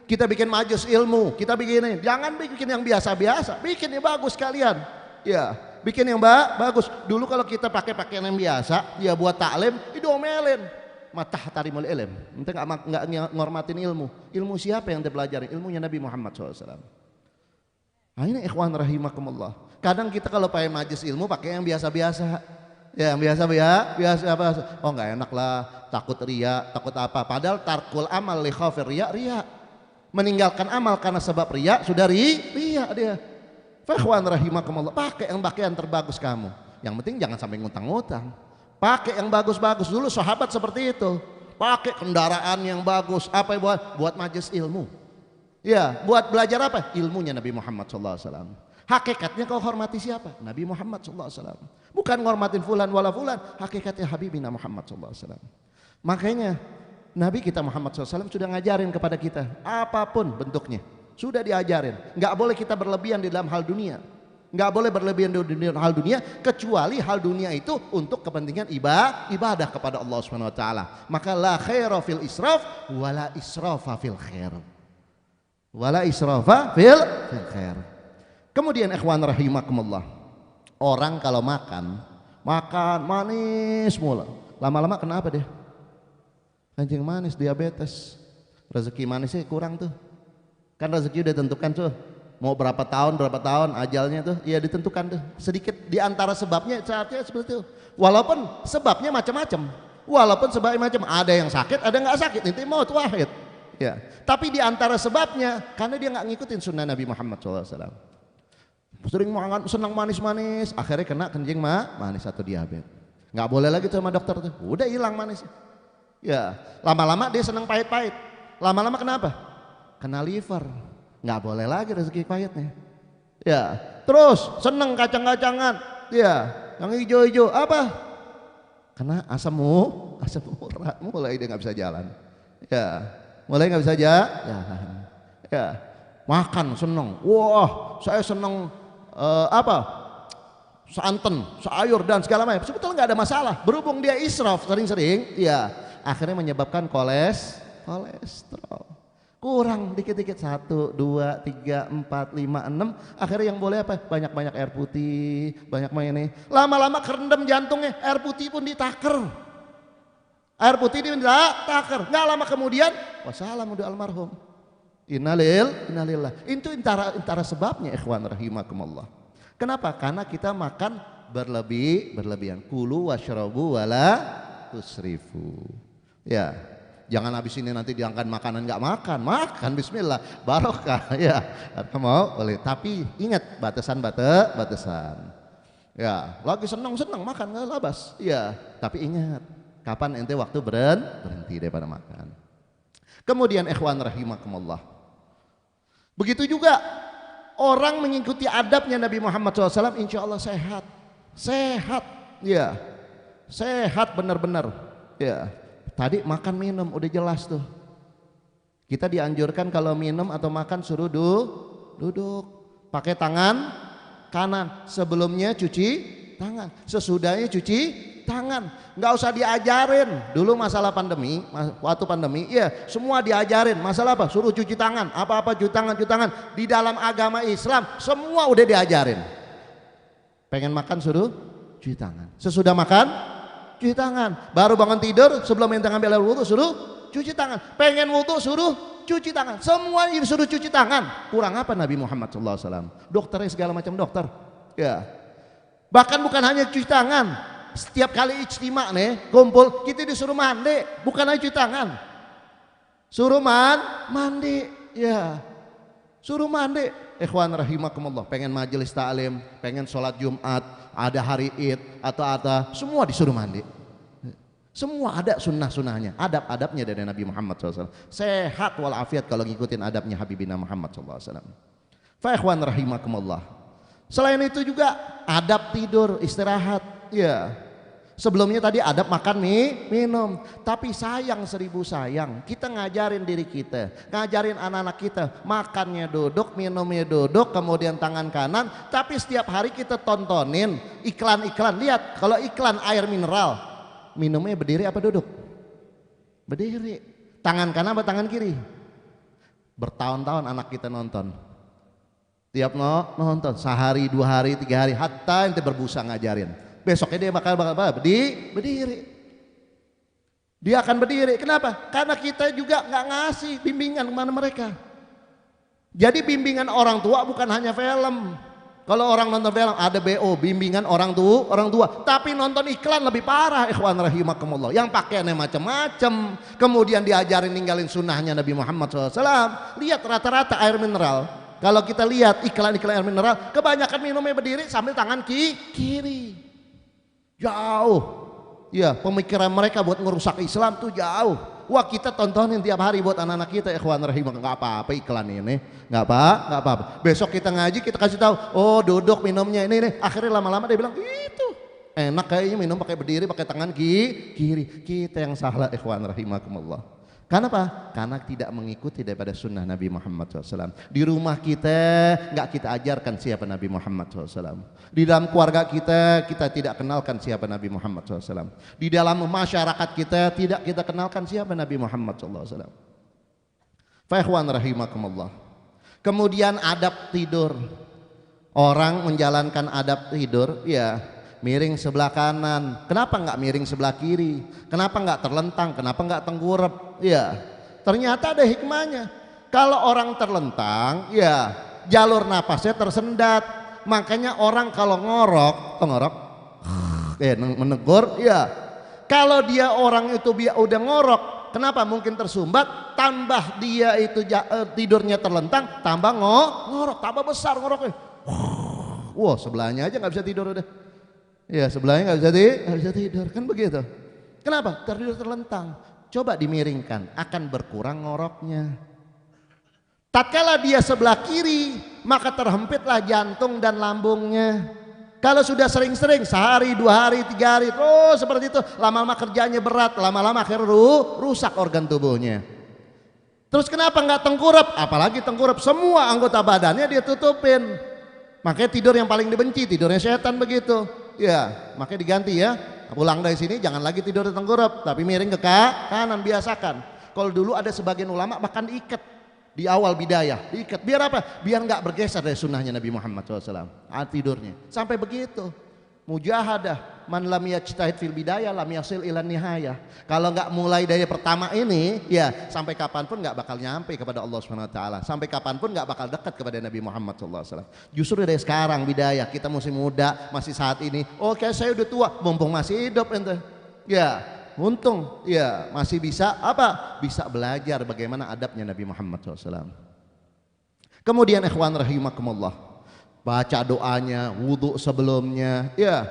Kita bikin majelis ilmu, kita bikin, jangan bikin yang biasa-biasa, bikin yang bagus kalian. Ya, bikin yang bagus. Dulu kalau kita pakai pakaian yang biasa, ya buat taklim, diomelin. Matah tarimul ilm. Ente nggak ngormatin ilmu. Ilmu siapa yang dipelajari? Ilmunya Nabi Muhammad SAW. Nah, ini ikhwan rahimakumullah. Kadang kita kalau pakai majelis ilmu pakai yang biasa-biasa. Ya, yang biasa. Oh nggak enak lah, takut ria, takut apa. Padahal tarkul amal li khafir ria. Meninggalkan amal karena sebab ria, sudah ria dia. Fakhwan rahimakumullah, pakai yang terbagus kamu. Yang penting jangan sampai ngutang-ngutang. Pakai yang bagus-bagus. Dulu sahabat seperti itu. Pakai kendaraan yang bagus. Apa yang buat majelis ilmu. Ya, buat belajar apa? Ilmunya Nabi Muhammad SAW. Hakikatnya kau hormati siapa? Nabi Muhammad SAW. Bukan ngormatin fulan wala fulan. Hakikatnya Habibina Muhammad SAW. Makanya Nabi kita Muhammad SAW sudah ngajarin kepada kita apapun bentuknya. Sudah diajarin. Nggak boleh kita berlebihan di dalam hal dunia. Nggak boleh berlebihan di hal dunia, kecuali hal dunia itu untuk kepentingan ibadah kepada Allah Subhanahu wa taala. Maka la khaira fil israf wala israfa fil khair. Wala israfa fil khair. Kemudian ikhwan rahimakumullah, orang kalau makan manis mula, lama-lama kenapa deh? Kencing manis, diabetes. Rezeki manisnya kurang tuh. Kan rezeki udah tentukan tuh. Mau berapa tahun ajalnya tuh, ya ditentukan tuh. Sedikit di antara sebabnya saatnya seperti itu. Walaupun sebabnya macam-macam. Walaupun sebabnya macam, ada yang sakit, ada nggak sakit, intinya maut wahid. Ya. Tapi di antara sebabnya karena dia nggak ngikutin sunnah Nabi Muhammad SAW. Sering senang manis-manis, akhirnya kena kencing manis atau diabetes. Nggak boleh lagi tuh sama dokter tuh. Udah hilang manisnya. Ya, lama-lama dia senang pahit-pahit. Lama-lama kenapa? Kena liver. Nggak boleh lagi rezeki pahitnya. Ya, terus seneng kacang-kacangan. Ya, yang hijau-hijau apa? Kena asam urat, mulai dia nggak bisa jalan. Ya, mulai nggak bisa jalan. Ya, makan seneng. Wah, saya seneng santan, sayur dan segala macam. Sebetulnya nggak ada masalah. Berhubung dia israf sering-sering, ya akhirnya menyebabkan kolesterol. Kurang dikit-dikit 1, 2, 3, 4, 5, 6. Akhirnya yang boleh apa? Banyak-banyak air putih, banyak ini. Lama-lama kerendam jantungnya, air putih pun ditaker. Air putih ditaker. Nggak lama kemudian, wassalam udah almarhum. Innalillah. Itu antara sebabnya ikhwan rahimakumullah. Kenapa? Karena kita makan berlebihan. Kulu washrabu wala tusrifu. Ya. Jangan habis ini nanti diangkat makanan nggak makan bismillah barokah ya mau boleh, tapi ingat batasan. Ya, lagi senang makan nggak labas ya, tapi ingat kapan ente waktu berhenti daripada makan. Kemudian ikhwan rahimakumullah, begitu juga orang mengikuti adabnya Nabi Muhammad SAW, insya Allah sehat ya, sehat benar-benar ya. Tadi makan minum udah jelas tuh. Kita dianjurkan kalau minum atau makan suruh duduk. Pakai tangan kanan. Sebelumnya cuci tangan. Sesudahnya cuci tangan. Nggak usah diajarin. Dulu masalah pandemi, waktu pandemi, ya semua diajarin. Masalah apa? Suruh cuci tangan. Apa-apa cuci tangan. Di dalam agama Islam semua udah diajarin. Pengen makan suruh cuci tangan. Sesudah makan cuci tangan, baru bangun tidur sebelum minta ngambil air wudhu suruh cuci tangan, pengen wudhu suruh cuci tangan, semua ini suruh cuci tangan. Kurang apa Nabi Muhammad SAW? Dokternya segala macam dokter, ya. Bahkan bukan hanya cuci tangan, setiap kali ijtima nih kumpul kita disuruh mandi, bukan hanya cuci tangan, suruh mandi, ya, suruh mandi. Ikhwan rahimakumullah, pengen majelis ta'lim, pengen sholat Jumat, ada hari Id atau semua disuruh mandi. Semua ada sunnah-sunnahnya, adab-adabnya dari Nabi Muhammad SAW. Sehat walafiat kalau ngikutin adabnya Habibina Muhammad SAW. Fa ikhwan rahimakumullah. Selain itu juga adab tidur, istirahat. Ya. Sebelumnya tadi adab makan minum, tapi sayang 1000 sayang, kita ngajarin diri kita, ngajarin anak-anak kita, makannya duduk, minumnya duduk, kemudian tangan kanan, tapi setiap hari kita tontonin iklan-iklan. Lihat kalau iklan air mineral, minumnya berdiri apa duduk? Berdiri. Tangan kanan apa tangan kiri? Bertahun-tahun anak kita nonton, tiap nonton sehari, 2 hari, 3 hari, hatta ente berbusa ngajarin. Besoknya dia bakal berdiri. Dia akan berdiri. Kenapa? Karena kita juga nggak ngasih bimbingan kemana mereka. Jadi bimbingan orang tua bukan hanya film. Kalau orang nonton film ada BO, bimbingan orang tua. Tapi nonton iklan lebih parah, ikhwan rahimakumullah. Yang pakaiannya macam-macam. Kemudian diajarin ninggalin sunnahnya Nabi Muhammad SAW. Lihat rata-rata air mineral. Kalau kita lihat iklan-iklan air mineral, kebanyakan minumnya berdiri sambil tangan kiri. Jauh, ya pemikiran mereka buat ngerusak Islam tuh jauh. Wah kita tontonin tiap hari buat anak-anak kita, ikhwan rahimah, nggak apa-apa iklan ini, nggak apa-apa. Besok kita ngaji kita kasih tahu, oh duduk minumnya ini. Akhirnya lama-lama dia bilang itu enak kayaknya minum pakai berdiri, pakai tangan kiri. Kita yang salah, ikhwan rahimakumullah. Kenapa? Karena tidak mengikuti daripada sunnah Nabi Muhammad SAW. Di rumah kita nggak kita ajarkan siapa Nabi Muhammad SAW. Di dalam keluarga kita tidak kenalkan siapa Nabi Muhammad SAW. Di dalam masyarakat kita tidak kita kenalkan siapa Nabi Muhammad SAW. Fa ikhwan rahimakumullah. Kemudian adab tidur. Orang menjalankan adab tidur, ya miring sebelah kanan. Kenapa nggak miring sebelah kiri? Kenapa nggak terlentang? Kenapa nggak tengkurap? Ya, ternyata ada hikmahnya. Kalau orang terlentang, ya jalur napasnya tersendat. Makanya orang kalau ngorok, menegur, ya. Kalau dia orang itu udah ngorok, kenapa mungkin tersumbat? Tambah dia itu tidurnya terlentang, tambah ngorok, tambah besar ngoroknya. Wah, sebelahnya aja nggak bisa tidur udah. Ya, sebelahnya nggak bisa tidur, kan begitu. Kenapa? Tertidur terlentang. Coba dimiringkan, akan berkurang ngoroknya. Tatkala dia sebelah kiri, maka terhempitlah jantung dan lambungnya. Kalau sudah sering-sering, sehari, 2 hari, 3 hari, terus seperti itu, lama-lama kerjanya berat, lama-lama akhirnya rusak organ tubuhnya. Terus kenapa nggak tengkurap? Apalagi tengkurap, semua anggota badannya dia tutupin. Makanya tidur yang paling dibenci, tidurnya setan begitu. Ya, makanya diganti ya. Pulang dari sini jangan lagi tidur di tengkurap, tapi miring ke kanan, biasakan. Kalau dulu ada sebagian ulama bahkan diikat di awal bidayah, diikat. Biar apa? Biar nggak bergeser dari sunnahnya Nabi Muhammad SAW. Tidurnya sampai begitu. Mujahadah, man lam yajtahid fil bidayah lam yasil ilan nihayah. Kalau nggak mulai dari pertama ini, ya sampai kapanpun nggak bakal nyampe kepada Allah Subhanahu Wa Taala. Sampai kapanpun nggak bakal dekat kepada Nabi Muhammad SAW. Justru dari sekarang bidayah, kita masih muda, masih saat ini. Oke, saya udah tua, mumpung masih hidup ente. Ya, untung, ya masih bisa apa? Bisa belajar bagaimana adabnya Nabi Muhammad SAW. Kemudian ikhwan rahimakumullah, baca doanya, wudhu sebelumnya, ya.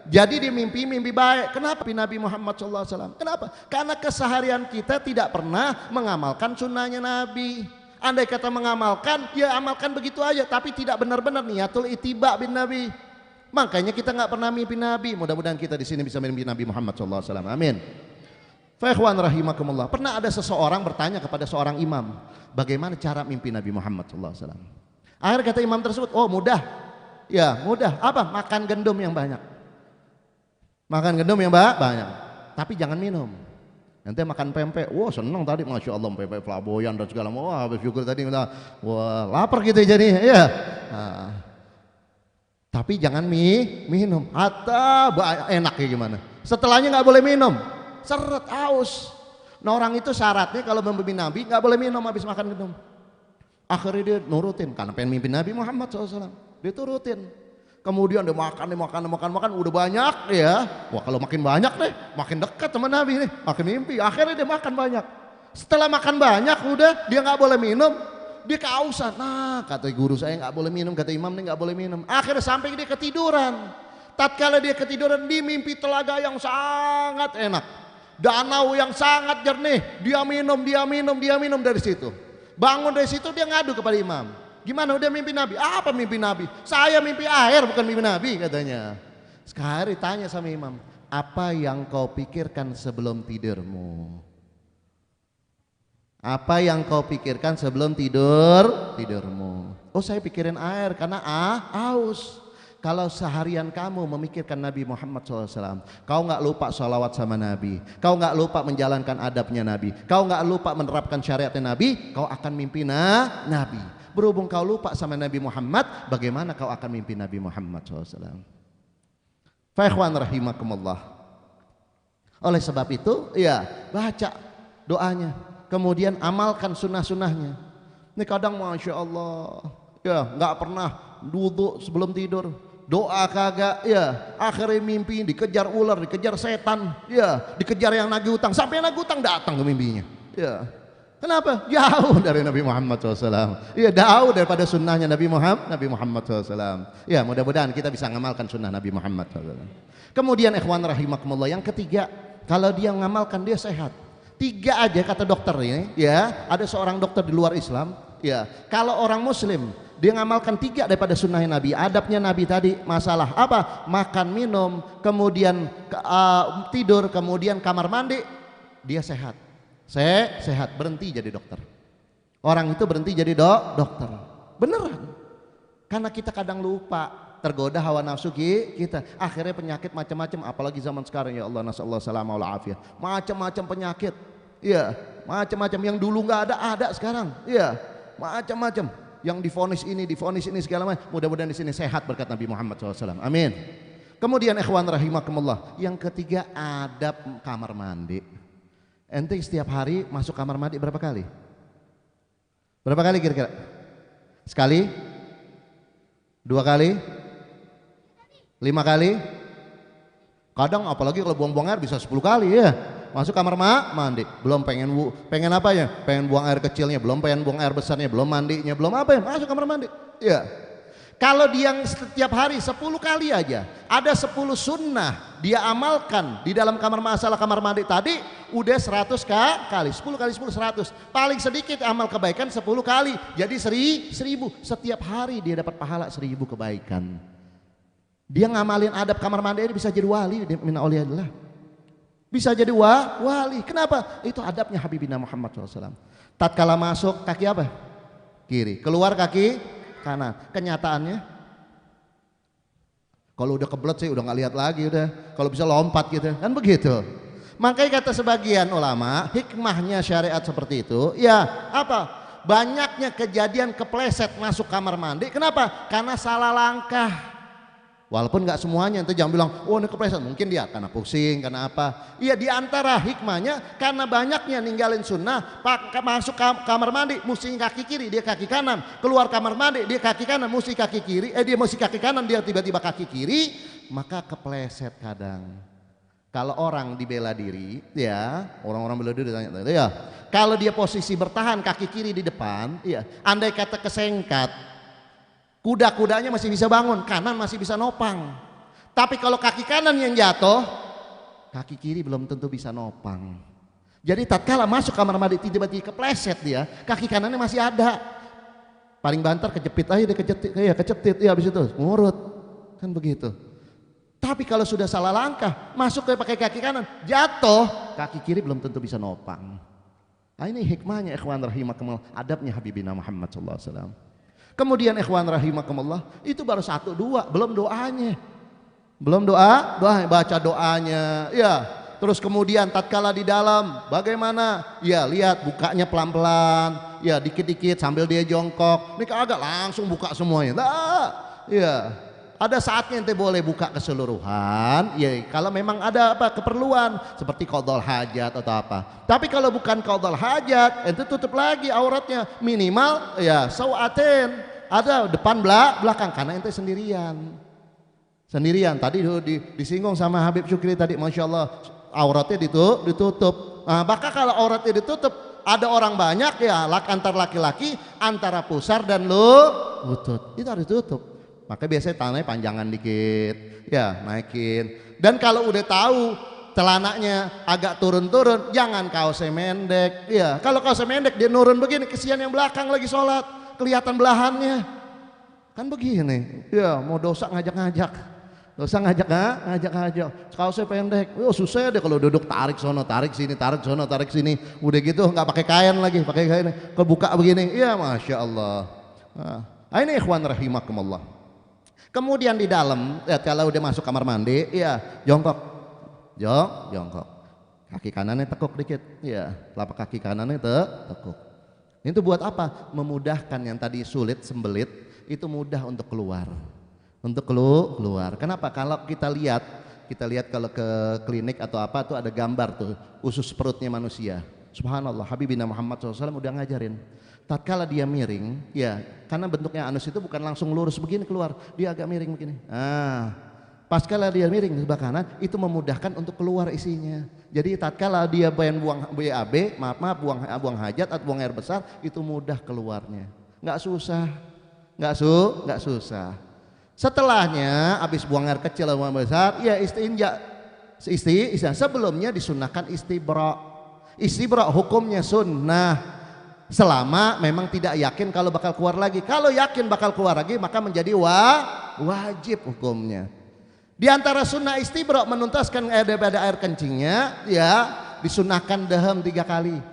Jadi di mimpi baik. Kenapa Nabi Muhammad SAW? Kenapa? Karena keseharian kita tidak pernah mengamalkan sunnahnya Nabi. Andai kata mengamalkan, ya amalkan begitu aja, tapi tidak benar-benar niatul ittiba bin Nabi. Makanya kita nggak pernah mimpi Nabi. Mudah-mudahan kita di sini bisa mimpi Nabi Muhammad SAW. Amin. Fa ikhwan rahimakumullah. Pernah ada seseorang bertanya kepada seorang imam, bagaimana cara mimpi Nabi Muhammad SAW? Akhirnya kata imam tersebut, oh mudah. Ya mudah. Apa? Makan gendum yang banyak. Makan gendum yang banyak. Tapi jangan minum. Nanti makan pempek. Wah senang tadi, Masya Allah, pempek flamboyan dan segala macam. Wah habis syukur tadi. Wah lapar gitu jadi. Ya. Nah. Tapi jangan minum. Hatta enak ya gimana. Setelahnya nggak boleh minum. Seret, haus. Nah orang itu syaratnya kalau mimpi Nabi nggak boleh minum habis makan gendum. Akhirnya dia nurutin karena pengen mimpi Nabi Muhammad SAW. Dia turutin. Kemudian dia makan, udah banyak ya. Wah kalau makin banyak deh, makin dekat sama Nabi nih, makin mimpi. Akhirnya dia makan banyak. Setelah makan banyak, udah dia nggak boleh minum, dia kehausan. Nah kata guru saya nggak boleh minum, kata imam nih nggak boleh minum. Akhirnya sampai dia ketiduran. Tatkala dia ketiduran, di mimpi telaga yang sangat enak, danau yang sangat jernih. Dia minum dari situ. Bangun dari situ dia ngadu kepada imam. Gimana udah mimpi Nabi? Apa mimpi Nabi? Saya mimpi air bukan mimpi Nabi katanya. Sekarang ditanya sama imam, apa yang kau pikirkan sebelum tidurmu? Apa yang kau pikirkan sebelum tidurmu? Oh saya pikirin air karena haus. Kalau seharian kamu memikirkan Nabi Muhammad SAW, kau nggak lupa sholawat sama Nabi, kau nggak lupa menjalankan adabnya Nabi, kau nggak lupa menerapkan syariatnya Nabi, kau akan mimpi Nabi. Berhubung kau lupa sama Nabi Muhammad, bagaimana kau akan mimpi Nabi Muhammad SAW? Fa ikhwan rahimakumullah. Oleh sebab itu, ya baca doanya, kemudian amalkan sunnah-sunnahnya. Ini kadang Masya Allah, ya nggak pernah wudu sebelum tidur, doa kagak, ya akhirnya mimpi dikejar ular, dikejar setan, ya dikejar yang nagih utang, sampai nagih utang datang ke mimpinya, ya. Kenapa? Jauh dari Nabi Muhammad SAW. Ya jauh daripada sunnahnya Nabi Muhammad SAW. Ya mudah-mudahan kita bisa ngamalkan sunnah Nabi Muhammad SAW. Kemudian ikhwan rahimakumullah, yang ketiga, kalau dia ngamalkan dia sehat. 3 aja kata dokter ini, ya ada seorang dokter di luar Islam, ya kalau orang Muslim dia ngamalkan 3 daripada sunnahnya Nabi, adabnya Nabi tadi, masalah apa? Makan, minum, kemudian tidur, kemudian kamar mandi, dia sehat. sehat, berhenti jadi dokter. Orang itu berhenti jadi dokter. Beneran. Karena kita kadang lupa, tergoda hawa nafsu kita. Akhirnya penyakit macam-macam, apalagi zaman sekarang ya Allah, nasallahu salamah wal afiyah. Macam-macam penyakit. Iya, macam-macam yang dulu nggak ada sekarang. Iya, macam-macam. Yang divonis ini segala macam. Mudah-mudahan di sini sehat berkat Nabi Muhammad SAW. Amin. Kemudian ikhwan rahimakumullah, yang ketiga adab kamar mandi. Ente setiap hari masuk kamar mandi berapa kali? Berapa kali kira-kira? Sekali? 2 kali? 5 kali? Kadang apalagi kalau buang-buang air bisa 10 kali ya. Masuk kamar mandi, belum pengen apa ya? Pengen buang air kecilnya, belum pengen buang air besarnya, belum mandinya, belum apa ya? Masuk kamar mandi. Ya. Kalau dia setiap hari 10 kali aja, ada 10 sunnah dia amalkan di dalam masalah kamar mandi tadi, udah 100 kali. 10 kali 10 100. Paling sedikit amal kebaikan 10 kali. Jadi 1000. Setiap hari dia dapat pahala 1000 kebaikan. Dia ngamalin adab kamar mandi ini bisa jadi wali min auliyaillah. Bisa jadi wali. Kenapa? Itu adabnya Habibina Muhammad SAW. Tatkala masuk kaki apa? Kiri. Keluar kaki kanan. Kenyataannya, kalau udah kebelet sih udah nggak lihat lagi udah. Kalau bisa lompat gitu, kan begitu. Makanya kata sebagian ulama, hikmahnya syariat seperti itu. Ya apa? Banyaknya kejadian kepleset masuk kamar mandi. Kenapa? Karena salah langkah. Walaupun nggak semuanya, itu jangan bilang, oh ini kepleset, mungkin dia karena pusing, karena apa. Iya, diantara hikmahnya karena banyaknya ninggalin sunnah, masuk kamar mandi, mesti kaki kiri, dia kaki kanan. Keluar kamar mandi, dia kaki kanan, mesti kaki kiri, dia mesti kaki kanan, dia tiba-tiba kaki kiri, maka kepleset kadang. Kalau orang dibela diri, ya, orang-orang bela diri tanya, ya, kalau dia posisi bertahan kaki kiri di depan, ya, andai kata kesengkat, kuda-kudanya masih bisa bangun, kanan masih bisa nopang. Tapi kalau kaki kanan yang jatuh, kaki kiri belum tentu bisa nopang. Jadi tatkala masuk kamar mandi tiba-tiba kepleset dia, kaki kanannya masih ada. Paling banter kejepit aja dia kecetit, ya habis itu ngurut. Kan begitu. Tapi kalau sudah salah langkah, masuk pakai kaki kanan, jatuh, kaki kiri belum tentu bisa nopang. Nah, ini hikmahnya ikhwan rahimakumullah, adabnya Habibina Muhammad SAW. Kemudian ikhwan rahimakumullah, itu baru 1 2, belum doanya. Belum doa, baca doanya. Ya, terus kemudian tatkala di dalam bagaimana? Ya, lihat bukanya pelan-pelan. Ya, dikit-dikit sambil dia jongkok. Ini kagak langsung buka semuanya. Nah, ya. Ada saatnya ente boleh buka keseluruhan, ya kalau memang ada apa keperluan seperti qadhal hajat atau apa. Tapi kalau bukan qadhal hajat, ente tutup lagi auratnya minimal ya sawaten, ada depan belakang karena ente sendirian. Tadi disinggung sama Habib Syukri tadi, masya Allah auratnya ditutup. Nah, maka kalau auratnya ditutup, ada orang banyak ya antar laki-laki, antara pusar dan lutut itu harus ditutup. Maka biasanya tangannya panjangan dikit, ya naikin. Dan kalau udah tahu celananya agak turun-turun, jangan kaosnya mendek. Ya, kalau kaosnya mendek dia nurun begini, kesian yang belakang lagi sholat, kelihatan belahannya. Kan begini, ya mau dosa ngajak-ngajak. Kaosnya pendek, susah deh kalau duduk tarik sono, tarik sini, tarik sono, tarik sini. Udah gitu nggak pakai kain lagi, pakai kain kebuka begini. Ya masya Allah. Nah, ini ikhwan rahimakumullah. Kemudian di dalam, ya kalau udah masuk kamar mandi, ya jongkok, kaki kanannya tekuk dikit, ya telapak kaki kanannya tekuk. Itu buat apa? Memudahkan yang tadi sulit, sembelit, itu mudah untuk keluar, Kenapa? Kalau kita lihat kalau ke klinik atau apa tuh ada gambar tuh usus perutnya manusia. Subhanallah, Habibina Muhammad SAW udah ngajarin. Tatkala dia miring, ya karena bentuknya anus itu bukan langsung lurus begini keluar, dia agak miring begini. Pas kala dia miring ke sebelah kanan, itu memudahkan untuk keluar isinya. Jadi tatkala dia pengen buang BAB, buang hajat atau buang air besar, itu mudah keluarnya, nggak susah. Setelahnya, habis buang air kecil atau buang air besar, ya istinja. Sebelumnya disunahkan istibra. Istibra hukumnya sunnah. Selama memang tidak yakin kalau bakal keluar lagi. Kalau yakin bakal keluar lagi, maka menjadi wajib hukumnya. Di antara sunnah istibra menuntaskan air daripada air kencingnya, ya disunahkan daham 3 kali.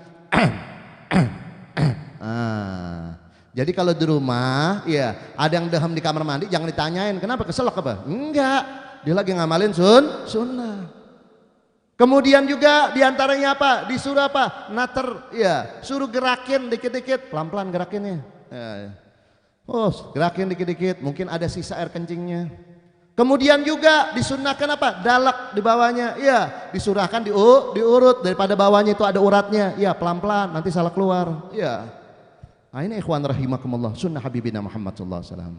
Jadi kalau di rumah, ya ada yang dehem di kamar mandi, jangan ditanyain kenapa keselak apa? Enggak, dia lagi ngamalin sunnah. Kemudian juga diantaranya apa? Disuruh apa? Nater, ya, suruh gerakin dikit-dikit, pelan-pelan gerakinnya. Ya. Oh, gerakin dikit-dikit, mungkin ada sisa air kencingnya. Kemudian juga disunahkan apa? Dalak di bawahnya, ya, disurahkan diurut daripada bawahnya itu ada uratnya, ya, pelan-pelan, nanti salah keluar, ya. Nah ini ikhwan rahimakumullah, sunnah Habibina Muhammad sallallahu alaihi wasallam.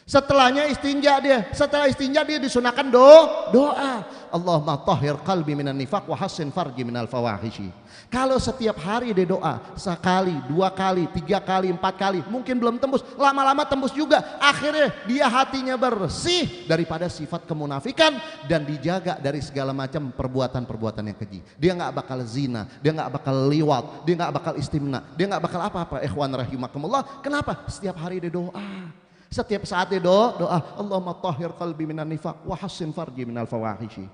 Setelahnya istinja dia, setelah istinja dia disunahkan doa. Allahumma tahhir qalbi minan nifaq wa hassin farji minal fawahishi. Kalau setiap hari dia doa, sekali, 2 kali, 3 kali, 4 kali, mungkin belum tembus, lama-lama tembus juga. Akhirnya dia hatinya bersih daripada sifat kemunafikan dan dijaga dari segala macam perbuatan-perbuatan yang keji. Dia nggak bakal zina, dia nggak bakal liwat, dia nggak bakal istimna, dia nggak bakal apa-apa. Ikhwan rahimakumullah. Kenapa? Setiap hari dia doa. Setiap saat dia doa, Allahumma tahhir qalbi minan nifaq wa hassin farji minal fawahishi.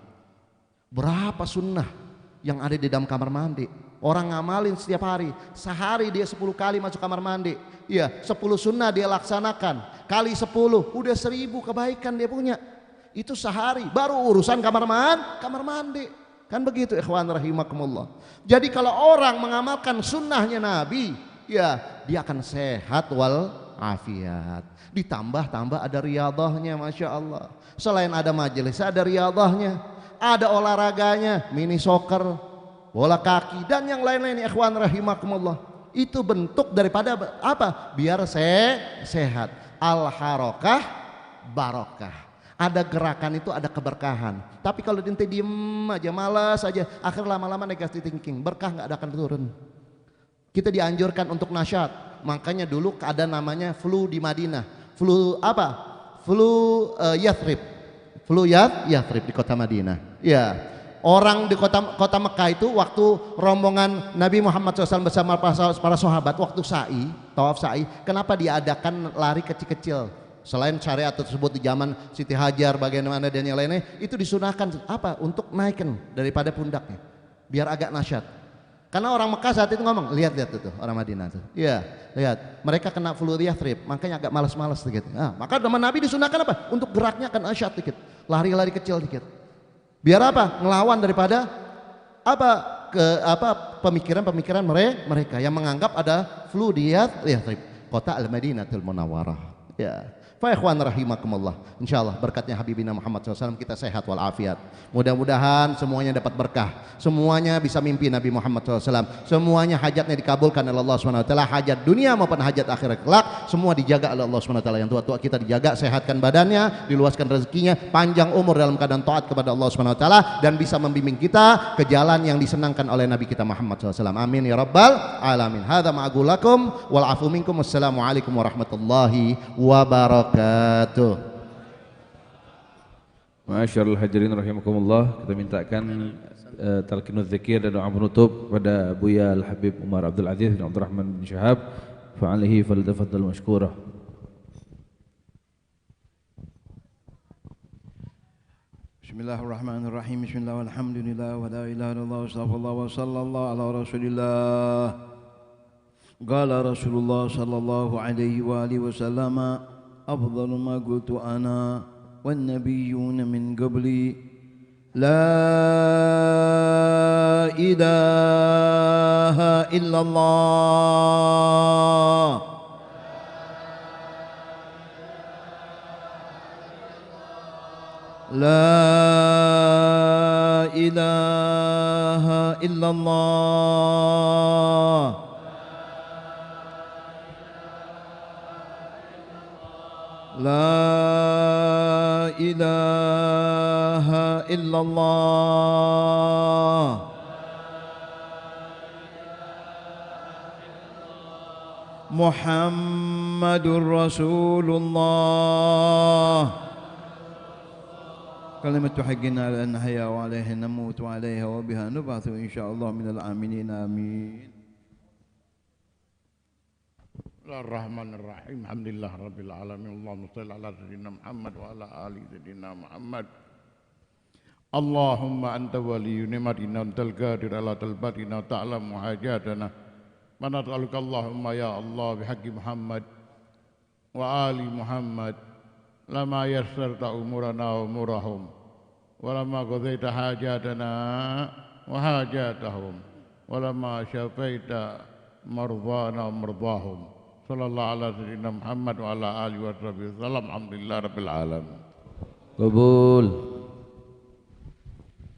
Berapa sunnah yang ada di dalam kamar mandi? Orang ngamalin setiap hari, sehari dia 10 kali masuk kamar mandi. Iya, 10 sunnah dia laksanakan, kali 10, udah 1000 kebaikan dia punya. Itu sehari, baru urusan kamar mandi. Kan begitu ikhwan rahimakumullah. Jadi kalau orang mengamalkan sunnahnya Nabi, ya dia akan sehat wal afiat. Ditambah ada riyadahnya, Masya Allah. Selain ada majelis, ada riyadahnya, ada olahraganya, mini soccer, bola kaki, dan yang lain-lain. Ikhwan rahimakumullah, itu bentuk daripada apa? Biar sehat. Al-harokah barokah. Ada gerakan itu ada keberkahan. Tapi kalau ente diem aja, malas aja, akhir lama-lama negative thinking, berkah nggak akan turun. Kita dianjurkan untuk nasyat. Makanya dulu ada namanya flu di Madinah. Flu apa? Flu Yathrib. Flu Yathrib di kota Madinah. Ya, orang di kota Mekah itu waktu rombongan Nabi Muhammad SAW bersama para sahabat waktu sa'i, tawaf sa'i, kenapa diadakan lari kecil-kecil? Selain syariat tersebut di zaman Siti Hajar, bagaimana dan yang lainnya, itu disunahkan apa? Untuk naikkan daripada pundaknya, biar agak nasyat. Karena orang Mekah saat itu ngomong, lihat tuh orang Madinah tuh, iya, lihat mereka kena flu Yathrib, makanya agak malas-malas sedikit. Nah, maka zaman Nabi disunahkan apa? Untuk geraknya akan nasyat dikit, lari-lari kecil dikit. Biar apa? Ngelawan daripada pemikiran-pemikiran mereka yang menganggap ada flu di Yathrib, kota Al-Madinatul Munawwarah. Ya. Fa ikhwan rahimakumullah, insyaallah berkatnya Habibina Muhammad SAW kita sehat walafiat. Mudah-mudahan semuanya dapat berkah, semuanya bisa mimpi Nabi Muhammad SAW, semuanya hajatnya dikabulkan oleh Allah SWT, hajat dunia maupun hajat akhirat kelak semua dijaga oleh Allah SWT. Yang tua-tua kita dijaga, sehatkan badannya, diluaskan rezekinya, panjang umur dalam keadaan taat kepada Allah SWT, dan bisa membimbing kita ke jalan yang disenangkan oleh Nabi kita Muhammad SAW. Amin ya rabbal alamin. Hadza ma'agulakum wal afu minkum. Wassalamualaikum warahmatullahi wabarakatuh. Masyaallah hadirin rahimakumullah, kita mintakan talqinuz zikir dan doa penutup pada Buya Al-Habib Umar Abdul Aziz bin Abdul Rahman bin Syahab. Fa'alihi falyatafaddal mashkura. Bismillahirrahmanirrahim. Bismillah walhamdulillah wa la ilaha illallah astagfirullah wa sallallahu ala rasulillah. Qala Rasulullah sallallahu alaihi wa alihi wasallam, afdalu ma qultu ana wan nabiyyuna min qabli la ilaha illallah la ilaha illallah La ilaha illallah Muhammadur Rasulullah Kalimatu haqqina ala an nahya wa alaiha namut wa alaiha wa biha nub'atsu insyaallah minal aminin amin. Bismillahirrahmanirrahim. Alhamdulillah rabbil alamin. Allahumma shalli ala sayyidina Muhammad wa ala ali sayyidina Muhammad. Allahumma anta waliyyu ni'matina antal qadir ala talbatina ta'lamu hajatana ونسألك اللهم يا الله بحق محمد وآل محمد لما يسرت أمورنا وأمورهم ولما قضيت حاجاتنا وحاجاتهم ولما شفيت مرضانا ومرضاهم صلى الله على سيدنا محمد وعلى آله وصحبه وسلم الحمد لله رب العالمين. Qabul.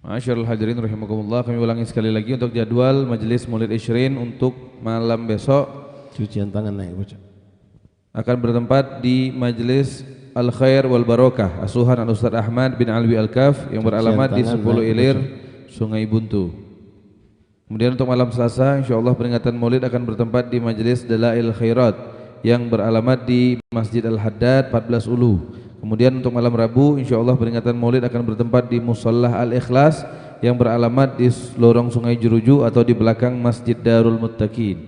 Masyarul hadirin rahimakumullah, kami ulangi sekali lagi untuk jadwal majelis Maulid Isyrin untuk malam besok. Cucian tangan naik bocah. Akan bertempat di Majelis Al Khair wal Barokah asuhan Al Ustaz Ahmad bin Alwi Al-Kaf yang beralamat di 10 Ilir Sungai Buntu. Kemudian untuk malam Selasa insyaallah peringatan Maulid akan bertempat di Majelis Dalail Khairat yang beralamat di Masjid Al-Haddad 14 Ulu. Kemudian untuk malam Rabu insyaallah peringatan Maulid akan bertempat di Mushallah Al-Ikhlas yang beralamat di lorong Sungai Jeruju atau di belakang Masjid Darul Muttaqin.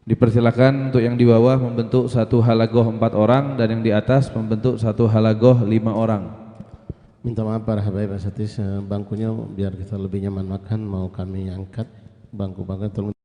Dipersilakan untuk yang di bawah membentuk satu halagoh 4 orang dan yang di atas membentuk satu halagoh 5 orang. Minta maaf para habaib asatis, bangkunya biar kita lebih nyaman makan mau kami angkat bangku-bangku tolong